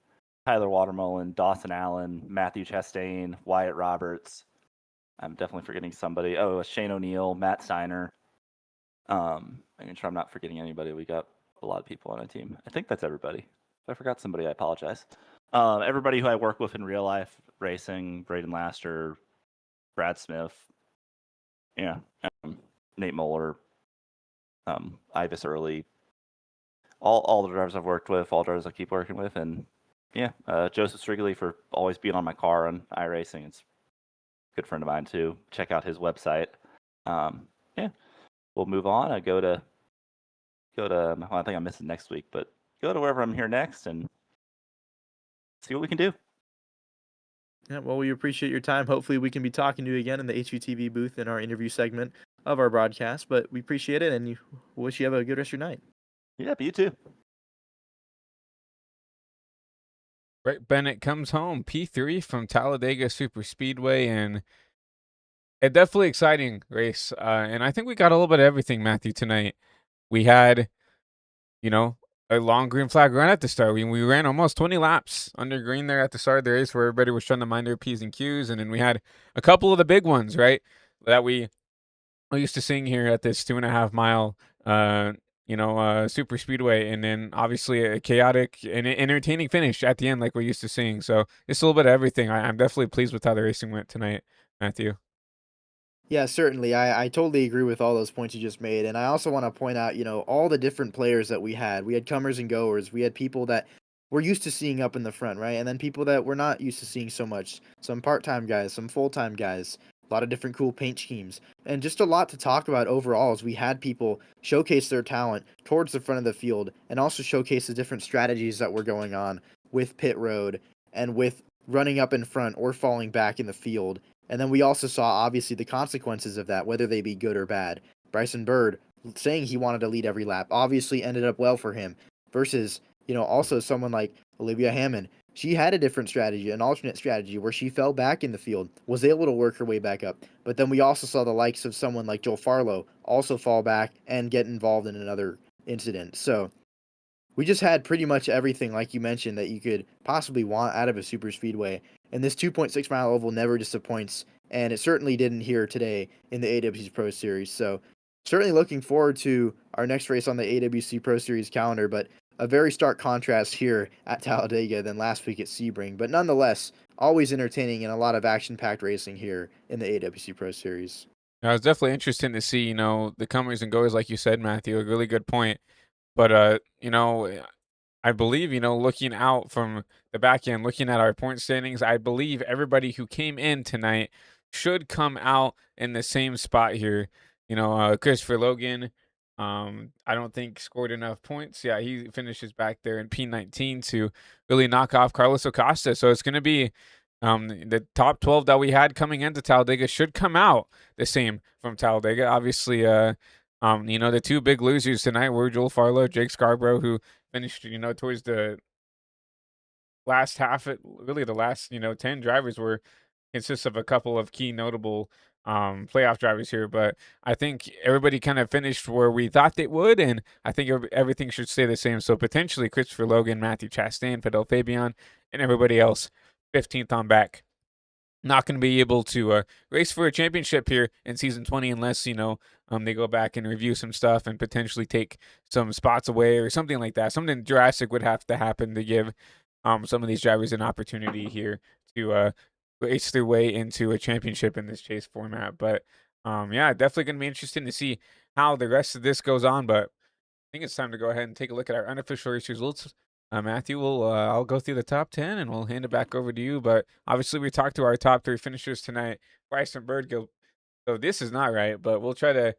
Tyler Watermelon, Dawson Allen, Matthew Chastain, Wyatt Roberts. I'm definitely forgetting somebody. Oh, Shane O'Neill, Matt Steiner. I'm sure I'm not forgetting anybody. We got a lot of people on our team. I think that's everybody. If I forgot somebody, I apologize. Everybody who I work with in real life racing, Braden Laster, Brad Smith, Nate Moeller, Ivis Early, all the drivers I've worked with, all drivers I keep working with, and Joseph Strigley for always being on my car on iRacing. It's a good friend of mine too. Check out his website. We'll move on. I go to well, I think I'm missing next week, but go to wherever I'm here next and see what we can do. Yeah, well, we appreciate your time. Hopefully we can be talking to you again in the HUTV booth in our interview segment of our broadcast, but we appreciate it, and we wish you have a good rest of your night. Yeah, but you too. Brett Bennett comes home, P3 from Talladega Superspeedway, and a definitely exciting race. And I think we got a little bit of everything, Matthew, tonight. We had, a long green flag run at the start. We ran almost 20 laps under green there at the start of the race where everybody was trying to mind their P's and Q's. And then we had a couple of the big ones, right, that we used to seeing here at this 2.5 mile, super speedway. And then obviously a chaotic and entertaining finish at the end like we're used to seeing. So it's a little bit of everything. I'm definitely pleased with how the racing went tonight. Matthew. Yeah, certainly. I totally agree with all those points you just made. And I also want to point out, all the different players that we had. We had comers and goers. We had people that we're used to seeing up in the front, right? And then people that we're not used to seeing so much. Some part-time guys, some full-time guys, a lot of different cool paint schemes. And just a lot to talk about overall as we had people showcase their talent towards the front of the field and also showcase the different strategies that were going on with pit road and with running up in front or falling back in the field. And then we also saw, obviously, the consequences of that, whether they be good or bad. Bryson Bird saying he wanted to lead every lap obviously ended up well for him versus, also someone like Olivia Hammond. She had a different strategy, an alternate strategy, where she fell back in the field, was able to work her way back up. But then we also saw the likes of someone like Joel Farlow also fall back and get involved in another incident. So we just had pretty much everything, like you mentioned, that you could possibly want out of a super speedway. And this 2.6 mile oval never disappoints, and it certainly didn't here today in the AWC Pro Series. So certainly looking forward to our next race on the AWC Pro Series calendar, but a very stark contrast here at Talladega than last week at Sebring. But nonetheless, always entertaining and a lot of action-packed racing here in the AWC Pro Series. Now, it's definitely interesting to see, the comers and goers, like you said, Matthew, a really good point. But, I believe, looking out from the back end, looking at our point standings, I believe everybody who came in tonight should come out in the same spot here. Christopher Logan, I don't think scored enough points. Yeah, he finishes back there in P19 to really knock off Carlos Acosta. So it's going to be the top 12 that we had coming into Talladega should come out the same from Talladega. Obviously, the two big losers tonight were Joel Farlow, Jake Scarborough, who finished, towards the last half. Really, the last, 10 drivers consists of a couple of key notable playoff drivers here. But I think everybody kind of finished where we thought they would, and I think everything should stay the same. So potentially Christopher Logan, Matthew Chastain, Fidel Fabian, and everybody else 15th on back. Not going to be able to race for a championship here in season 20 unless, they go back and review some stuff and potentially take some spots away or something like that. Something drastic would have to happen to give some of these drivers an opportunity here to race their way into a championship in this chase format. But yeah, definitely going to be interesting to see how the rest of this goes on. But I think it's time to go ahead and take a look at our unofficial race results. Matthew, I'll go through the top 10 and we'll hand it back over to you. But obviously, we talked to our top 3 finishers tonight. Bryson Bird, so this is not right, but we'll try to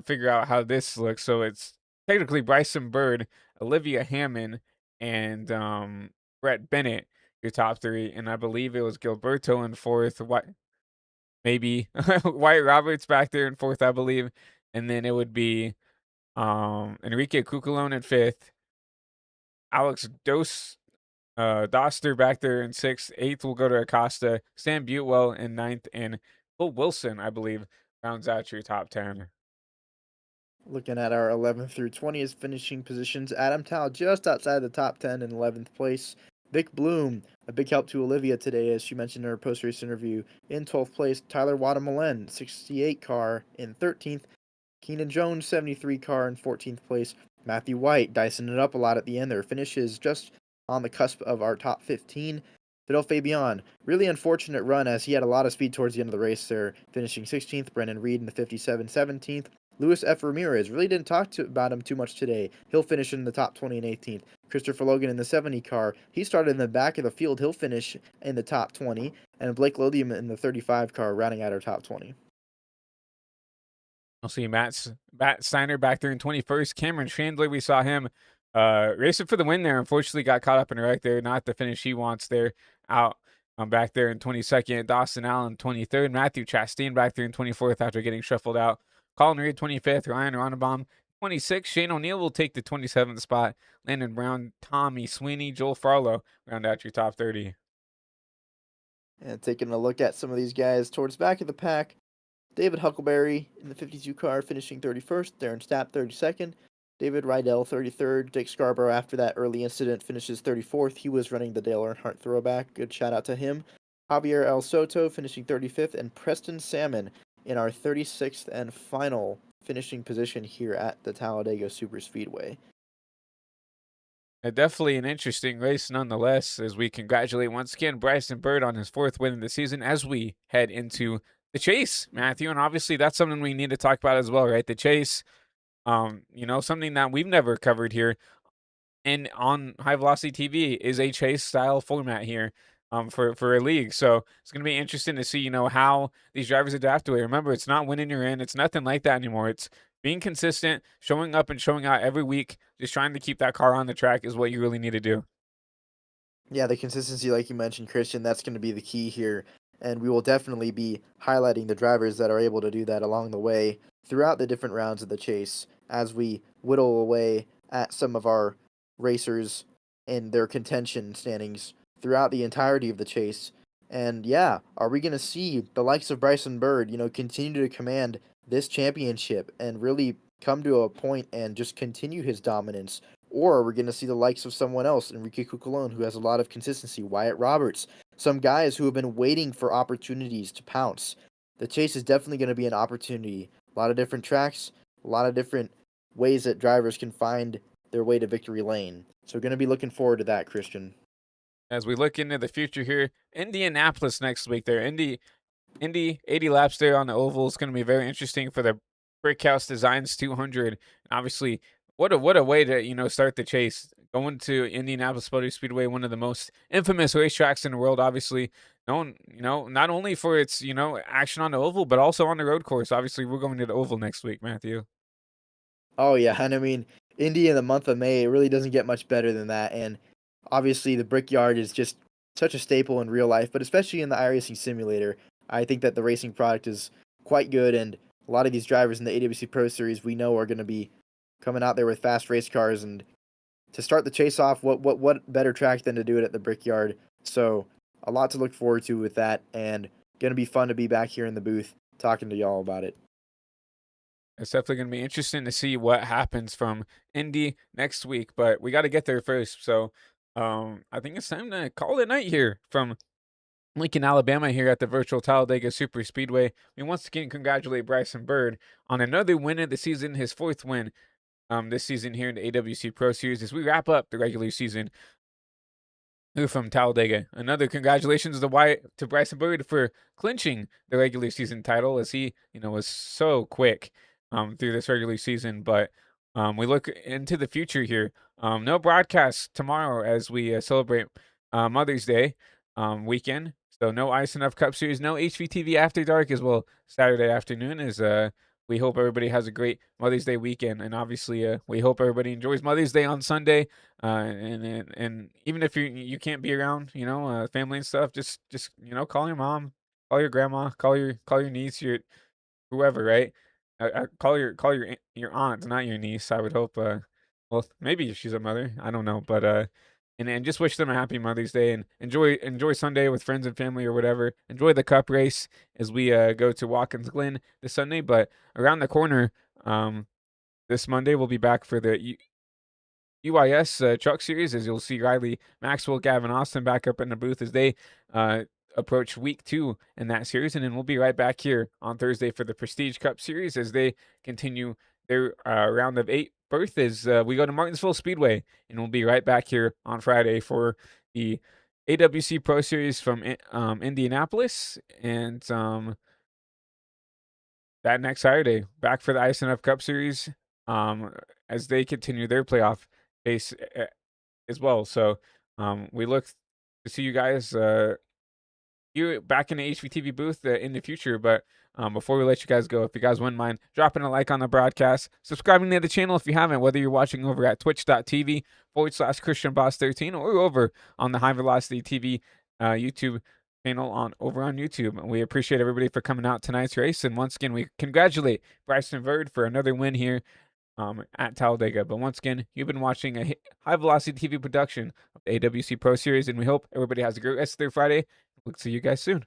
figure out how this looks. So it's technically Bryson Bird, Olivia Hammond, and Brett Bennett, your top 3. And I believe it was Gilberto in 4th. Maybe Wyatt Roberts back there in 4th, I believe. And then it would be Enrique Cucalone in 5th. Alex Doster back there in 6th. 8th will go to Acosta. Sam Butewell in 9th. And Will Wilson, I believe, rounds out your top 10. Looking at our 11th through 20th finishing positions, Adam Tal just outside the top 10 in 11th place. Vic Bloom, a big help to Olivia today, as she mentioned in her post-race interview, in 12th place. Tyler Wadamalen, 68 car, in 13th. Keenan Jones, 73 car, in 14th place. Matthew White, dicing it up a lot at the end there, finishes just on the cusp of our top 15. Fidel Fabian, really unfortunate run as he had a lot of speed towards the end of the race there, finishing 16th. Brennan Reed in the 57, 17th. Luis F. Ramirez, really didn't talk about him too much today. He'll finish in the top 20 and 18th. Christopher Logan in the 70 car. He started in the back of the field. He'll finish in the top 20. And Blake Lothium in the 35 car, rounding out our top 20. I'll see Matt Steiner back there in 21st. Cameron Chandler, we saw him racing for the win there. Unfortunately, got caught up in a wreck there. Not the finish he wants there. Out back there in 22nd. Dawson Allen, 23rd. Matthew Chastain back there in 24th after getting shuffled out. Colin Reed, 25th. Ryan Ronnebaum, 26th. Shane O'Neill will take the 27th spot. Landon Brown, Tommy Sweeney, Joel Farlow round out your top 30. And taking a look at some of these guys towards the back of the pack. David Huckleberry in the 52 car finishing 31st. Darren Stapp 32nd. David Rydell 33rd. Jake Scarborough after that early incident finishes 34th. He was running the Dale Earnhardt throwback. Good shout out to him. Javier El Soto finishing 35th. And Preston Salmon in our 36th and final finishing position here at the Talladega Superspeedway. Definitely an interesting race nonetheless, as we congratulate once again Bryson Bird on his 4th win of the season as we head into the chase, Matthew. And obviously that's something we need to talk about as well, right? The chase, something that we've never covered here and on High Velocity TV is a chase style format here for a league. So it's going to be interesting to see, how these drivers adapt to it. Remember, it's not winning you're in. It's nothing like that anymore. It's being consistent, showing up and showing out every week, just trying to keep that car on the track is what you really need to do. Yeah, the consistency, like you mentioned, Christian, that's going to be the key here. And we will definitely be highlighting the drivers that are able to do that along the way throughout the different rounds of the chase as we whittle away at some of our racers in their contention standings throughout the entirety of the chase. And yeah, are we going to see the likes of Bryson Bird, continue to command this championship and really come to a point and just continue his dominance? Or are we going to see the likes of someone else, Enrique Cucalone, who has a lot of consistency, Wyatt Roberts, some guys who have been waiting for opportunities to pounce? The chase is definitely going to be an opportunity. A lot of different tracks, a lot of different ways that drivers can find their way to victory lane. So we're going to be looking forward to that, Christian. As we look into the future here, Indianapolis next week there. Indy 80 laps there on the oval is going to be very interesting for the Brickhouse Designs 200. And obviously, what a way to start the chase. Going to Indianapolis Motor Speedway, one of the most infamous racetracks in the world, obviously known, not only for its action on the oval, but also on the road course. Obviously, we're going to the oval next week, Matthew. Oh yeah, and I mean, Indy in the month of May, it really doesn't get much better than that. And obviously, the Brickyard is just such a staple in real life, but especially in the iRacing simulator, I think that the racing product is quite good, and a lot of these drivers in the AWC Pro Series we know are going to be coming out there with fast race cars. And to start the chase off, what better track than to do it at the Brickyard? So a lot to look forward to with that, and going to be fun to be back here in the booth talking to y'all about it. It's definitely going to be interesting to see what happens from Indy next week, but we got to get there first. So I think it's time to call it night here from Lincoln, Alabama, here at the virtual Talladega Superspeedway. We once again congratulate Bryson Bird on another win of the season, his 4th win this season here in the AWC Pro Series as we wrap up the regular season from Talladega. Another congratulations to Bryson Bird for clinching the regular season title, as he was so quick through this regular season. But we look into the future here. No broadcast tomorrow as we celebrate Mother's Day weekend. So no Ice Enough Cup Series, no HVTV After Dark as well. Saturday afternoon is we hope everybody has a great Mother's Day weekend, and obviously we hope everybody enjoys Mother's Day on Sunday. And even if you can't be around, family and stuff, just call your mom, call your grandma, call your niece, your whoever, right? Call your aunt, not your niece. I would hope. Well, maybe if she's a mother, I don't know, but and just wish them a happy Mother's Day, and enjoy Sunday with friends and family or whatever. Enjoy the Cup race as we go to Watkins Glen this Sunday. But around the corner, this Monday we'll be back for the UIS Truck Series, as you'll see Riley Maxwell, Gavin Austin back up in the booth as they approach week 2 in that series. And then we'll be right back here on Thursday for the Prestige Cup Series as they continue their round of 8 berth as we go to Martinsville Speedway. And we'll be right back here on Friday for the AWC Pro Series from Indianapolis. And that next Saturday, back for the Ice Enough Cup Series as they continue their playoff pace as well. So we look to see you guys you back in the HVTV booth in the future. But before we let you guys go, if you guys wouldn't mind dropping a like on the broadcast, subscribing to the channel if you haven't, whether you're watching over at twitch.tv/ChristianBoss13 or over on the High Velocity TV YouTube channel over on YouTube. And we appreciate everybody for coming out tonight's race. And once again, we congratulate Bryson Bird for another win here at Talladega. But once again, you've been watching a High Velocity TV production of the AWC Pro Series, and we hope everybody has a great rest of their Friday. We'll see you guys soon.